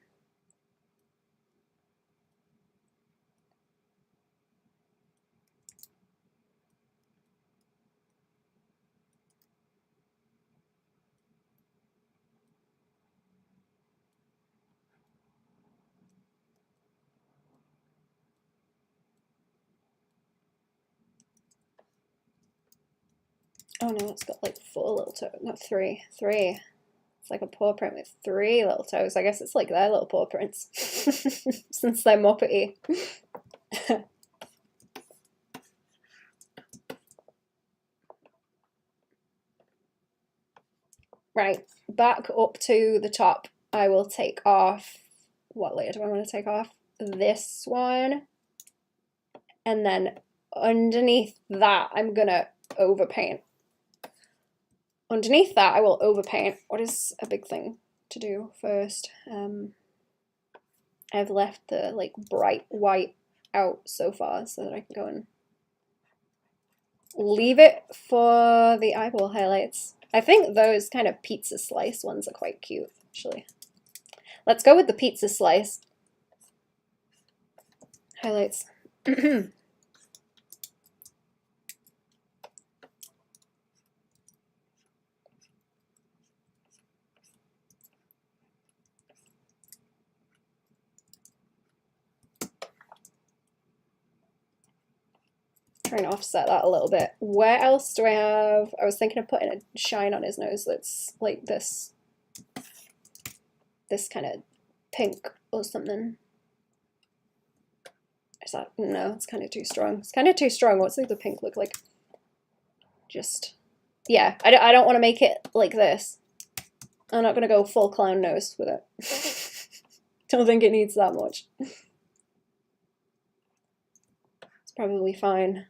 Oh no, it's got like 4 little toes, not 3. It's like a paw print with 3 little toes. I guess it's like their little paw prints, since they're Muppety. Right, back up to the top. I will take off, what layer do I want to take off? This one. And then underneath that, I'm gonna overpaint. Underneath that, I will overpaint. What is a big thing to do first? I've left the like bright white out so far so that I can go and leave it for the eyeball highlights. I think those kind of pizza slice ones are quite cute, actually. Let's go with the pizza slice highlights. Trying to offset that a little bit. Where else do I have? I was thinking of putting a shine on his nose that's like this kind of pink or something. Is that, no, it's kind of too strong. It's kind of too strong. What's the pink look like? Just, yeah, I don't want to make it like this. I'm not going to go full clown nose with it. Don't think it needs that much. It's probably fine.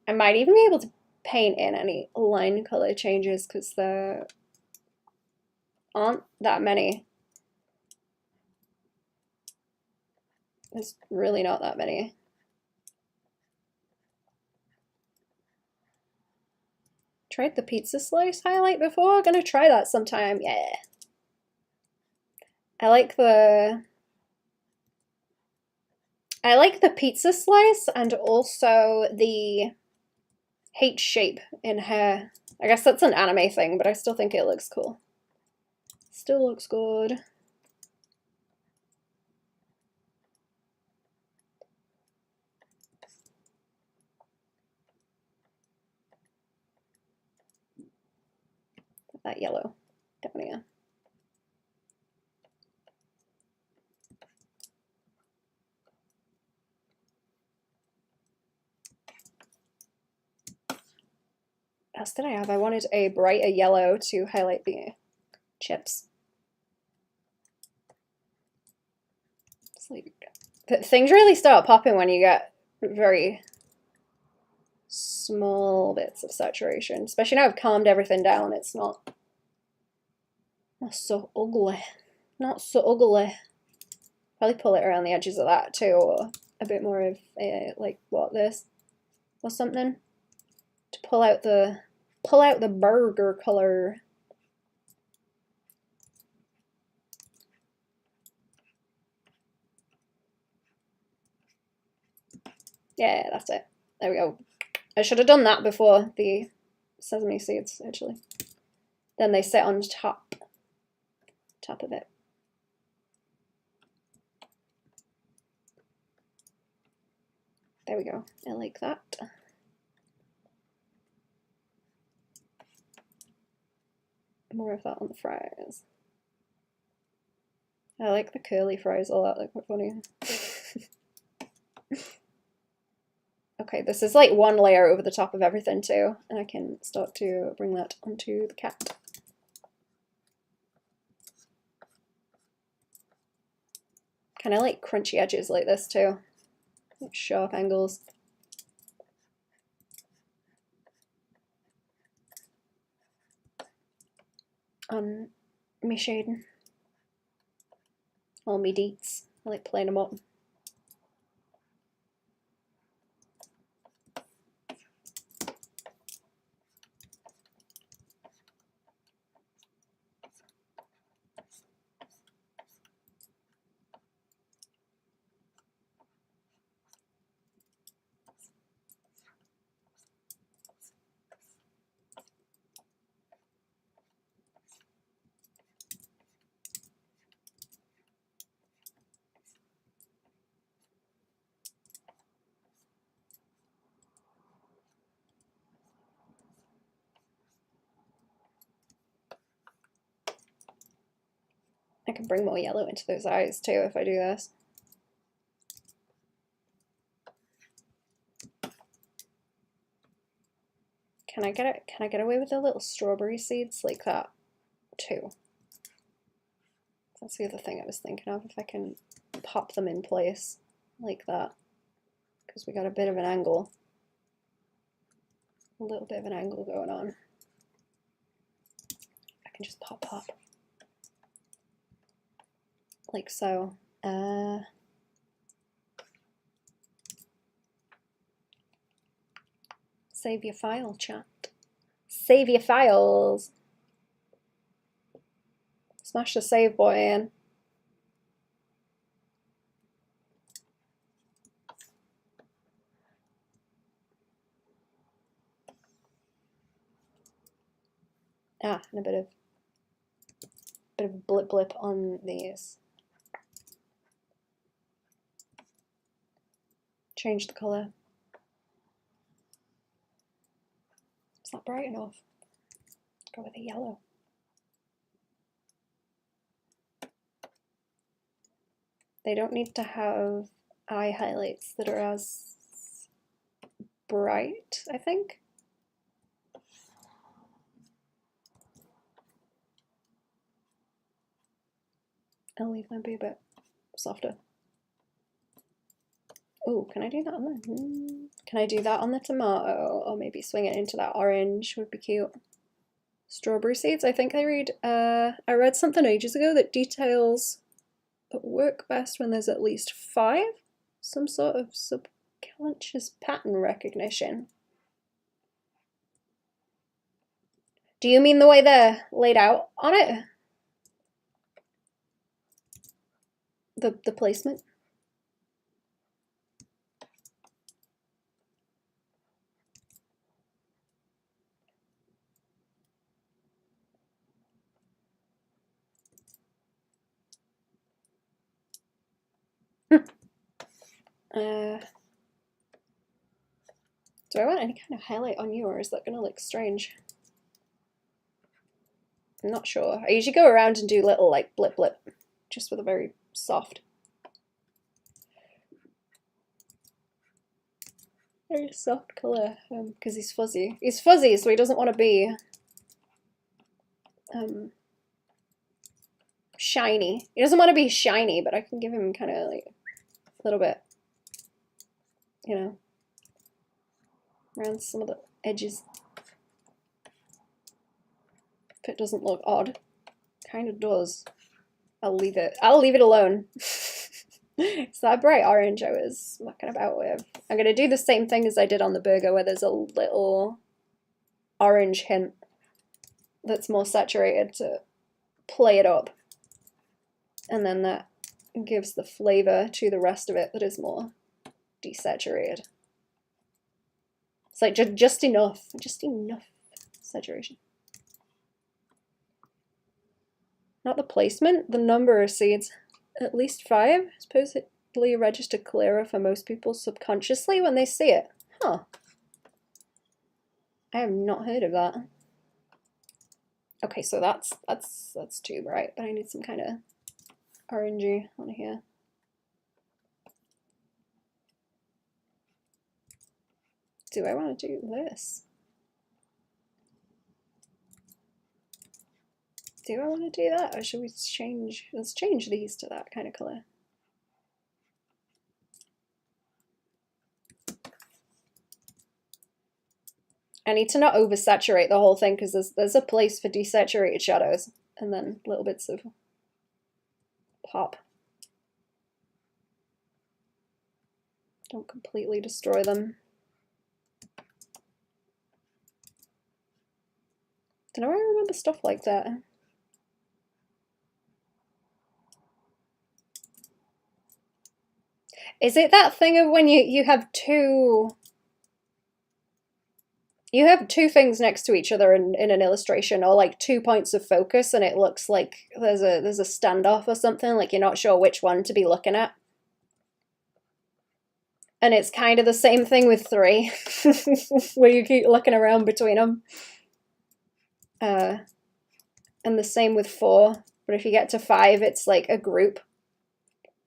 I might even be able to paint in any line color changes because there aren't that many. There's really not that many. Tried the pizza slice highlight before? Gonna try that sometime. Yeah. I like the pizza slice and also the H shape in hair. I guess that's an anime thing, but I still think it looks cool. Still looks good. That yellow down here. What else did I have? I wanted a brighter yellow to highlight the chips. It's like, things really start popping when you get very small bits of saturation. Especially now I've calmed everything down. It's not so ugly. Not so ugly. Probably pull it around the edges of that too, or a bit more of a, like what, this or something to pull out the burger color. Yeah, that's it. There we go. I should have done that before the sesame seeds, actually. Then they sit on top of it. There we go. I like that. More of that on the fries. I like the curly fries a lot. They're quite funny. Okay, this is like one layer over the top of everything too, and I can start to bring that onto the cat. Kind of like crunchy edges like this too, like sharp angles. On me shading. All me deets. I like playing them up. I can bring more yellow into those eyes too if I do this. Can I get away with the little strawberry seeds like that too? That's the other thing I was thinking of, if I can pop them in place like that, because we got a bit of an angle, a little bit of an angle going on. I can just pop like so. Save your file, chat. Save your files. Smash the save boy in. Ah, and a bit of blip on these. Change the color. It's not bright enough. Go with a yellow. They don't need to have eye highlights that are as bright, I think. I'll leave them be a bit softer. Oh, can I do that on the Can I do that on the tomato? Or maybe swing it into that orange would be cute. Strawberry seeds, I think I read something ages ago that details work best when there's at least 5. Some sort of subconscious pattern recognition. Do you mean the way they're laid out on it? The placement? Do I want any kind of highlight on you, or is that gonna look strange? I'm not sure. I usually go around and do little like blip, just with a very soft, very soft color, because he's fuzzy. He's fuzzy, so he doesn't want to be shiny. He doesn't want to be shiny, but I can give him kind of like a little bit, you know, around some of the edges. If it doesn't look odd, kind of does. I'll leave it alone. It's that bright orange I was mucking about with. I'm gonna do the same thing as I did on the burger, where there's a little orange hint that's more saturated to play it up, and then that gives the flavor to the rest of it that is more desaturated. It's like just enough saturation. Not the placement, the number of seeds. At least 5, supposedly register clearer for most people subconsciously when they see it. Huh. I have not heard of that. Okay, so that's too bright, but I need some kind of orangey on here. Do I want to do this? Do I want to do that, or should we change? Let's change these to that kind of color. I need to not oversaturate the whole thing, because there's a place for desaturated shadows, and then little bits of pop. Don't completely destroy them. Don't know, I remember stuff like that. Is it that thing of when you have two things next to each other in an illustration, or like 2 points of focus, and it looks like there's a standoff or something, like you're not sure which one to be looking at? And it's kind of the same thing with 3, where you keep looking around between them. And the same with 4, but if you get to 5, it's like a group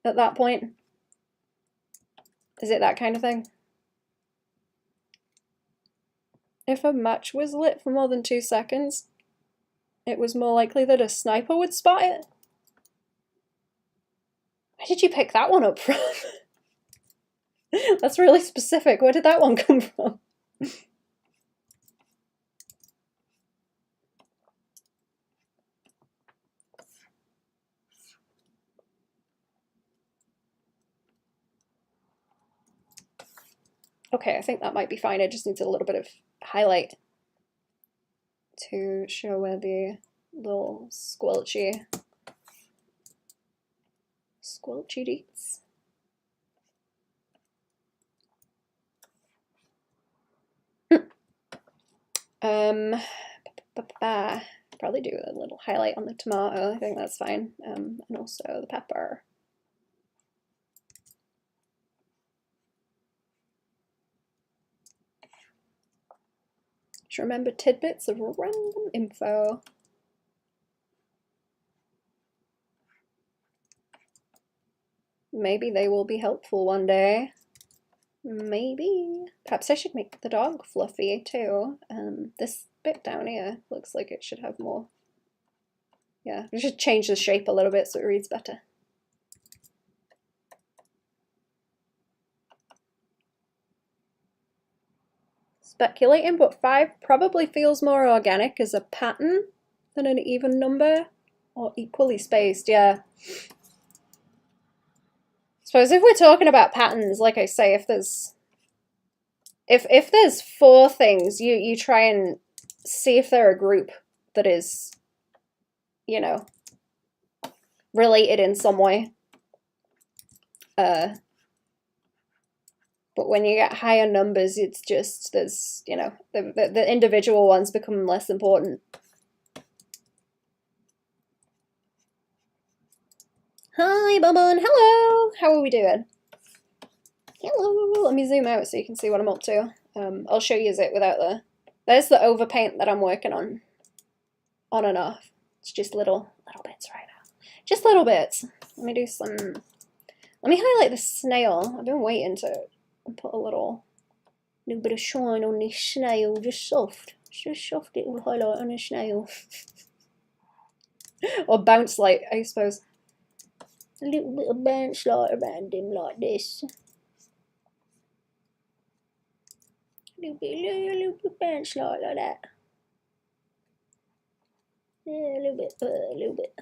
at that point. Is it that kind of thing? if a match was lit for more than 2 seconds, it was more likely that a sniper would spot it. Where did you pick that one up from? That's really specific. Where did that one come from? Okay, I think that might be fine. It just needs a little bit of highlight to show where the little squelchy deets. Probably do a little highlight on the tomato. I think that's fine. And also the pepper. Just remember tidbits of random info. Maybe they will be helpful one day. Maybe. Perhaps I should make the dog fluffy too. This bit down here looks like it should have more. Yeah, we should change the shape a little bit so it reads better. Speculating, but 5 probably feels more organic as a pattern than an even number or equally spaced, yeah. Suppose if we're talking about patterns, like I say, if there's 4 things, you try and see if they're a group that is, you know, related in some way. But when you get higher numbers, it's just, there's, you know, the individual ones become less important. Hi, Baban. Hello. How are we doing? Hello. Let me zoom out so you can see what I'm up to. I'll show you it without the... There's the overpaint that I'm working on and off. It's just little bits right now. Just little bits. Let me do some... Let me highlight the snail. I've been waiting to put a little bit of shine on this snail. Just soft little highlight on the snail. Or bounce light, I suppose. A little bit of bounce light around him like this. A little bit of bounce light like that. Yeah, a little bit.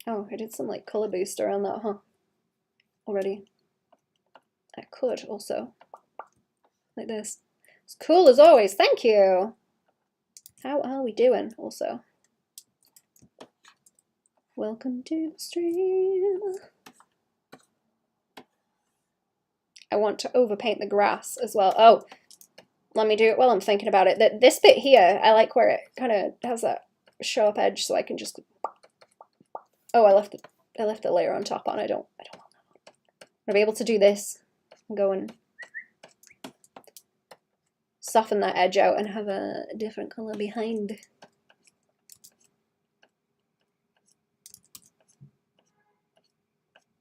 Oh, I did some like color boost around that, huh? Already. I could also. Like this. It's cool as always, thank you! How are we doing also? Welcome to the stream. I want to overpaint the grass as well. Oh, let me do it while I'm thinking about it. This bit here, I like where it kind of has that sharp edge, so I can just... Oh, I left the layer on top on. I don't want that. I'll be able to do this and go and soften that edge out and have a different color behind.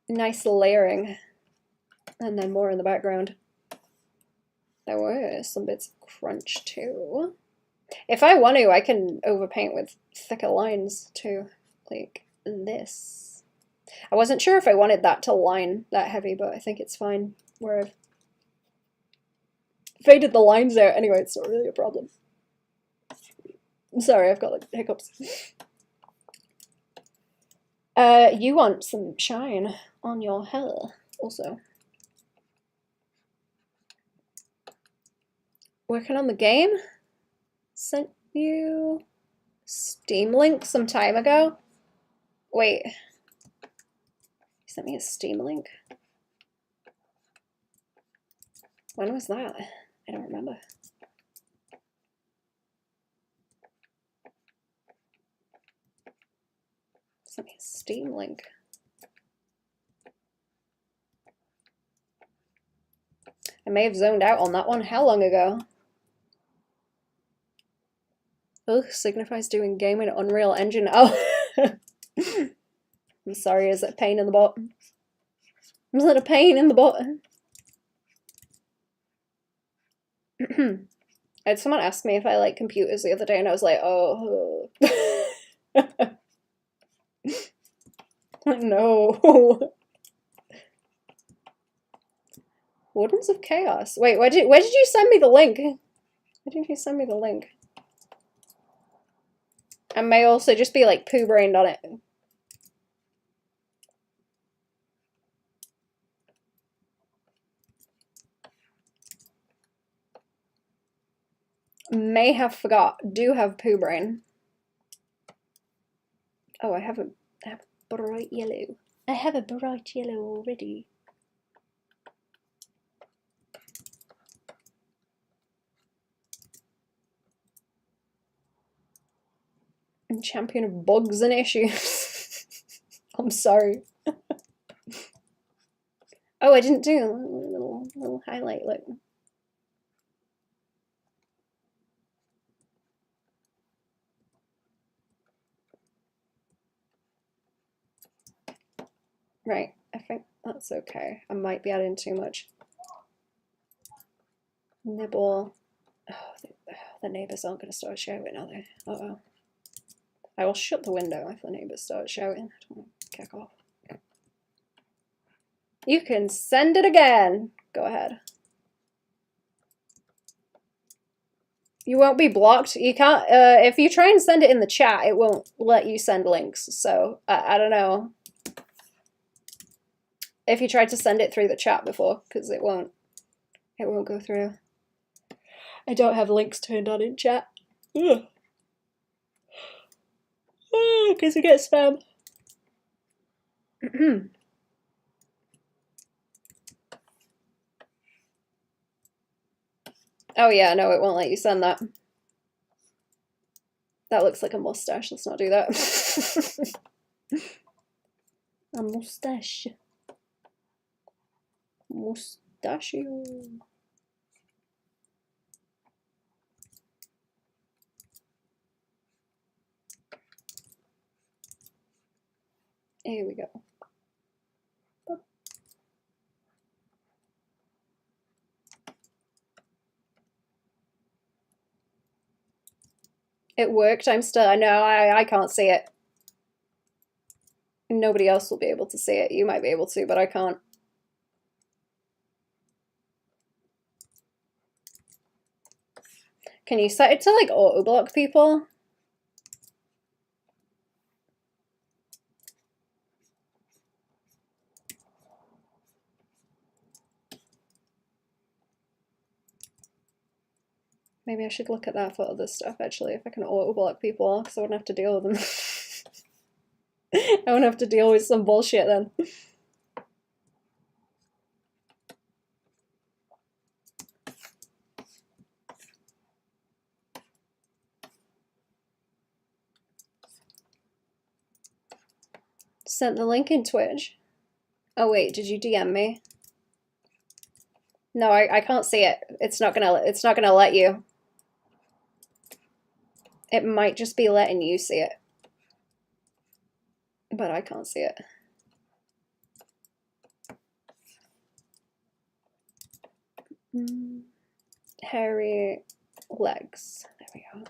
Nice layering, and then more in the background. There were some bits of crunch too. If I want to, I can overpaint with thicker lines too, like this. I wasn't sure if I wanted that to line that heavy, but I think it's fine where I've faded the lines out. Anyway, it's not really a problem. I'm sorry, I've got like hiccups. You want some shine on your hair also. Working on the game? Sent you Steam link some time ago? Wait. You sent me a Steam link? When was that? I don't remember. Sent me a Steam link. I may have zoned out on that one. How long ago? Oh, signifies doing game in Unreal Engine. Oh, I'm sorry. Is it a pain in the butt? Is it a pain in the butt? I had someone ask me if I like computers the other day, and I was like, oh. No. Wardens of Chaos. Wait, where did you send me the link? Why didn't you send me the link? I may also just be like poo-brained on it. May have forgot. Do have poo brain. Oh, I have a bright yellow. I have a bright yellow already. I'm champion of bugs and issues. I'm sorry. Oh, I didn't do a little highlight, look. Right, I think that's okay. I might be adding too much. Nibble. Oh, the neighbours aren't going to start shouting, are they? Uh-oh. I will shut the window if the neighbours start shouting. I don't want to kick off. You can send it again. Go ahead. You won't be blocked. You can't, if you try and send it in the chat, it won't let you send links. So, I don't know if you tried to send it through the chat before, because it won't go through. I don't have links turned on in chat. Ugh. Because we get spam. Oh yeah, no, it won't let you send that. That looks like a mustache. Let's not do that. A mustache. Mustachio. Here we go. It worked. I know, I can't see it. Nobody else will be able to see it. You might be able to, but I can't. Can you set it to like auto block people? Maybe I should look at that for other stuff actually, if I can auto block people, because I wouldn't have to deal with them. I wouldn't have to deal with some bullshit then. Sent the link in Twitch. Oh wait, did you DM me? No, I can't see it. It's not gonna let you. It might just be letting you see it. But I can't see it. Hairy legs. There we go.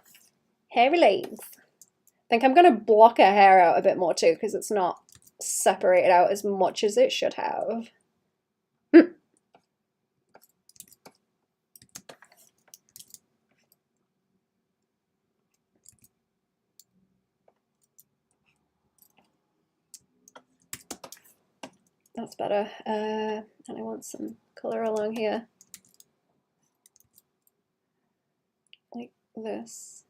Hairy legs. I think I'm gonna block her hair out a bit more too, because it's not separated out as much as it should have. That's better. And I want some colour along here. Like this.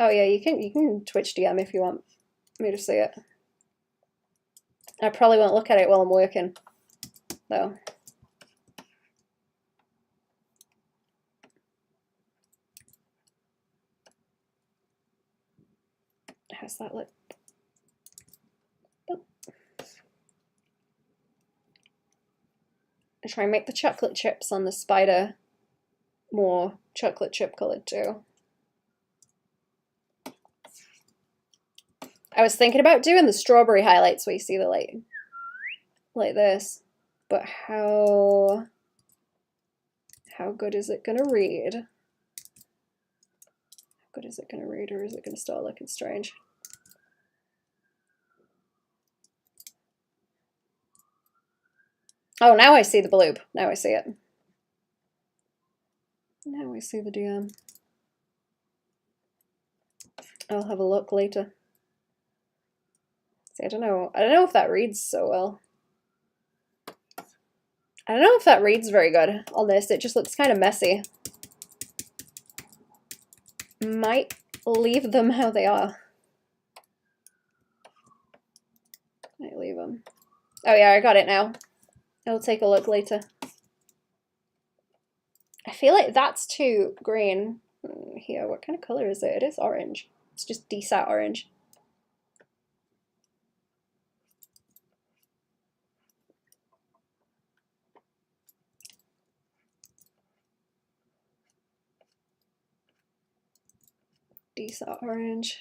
Oh yeah, you can Twitch DM if you want me to see it. I probably won't look at it while I'm working, though. How's that look? Oh. I try and make the chocolate chips on the spider more chocolate chip colored too. I was thinking about doing the strawberry highlights where you see the light like this. but how good is it gonna read? How good is it gonna read, or is it gonna start looking strange? Oh, now I see the bloop. Now I see it. Now I see the DM. I'll have a look later. See, I don't know if that reads so well. I don't know if that reads very good on this. It just looks kind of messy. Might leave them how they are. Might leave them. Oh yeah, I got it now. I'll take a look later. I feel like that's too green. Here, what kind of color is it? It is orange. It's just desat orange. Desat orange.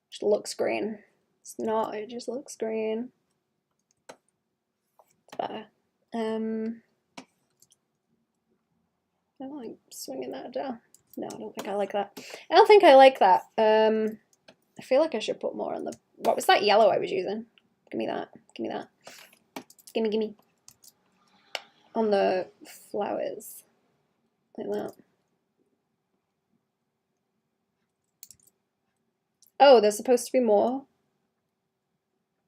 Just looks green. It's not, it just looks green. It's better. I don't like swinging that down. No, I don't think I like that. I don't think I like that. I feel like I should put more on the... What was that yellow I was using? Give me that. Give me that. Gimme, gimme. On the flowers. Like that. Oh, there's supposed to be more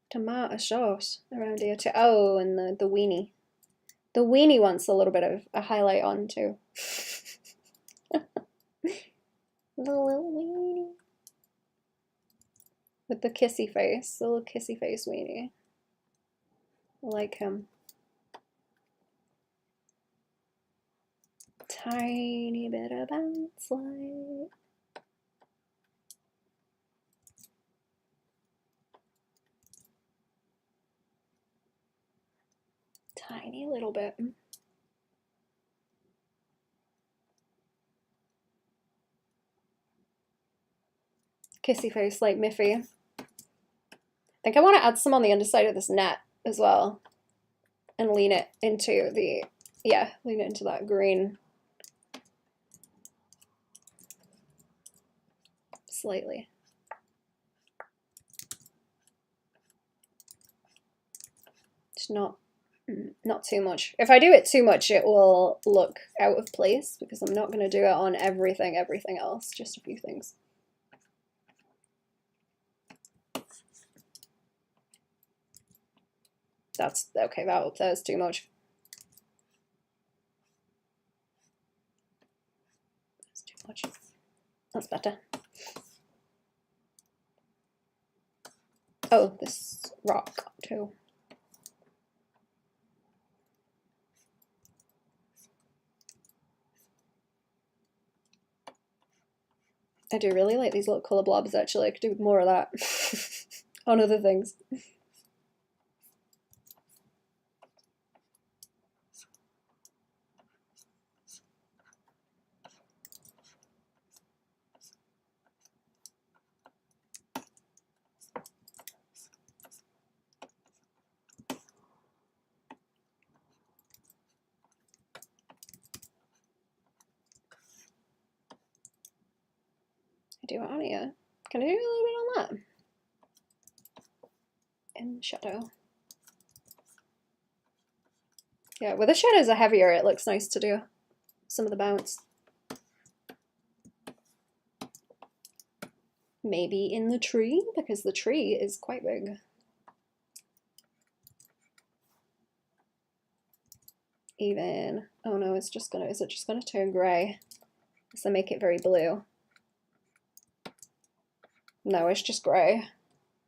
tomato sauce around here too. Oh, and the weenie. The weenie wants a little bit of a highlight on too. The little weenie. With the kissy face, the little kissy face weenie. I like him. Tiny bit of bounce light. Tiny little bit. Kissy face like Miffy. I think I want to add some on the underside of this net as well. And lean it into the, yeah, lean it into that green. Slightly. It's not too much. If I do it too much, it will look out of place because I'm not going to do it on everything else, just a few things. That's okay, that's too much. That's too much. That's better. Oh, this rock too. I do really like these little colour blobs actually. I could do more of that on other things. I do it on here. Can I do a little bit on that? In the shadow. Yeah, where the shadows are heavier, it looks nice to do some of the bounce. Maybe in the tree, because the tree is quite big. Even, oh no, it's just gonna, is it just gonna turn grey? Does that make it very blue? No, it's just grey.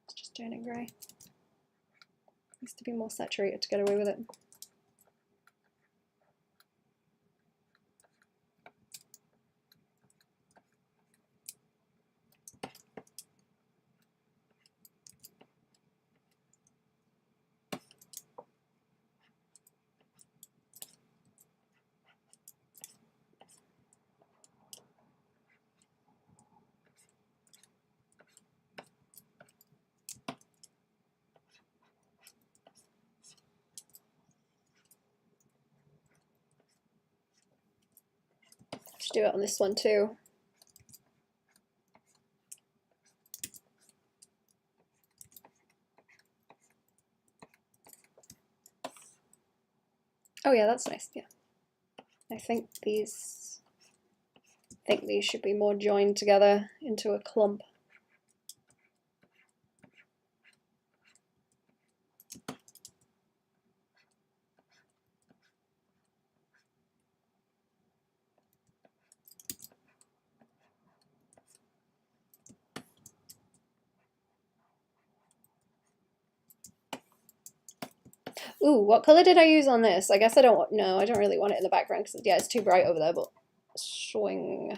It's just turning grey. Needs to be more saturated to get away with it. Should do it on this one too. Oh yeah, that's nice. Yeah, I think these should be more joined together into a clump. Ooh, what color did I use on this? I guess I don't want, no, I don't really want it in the background because yeah, it's too bright over there, but swing.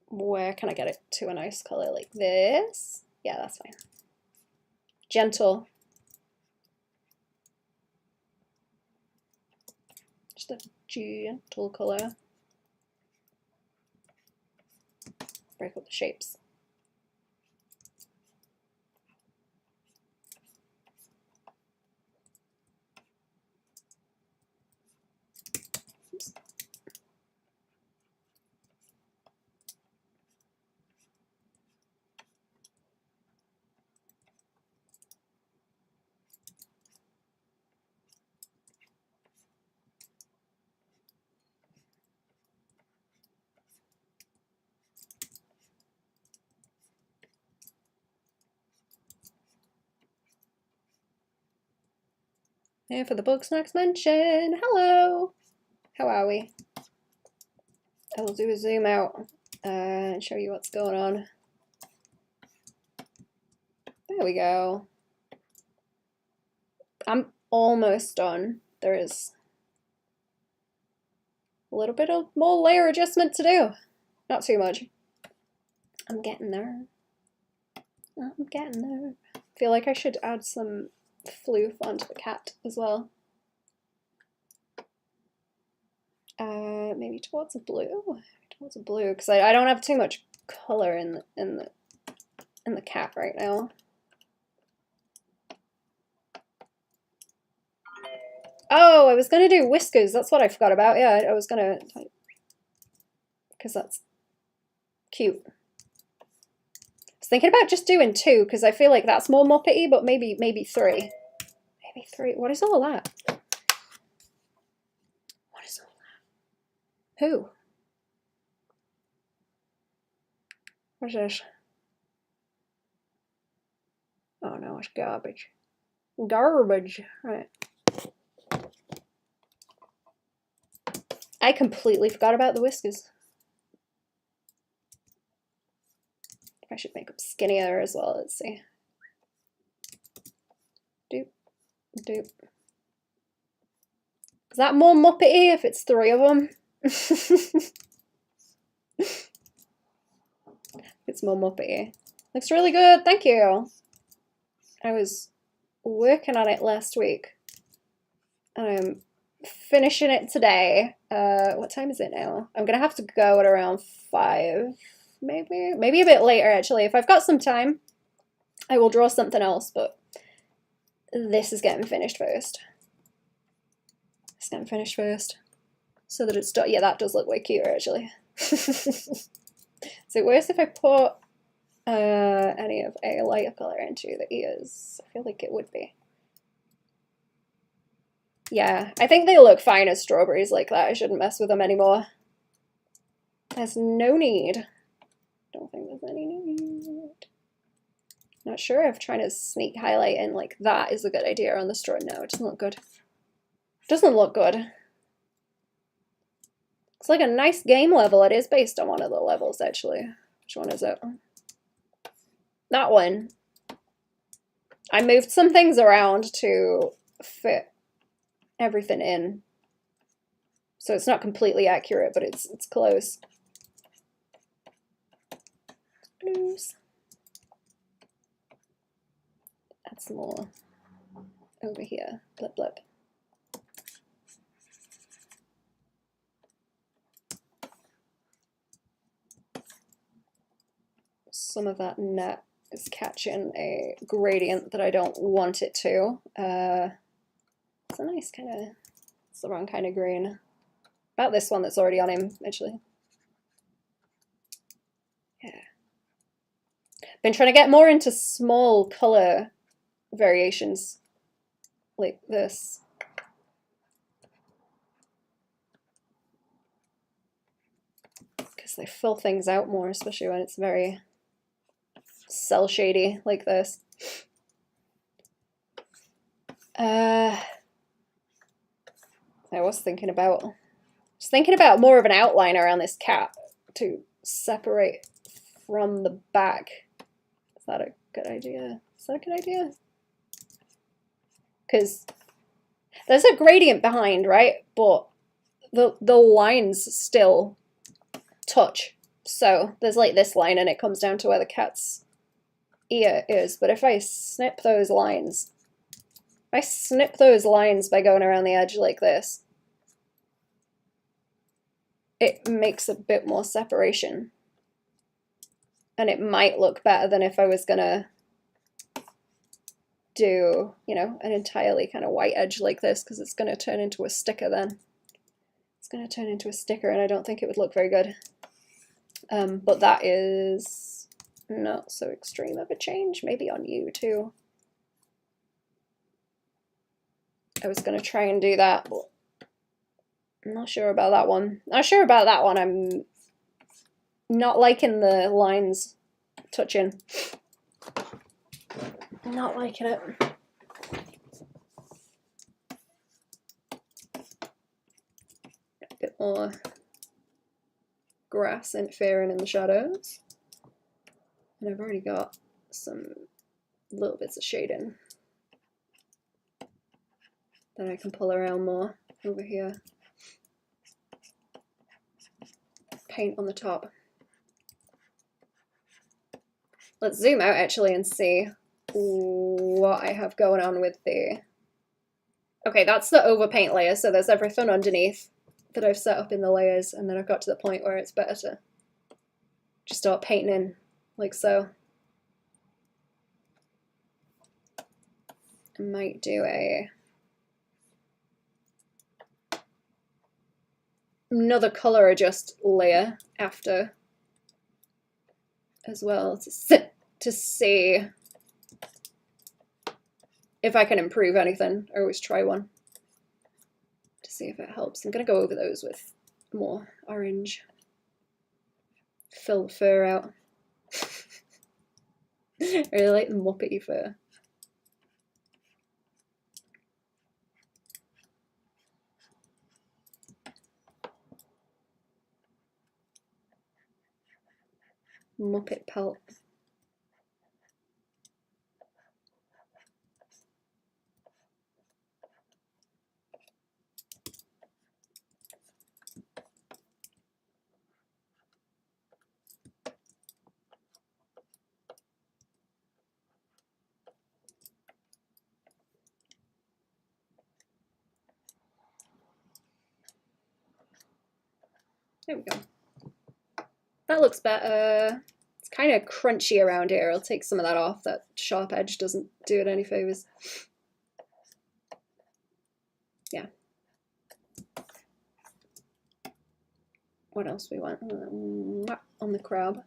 Where can I get it to a nice color like this? Yeah, that's fine. Gentle. Just a gentle color. Break up the shapes. And for the Bugsnax mention, hello! How are we? I will do a zoom out and show you what's going on. There we go. I'm almost done. There is a little bit of more layer adjustment to do. Not too much. I'm getting there. I'm getting there. I feel like I should add some floof onto the cat as well. Maybe towards a blue. Towards a blue, because I don't have too much color in the cat right now. Oh, I was gonna do whiskers. That's what I forgot about. Yeah, I was gonna, because that's cute. I was thinking about just doing 2 because I feel like that's more Muppety, but maybe 3. Maybe 3. What is all that? What is all that? Who? What's this? Oh no, it's garbage. Garbage. Right. I completely forgot about the whiskers. I should make them skinnier as well. Let's see. Doop. Doop. Is that more Muppety if it's 3 of them? It's more Muppety. Looks really good. Thank you. I was working on it last week. And I'm finishing it today. What time is it now? I'm gonna have to go at around 5, maybe a bit later actually. If I've got some time, I will draw something else, but this is getting finished first. It's getting finished first. So that it's, yeah, that does look way cuter actually. Is it worse if I put any of a lighter color into the ears? I feel like it would be. Yeah, I think they look fine as strawberries like that. I shouldn't mess with them anymore. There's no need. Don't think there's any need. Not sure if trying to sneak highlight in like that is a good idea on the straw. No, it doesn't look good. Doesn't look good. It's like a nice game level. It is based on one of the levels, actually. Which one is it? That one. I moved some things around to fit everything in. So it's not completely accurate, but it's close. Blues. Add some more over here. Blip, blip. Some of that net is catching a gradient that I don't want it to. It's a nice kind of It's the wrong kind of green. About this one that's already on him, actually. Yeah. Been trying to get more into small color variations like this. Because they fill things out more, especially when it's very cell shady like this. I was thinking about more of an outline around this cat to separate from the back. Is that a good idea? Is that a good idea? Because there's a gradient behind, right? But the lines still touch. So there's like this line and it comes down to where the cat's ear is. But if I snip those lines, by going around the edge like this, it makes a bit more separation. And it might look better than if I was gonna do, you know, an entirely kind of white edge like this, because it's gonna turn into a sticker then. It's gonna turn into a sticker and I don't think it would look very good. But that is not so extreme of a change, maybe on you too. I was gonna try and do that, but I'm not sure about that one. Not sure about that one. I'm not liking the lines touching. Not liking it. A bit more grass interfering in the shadows. And I've already got some little bits of shading that I can pull around more over here. Paint on the top. Let's zoom out actually and see what I have going on with the... Okay, that's the overpaint layer, so there's everything underneath that I've set up in the layers, and then I've got to the point where it's better to just start painting in like so. I might do another color adjust layer after as well to see if I can improve anything. I always try one to see if it helps. I'm gonna go over those with more orange. Fill the fur out. I really like the Muppety fur. Muppet pelt. There we go. That looks better. It's kind of crunchy around here. I'll take some of that off. That sharp edge doesn't do it any favors. Yeah. What else we want? On the crab.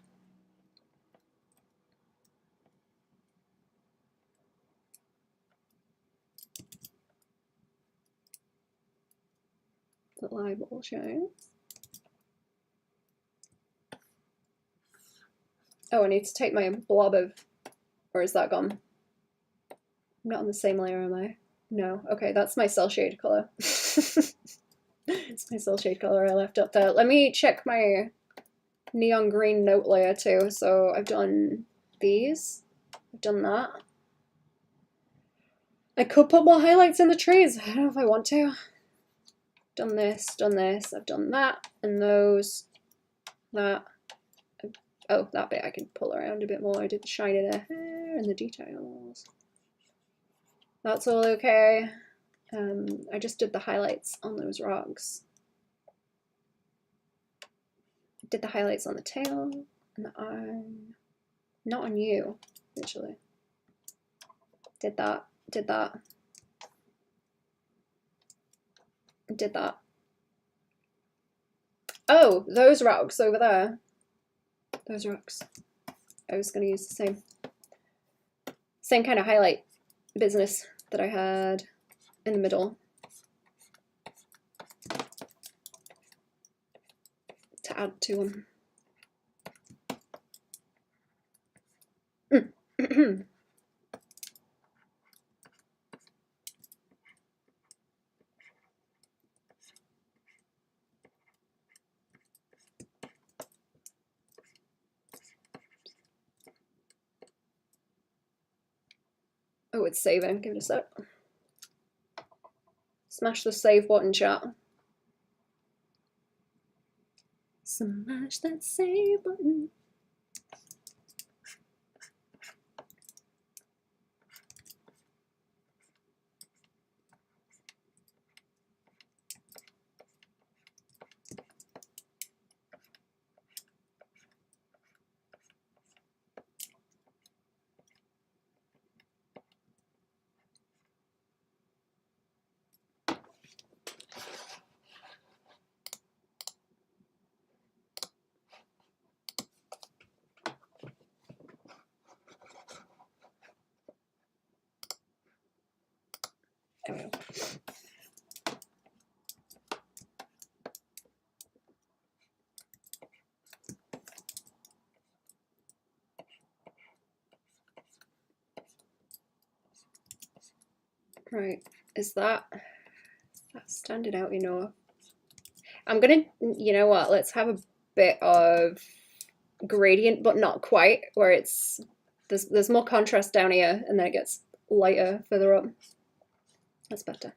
The eyeball shine. Oh, I need to take my blob of, or is that gone? I'm not on the same layer, am I? No. Okay, that's my cell shade color. It's my cell shade color I left up there. Let me check my neon green note layer too. So I've done these. I've done that. I could put more highlights in the trees. I don't know if I want to. Done this, I've done that, and those, that. Oh, that bit I can pull around a bit more. I did the shine in the hair and the details. That's all okay. I just did the highlights on those rocks. Did the highlights on the tail and the eye. Not on you, actually. Did that, did that. did that. Oh, those rocks over there. Those rocks. I was going to use the same kind of highlight business that I had in the middle to add to them. Oh, it's saving. Give it a sec. Smash the save button, chat. Smash that save button. There we go. Right, is that standing out enough? I'm gonna, you know what, let's have a bit of gradient, but not quite, where it's, there's more contrast down here, and then it gets lighter further up. That's better.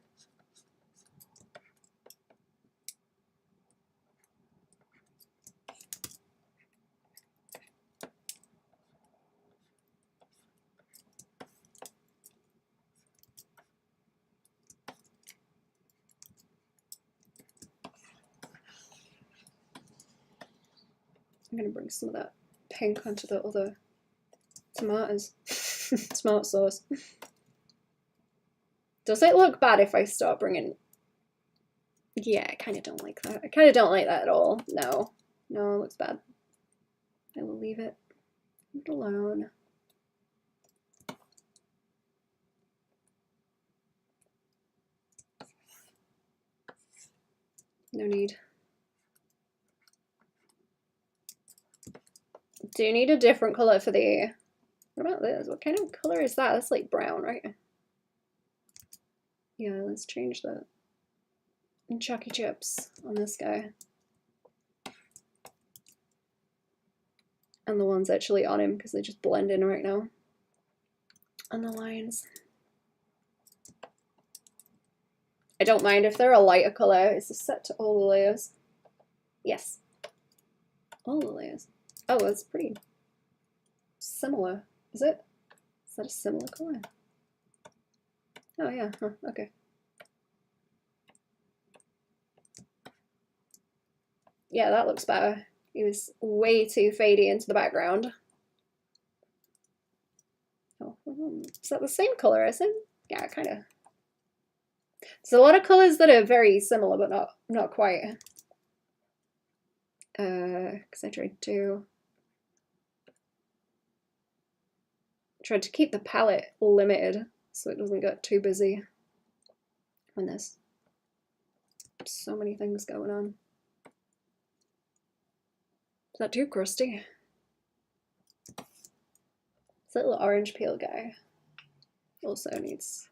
I'm gonna bring some of that pink onto the other tomatoes. Tomato sauce. Does it look bad if I start bringing... Yeah, I kind of don't like that. I kind of don't like that at all. No. No, it looks bad. I will leave it alone. No need. Do you need a different color for the... What about this? What kind of color is that? That's like brown, right? Yeah, let's change that. And Chucky Chips on this guy. And the ones actually on him, because they just blend in right now. And the lines. I don't mind if they're a lighter color. Is this set to all the layers? Yes. All the layers. Oh, it's pretty similar. Is it? Is that a similar color? Oh yeah, huh, okay. Yeah, that looks better. He was way too fadey into the background. Oh, is that the same color as him? Yeah, kind of. There's a lot of colors that are very similar, but not quite. Because I tried to keep the palette limited so it doesn't get too busy when there's so many things going on. Is that too crusty? This little orange peel guy also needs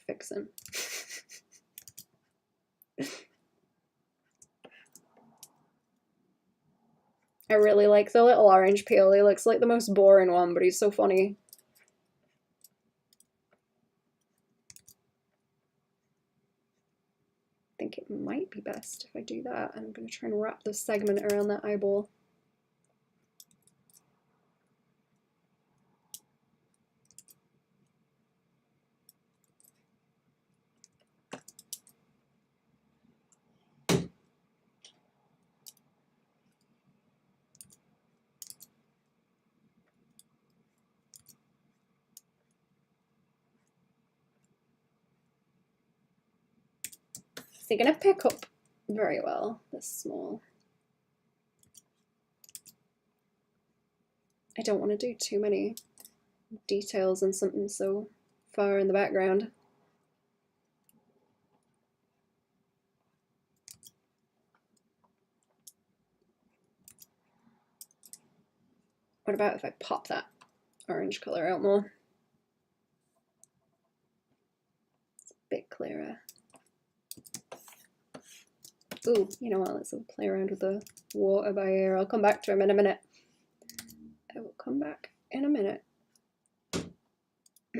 fixing. I really like the little orange peel. He looks like the most boring one, but he's so funny. I think it might be best if I do that. I'm going to try and wrap the segment around that eyeball. they're gonna pick up very well, this small. I don't want to do too many details on something so far in the background. What about if I pop that orange color out more? It's a bit clearer. Ooh, you know what, let's play around with the water by ear. I'll come back to him in a minute. I will come back in a minute.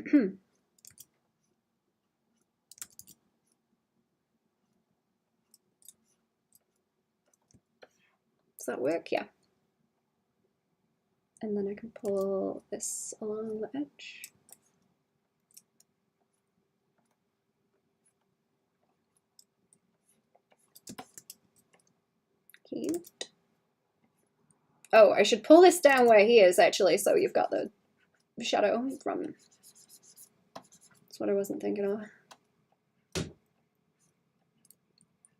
Does that work? Yeah. And then I can pull this along the edge. Cute. Oh, I should pull this down where he is actually, so you've got the shadow from. That's what I wasn't thinking of.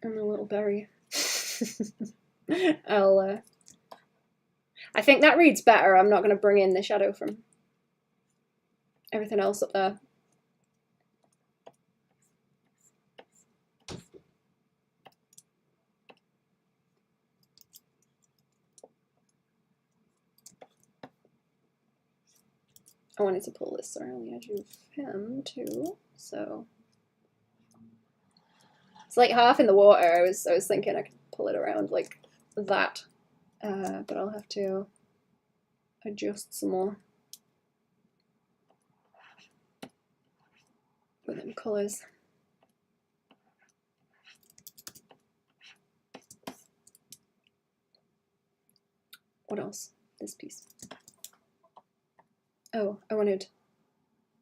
And the little berry. I think that reads better. I'm not going to bring in the shadow from everything else up there. I wanted to pull this around the edge of him too, so it's like half in the water. I was thinking I could pull it around like that, but I'll have to adjust some more with them colours. What else? This piece. Oh, I want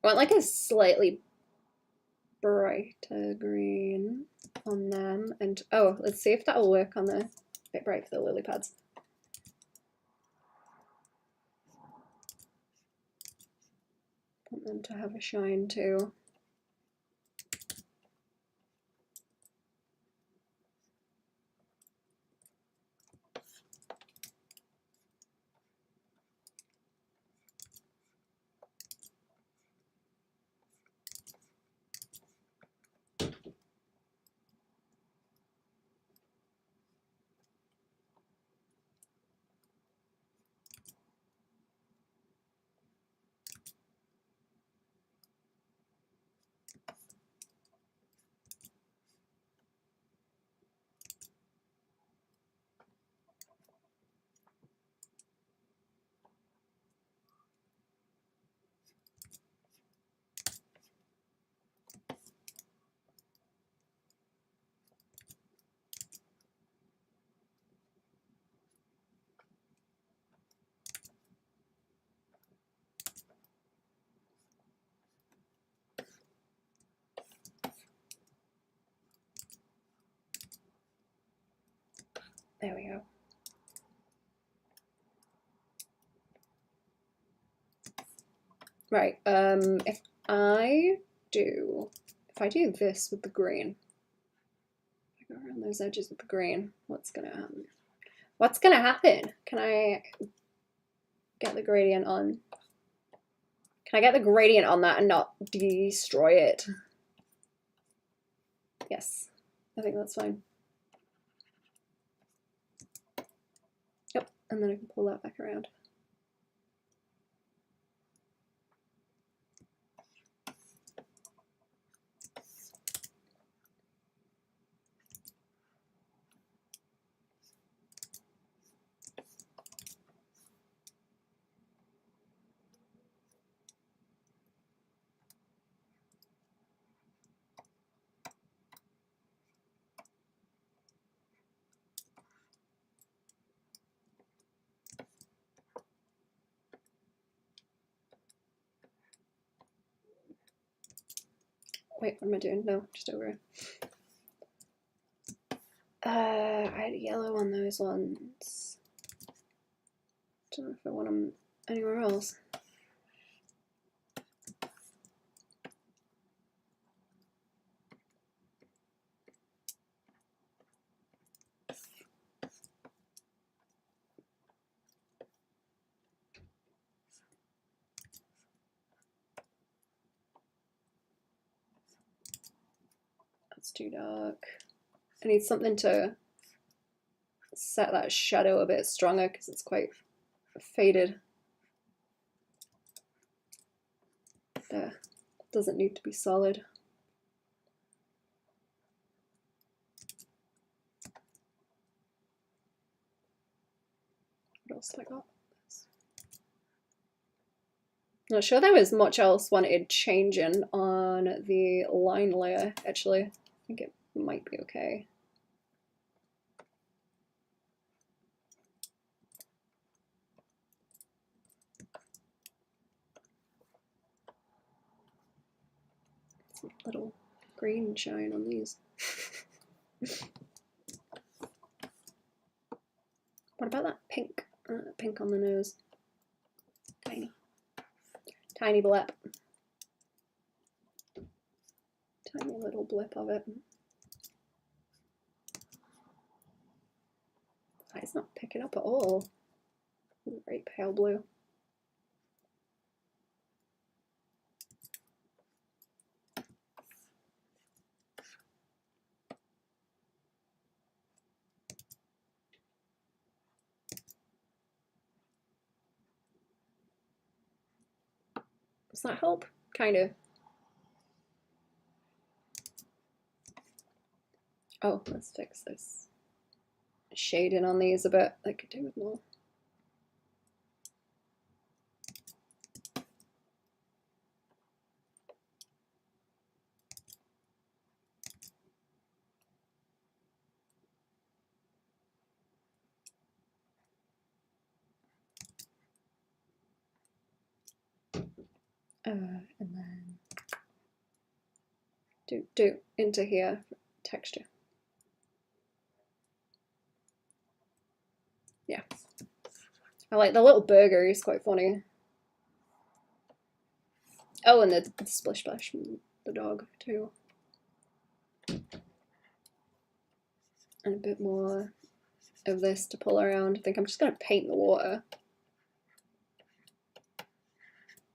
like a slightly brighter green on them, and oh, let's see if that'll work on the bit bright for the lily pads. Want them to have a shine too. There we go. Right, if I do this with the green, if I go around those edges with the green, what's gonna happen? What's gonna happen? Can I get the gradient on? Can I get the gradient on that and not destroy it? Yes, I think that's fine. Yep, and then I can pull that back around. Wait, what am I doing? No, just over here. I had yellow on those ones. Don't know if I want them anywhere else. It's too dark. I need something to set that shadow a bit stronger because it's quite faded. There. Doesn't need to be solid. What else have I got? Not sure there was much else wanted changing on the line layer, actually. I think it might be okay. Some little green shine on these. What about that pink? Pink on the nose. Tiny. Tiny blip. Tiny little blip of it. It's not picking up at all. Very pale blue. Does that help? Kind of. Oh, let's fix this shading on these a bit. I could do with more. And then do into here for texture. Yeah. I like the little burger, he's quite funny. Oh, and the splish splash from the dog too. And a bit more of this to pull around. I think I'm just gonna paint the water.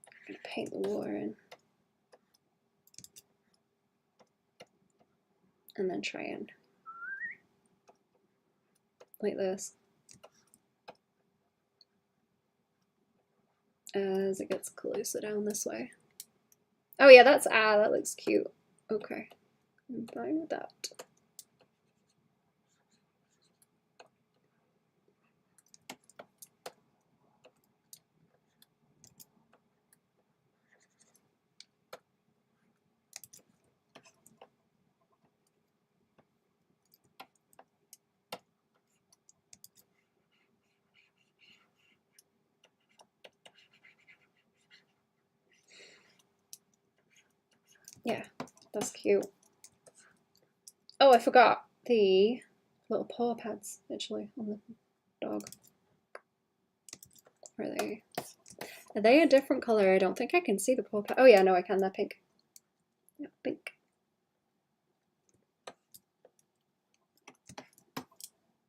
I'm gonna paint the water in. And then try and like this. As it gets closer down this way. Oh yeah, that looks cute. Okay, I'm fine with that. Yeah, that's cute. Oh, I forgot the little paw pads actually on the dog. Are they? Are they a different color? I don't think I can see the paw pad. Oh yeah, no, I can. They're pink. Yeah, pink.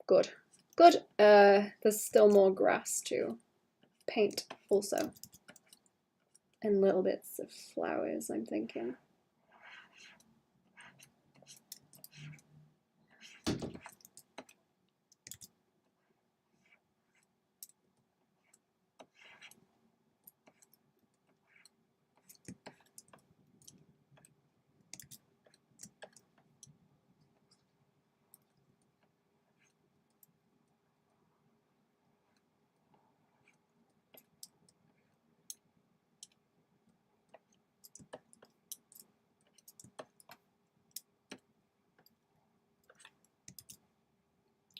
Good. Good. There's still more grass to paint also. And little bits of flowers, I'm thinking.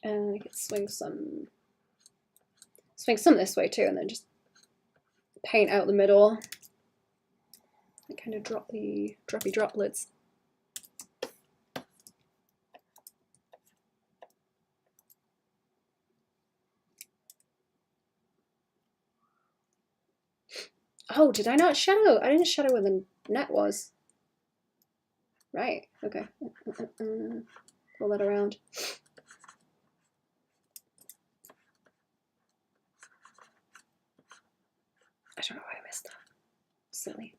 And I could swing some this way too, and then just paint out the middle. And kind of drop the droppy droplets. Oh, did I not shadow? I didn't shadow where the net was. Right, okay. Pull that around. I don't know why I missed that. Silly.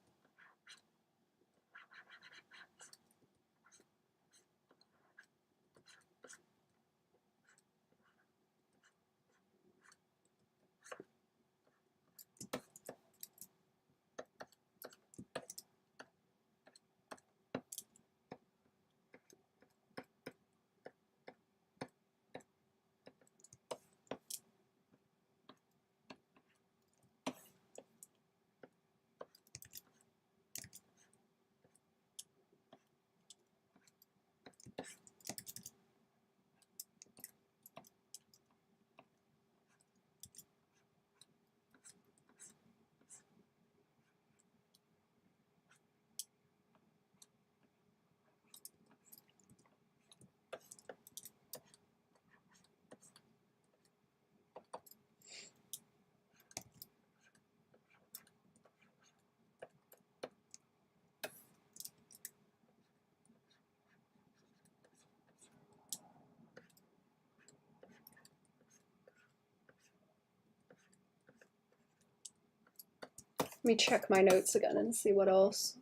me check my notes again and see what else,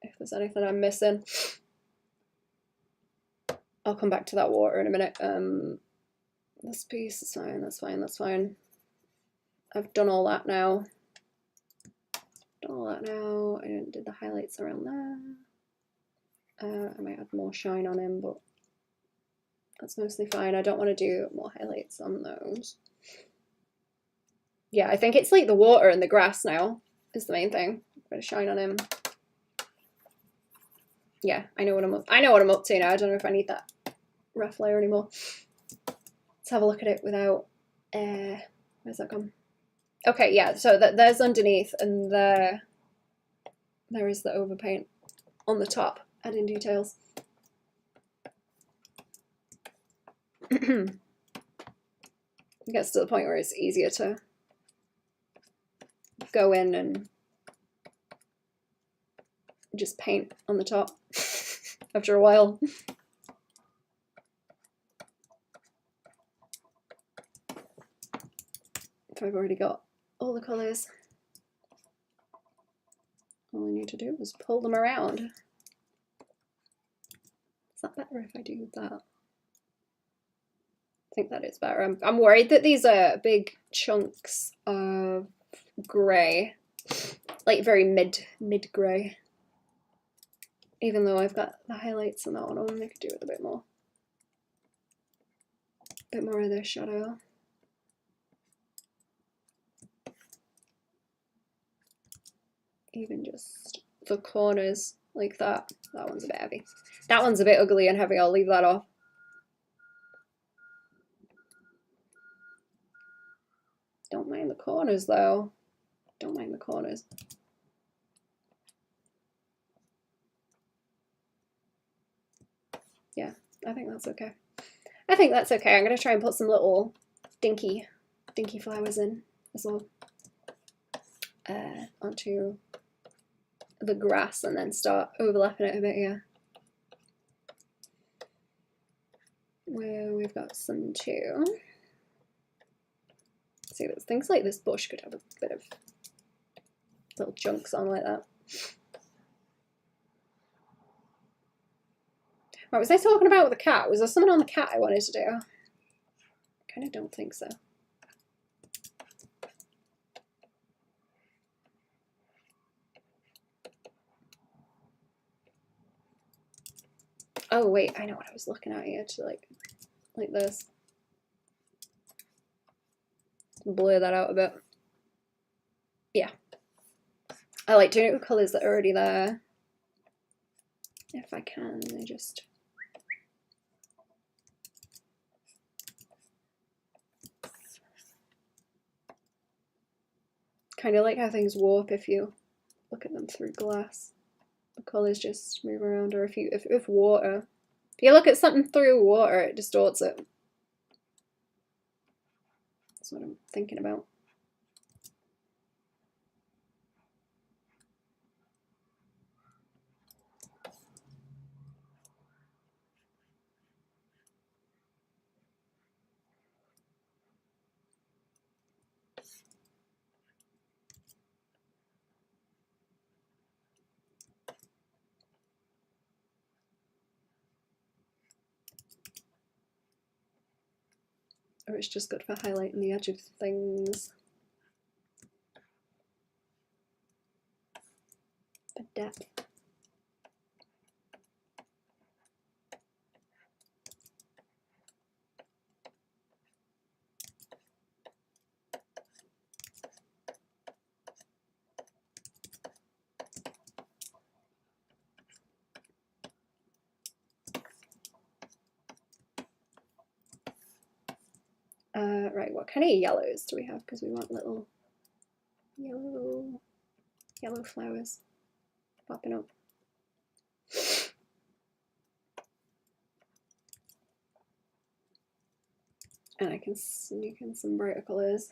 if there's anything I'm missing. I'll come back to that water in a minute. This piece is fine, that's fine, that's fine. I've done all that now. I did the highlights around there. I might add more shine on him, but that's mostly fine. I don't want to do more highlights on those. Yeah, I think it's like the water and the grass now is the main thing. Bit of shine on him. Yeah, I know what I'm up to now. I don't know if I need that rough layer anymore. Let's have a look at it without where's that gone? Okay, yeah, so there's underneath, and there is the overpaint on the top, adding details. It gets to the point where it's easier to go in and just paint on the top after a while. If I've already got all the colours, all I need to do is pull them around. Is that better if I do that? I think that is better. I'm worried that these are big chunks of grey, like very mid grey. Even though I've got the highlights on that one on, I could do with a bit more of their shadow. Even just the corners like that. That one's a bit heavy. That one's a bit ugly and heavy. I'll leave that off. Don't mind the corners though. Don't mind the corners. Yeah, I think that's okay. I think that's okay. I'm going to try and put some little dinky flowers in as well onto the grass and then start overlapping it a bit, yeah. Where we've got some too. See, there's things like this bush could have a bit of little chunks on like that. Right, was I talking about with the cat? Was there something on the cat I wanted to do? I kind of don't think so. Oh wait, I know what I was looking at here to like this. Blur that out a bit. Yeah. I like doing it with colours that are already there. If I can, I just kind of like how things warp if you look at them through glass. The colours just move around, or if you look at something through water, it distorts it. That's what I'm thinking about. Or it's just good for highlighting the edge of things. For depth. Right, what kind of yellows do we have? Because we want little yellow flowers popping up. And I can sneak in some brighter colours.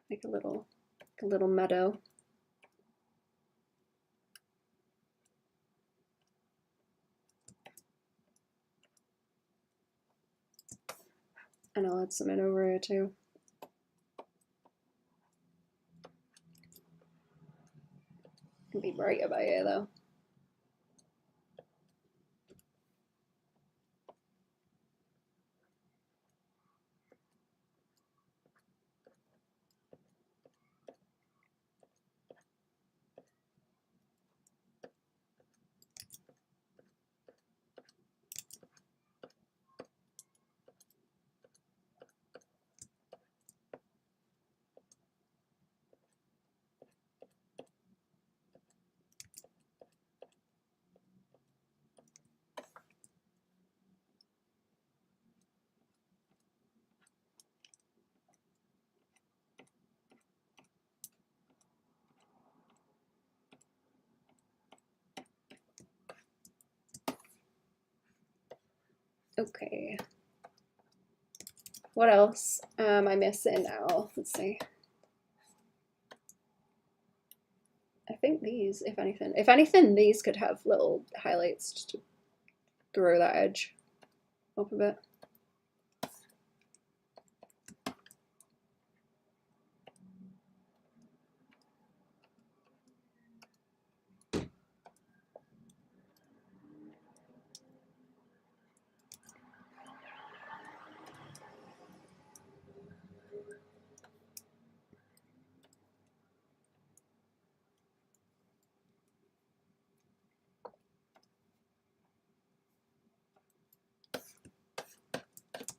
Like a little meadow. And I'll add some in over here too. can be brighter by ear though. Okay. What else am I missing now? Let's see. I think these, if anything, these could have little highlights just to throw that edge up a bit.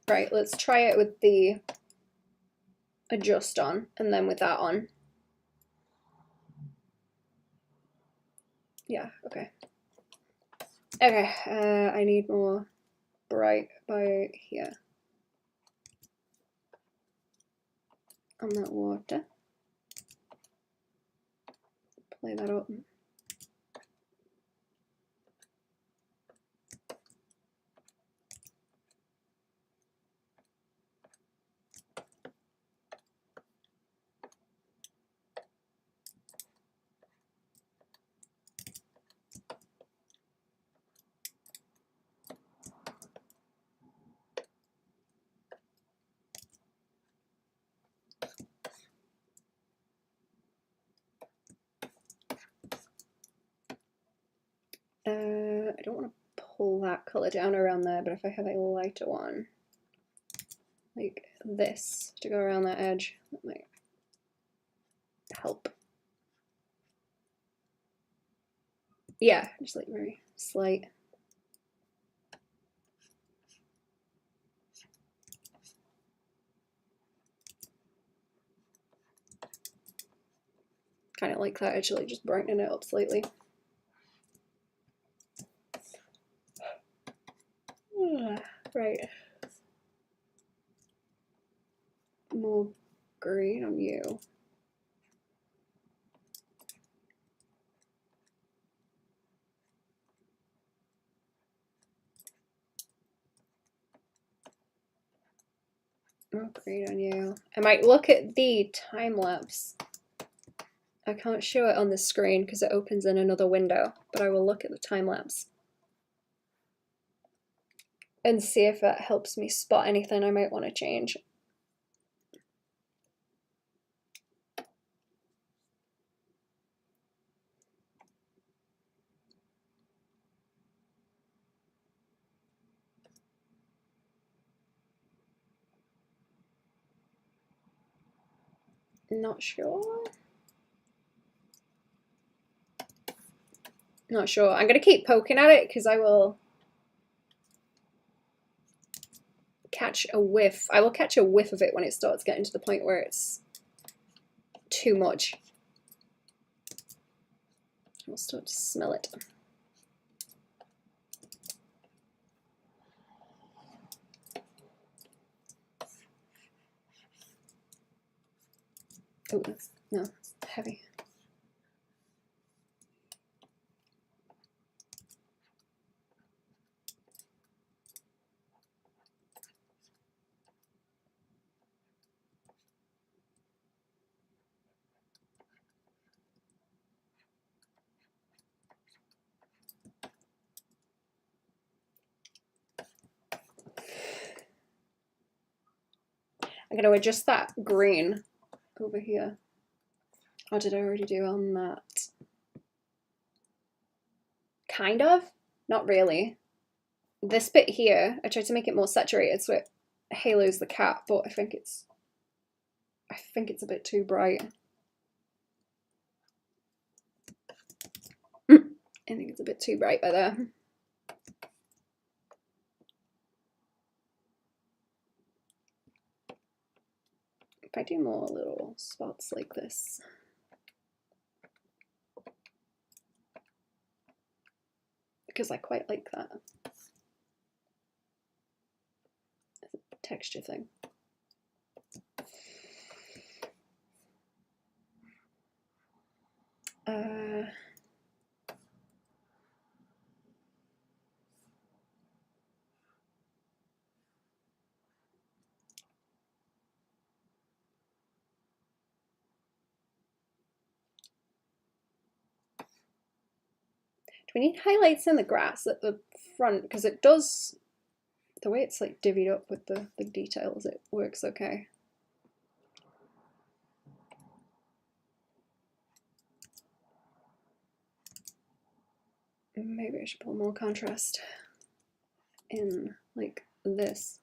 Right, let's try it with the adjust on and then with that on. Yeah, okay. Okay, I need more bright by here. On that water. Play that up. I don't want to pull that color down around there, but if I have a lighter one, like this, to go around that edge, that might help. Yeah, just like very slight. Kind of like that, actually, just brightening it up slightly. Right. More green on you. More green on you. I might look at the time lapse. I can't show it on the screen because it opens in another window, but I will look at the time lapse and see if that helps me spot anything I might want to change. Not sure. Not sure. I'm going to keep poking at it because I will catch a whiff. I will catch a whiff of it when it starts getting to the point where it's too much. I'll start to smell it. Oh, no, it's heavy. I'm going to adjust that green over here. Or did I already do on that? Kind of, not really. This bit here, I tried to make it more saturated so it halos the cat, but I think it's a bit too bright. I think it's a bit too bright by there. If I do more little spots like this. Because I quite like that. Texture thing. We need highlights in the grass at the front because it does, the way it's like divvied up with the details, it works okay. Maybe I should put more contrast in like this.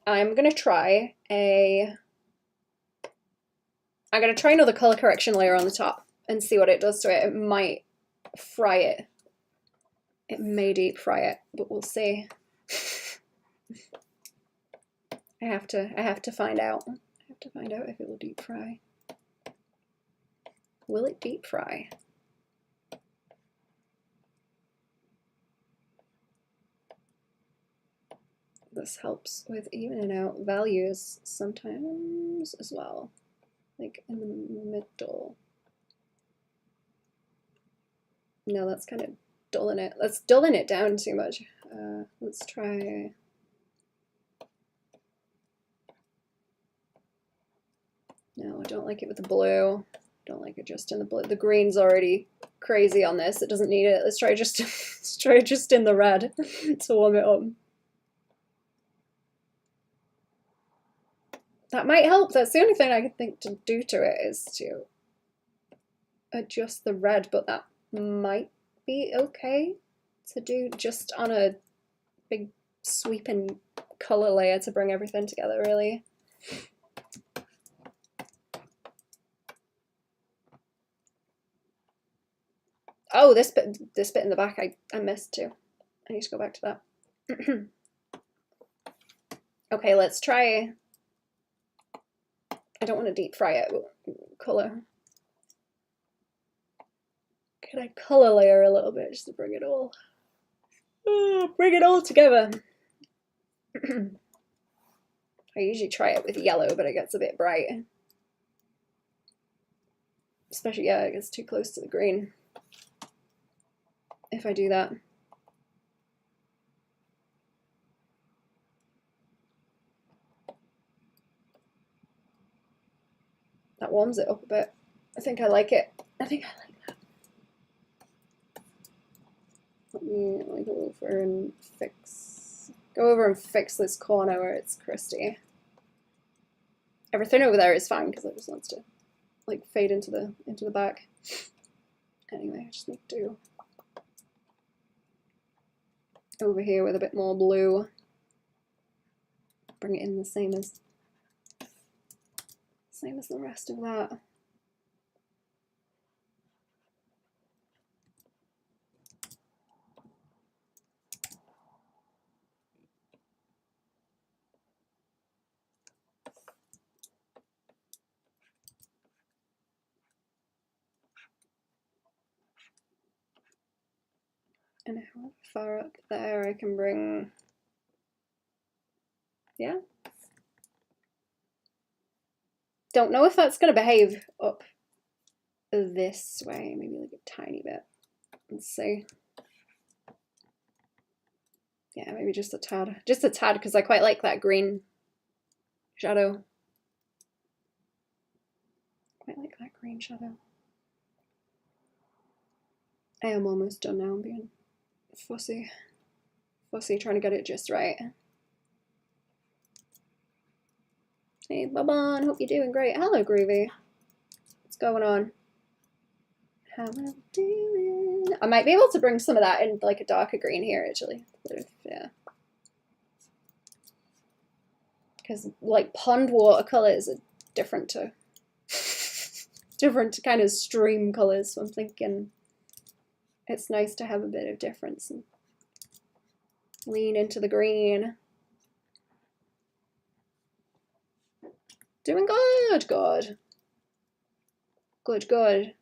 I'm gonna try another color correction layer on the top and see what it does to it. It might fry it. It may deep fry it, but we'll see. I have to find out. I have to find out if it will deep fry. Will it deep fry? This helps with evening out values sometimes as well. Like in the middle. No, that's kind of dulling it. That's dulling it down too much. Let's try. No, I don't like it with the blue. Don't like it just in the blue. The green's already crazy on this. It doesn't need it. Let's try just let's try just in the red to warm it up. That might help. That's the only thing I could think to do to it is to adjust the red, but that might be okay to do just on a big sweeping color layer to bring everything together, really. Oh, this bit in the back I missed too. I need to go back to that. Okay, let's try. I don't want to deep fry it. Color. Can I color layer a little bit just to bring it all together? I usually try it with yellow, but it gets a bit bright. Especially, yeah, it gets too close to the green. If I do that. That warms it up a bit. I think I like it. I think I like that. Let me go over and fix this corner where it's crusty. Everything over there is fine because it just wants to like fade into the back. Anyway, I just need to over here with a bit more blue. Bring it in the same as the rest of that. And how far up there I can bring, yeah. Don't know if that's going to behave up this way, maybe like a tiny bit. Let's see. Yeah, maybe just a tad because I quite like that green shadow. Quite like that green shadow. I am almost done now. I'm being fussy trying to get it just right. Hey Baban, hope you're doing great. Hello Groovy. What's going on? How am I doing? I might be able to bring some of that in like a darker green here, actually. Yeah. Because like pond watercolors are different to kind of stream colors. So I'm thinking it's nice to have a bit of difference and lean into the green. Doing good, good. Good, good.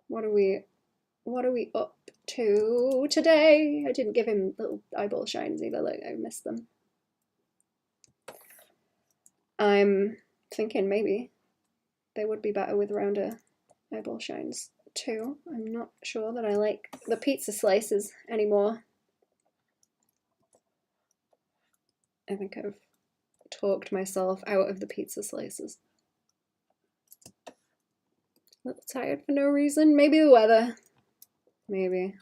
What are we up to today? I didn't give him little eyeball shines either, like I missed them. I'm thinking maybe they would be better with rounder eyeball shines too. I'm not sure that I like the pizza slices anymore. I think I've talked myself out of the pizza slices. A little tired for no reason. Maybe the weather. Maybe.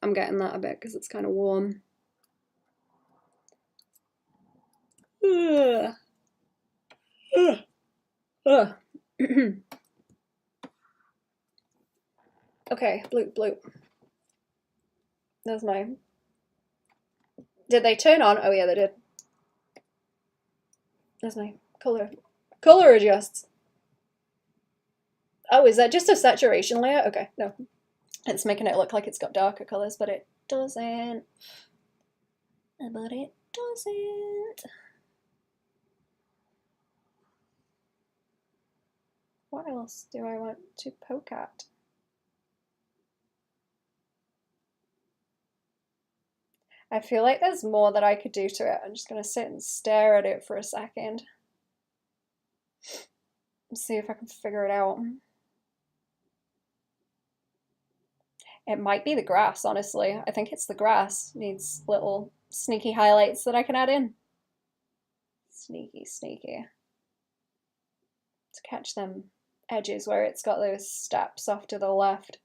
I'm getting that a bit because it's kind of warm. Ugh. Ugh. Ugh. Okay, bloop bloop. That's mine. Did they turn on? Oh yeah, they did. That's my color adjusts. Oh, is that just a saturation layer? Okay, no. It's making it look like it's got darker colors, but it doesn't. But it doesn't. What else do I want to poke at? I feel like there's more that I could do to it. I'm just gonna sit and stare at it for a second. And see if I can figure it out. It might be the grass, honestly. I think it's the grass. Needs little sneaky highlights that I can add in. Sneaky, sneaky. To catch them edges where it's got those steps off to the left.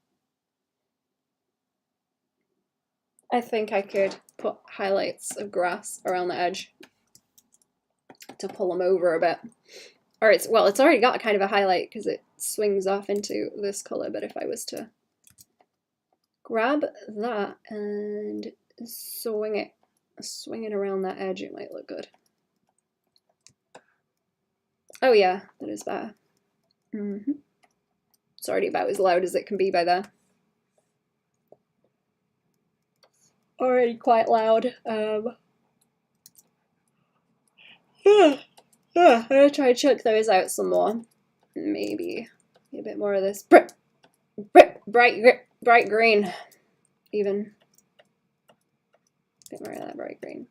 I think I could put highlights of grass around the edge to pull them over a bit. Or it's already got kind of a highlight because it swings off into this color, but if I was to grab that and swing it around that edge, it might look good. Oh yeah, that is better. It's already about as loud as it can be by there. Already quite loud. I'm gonna try to chuck those out some more. Maybe a bit more of this bright green, even. A bit more of that bright green.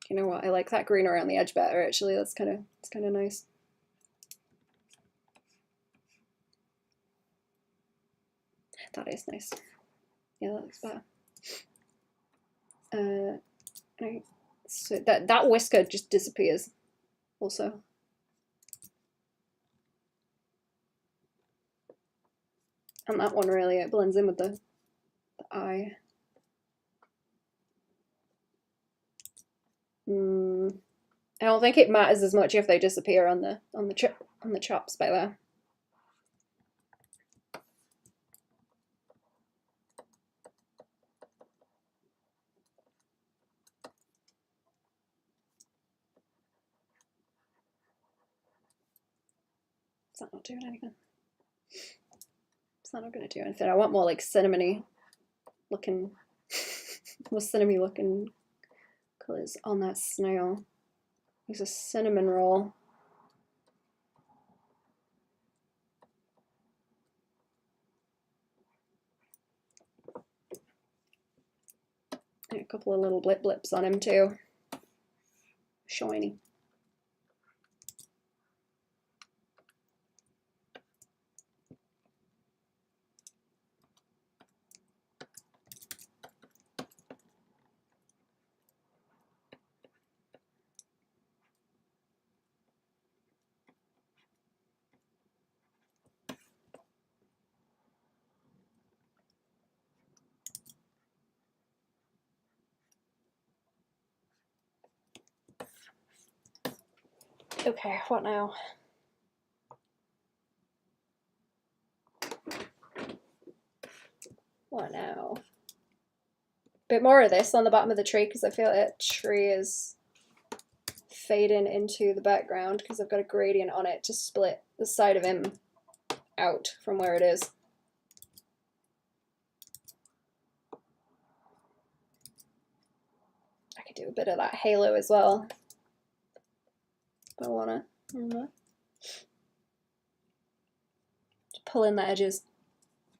You know what? I like that green around the edge better. Actually, it's kind of nice. That is nice. Yeah, that looks better. So that whisker just disappears. Also. And that one really, it blends in with the eye. I don't think it matters as much if they disappear on the chops by there. Is that not doing anything? It's not going to do anything. I want more like cinnamony looking, more cinnamony looking colors on that snail. There's a cinnamon roll. And a couple of little blips on him too. Shiny. Okay, what now? What now? Bit more of this on the bottom of the tree because I feel that tree is fading into the background because I've got a gradient on it to split the side of him out from where it is. I could do a bit of that halo as well. If I wanna. Just pull in the edges.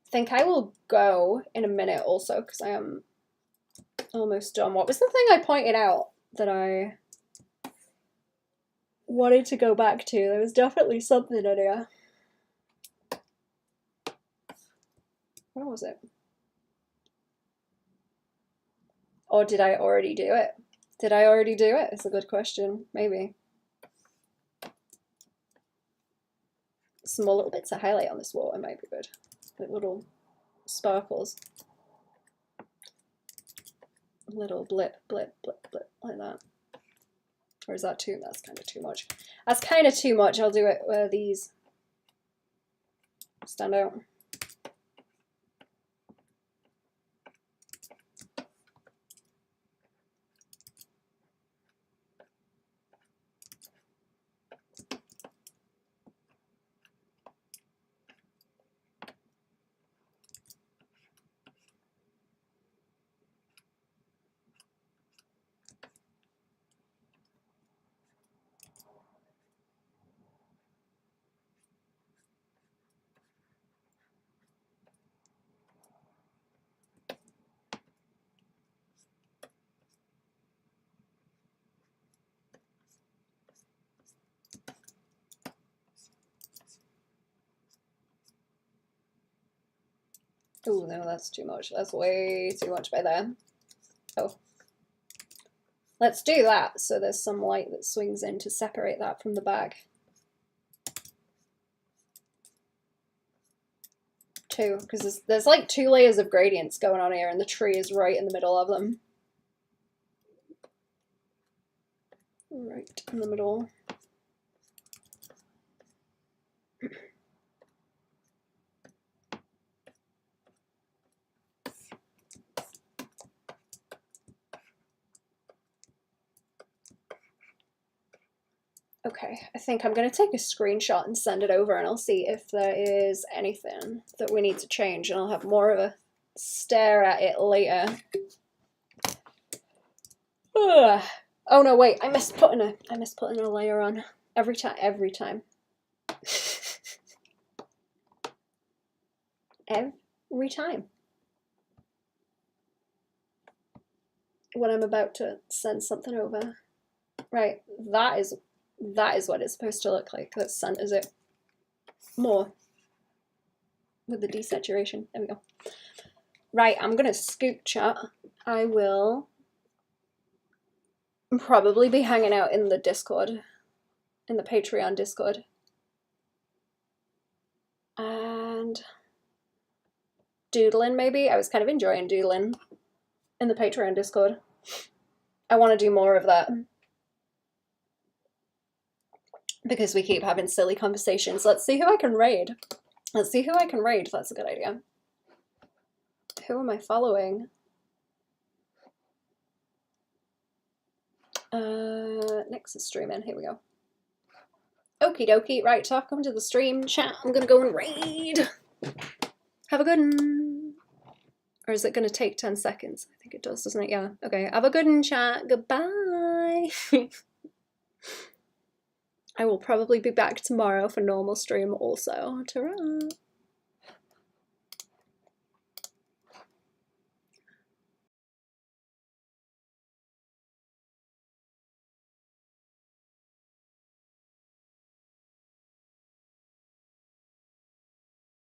I think I will go in a minute also because I am almost done. What was the thing I pointed out that I wanted to go back to? There was definitely something in here. What was it? Or did I already do it? Did I already do it? It's a good question. Maybe. Some more little bits of highlight on this water might be good. Like little sparkles. Little blip, blip, blip, blip, like that. Or is that too? That's kind of too much. That's kind of too much. I'll do it where these stand out. Oh no, that's too much. That's way too much by there. Oh. Let's do that so there's some light that swings in to separate that from the back. Two, because there's like 2 layers of gradients going on here and the tree is right in the middle of them. Right in the middle. Okay, I think I'm going to take a screenshot and send it over and I'll see if there is anything that we need to change and I'll have more of a stare at it later. Ugh. Oh no, wait, I missed putting a layer on every time. Every time when I'm about to send something over. Right, that is what it's supposed to look like. Let's centers it more with the desaturation. There we go. Right, I'm gonna scoop chat. I will probably be hanging out in the Discord, in the Patreon Discord. And doodling maybe. I was kind of enjoying doodling in the Patreon Discord. I want to do more of that. Because we keep having silly conversations. Let's see who I can raid. Let's see who I can raid. That's a good idea. Who am I following? Nick's is streaming. Here we go. Okie dokie. Right, so I've come to the stream chat. I'm gonna go and raid. Have a good one. Or is it gonna take 10 seconds? I think it does, doesn't it? Yeah. Okay. Have a good one, chat. Goodbye. I will probably be back tomorrow for normal stream also. Ta-ra.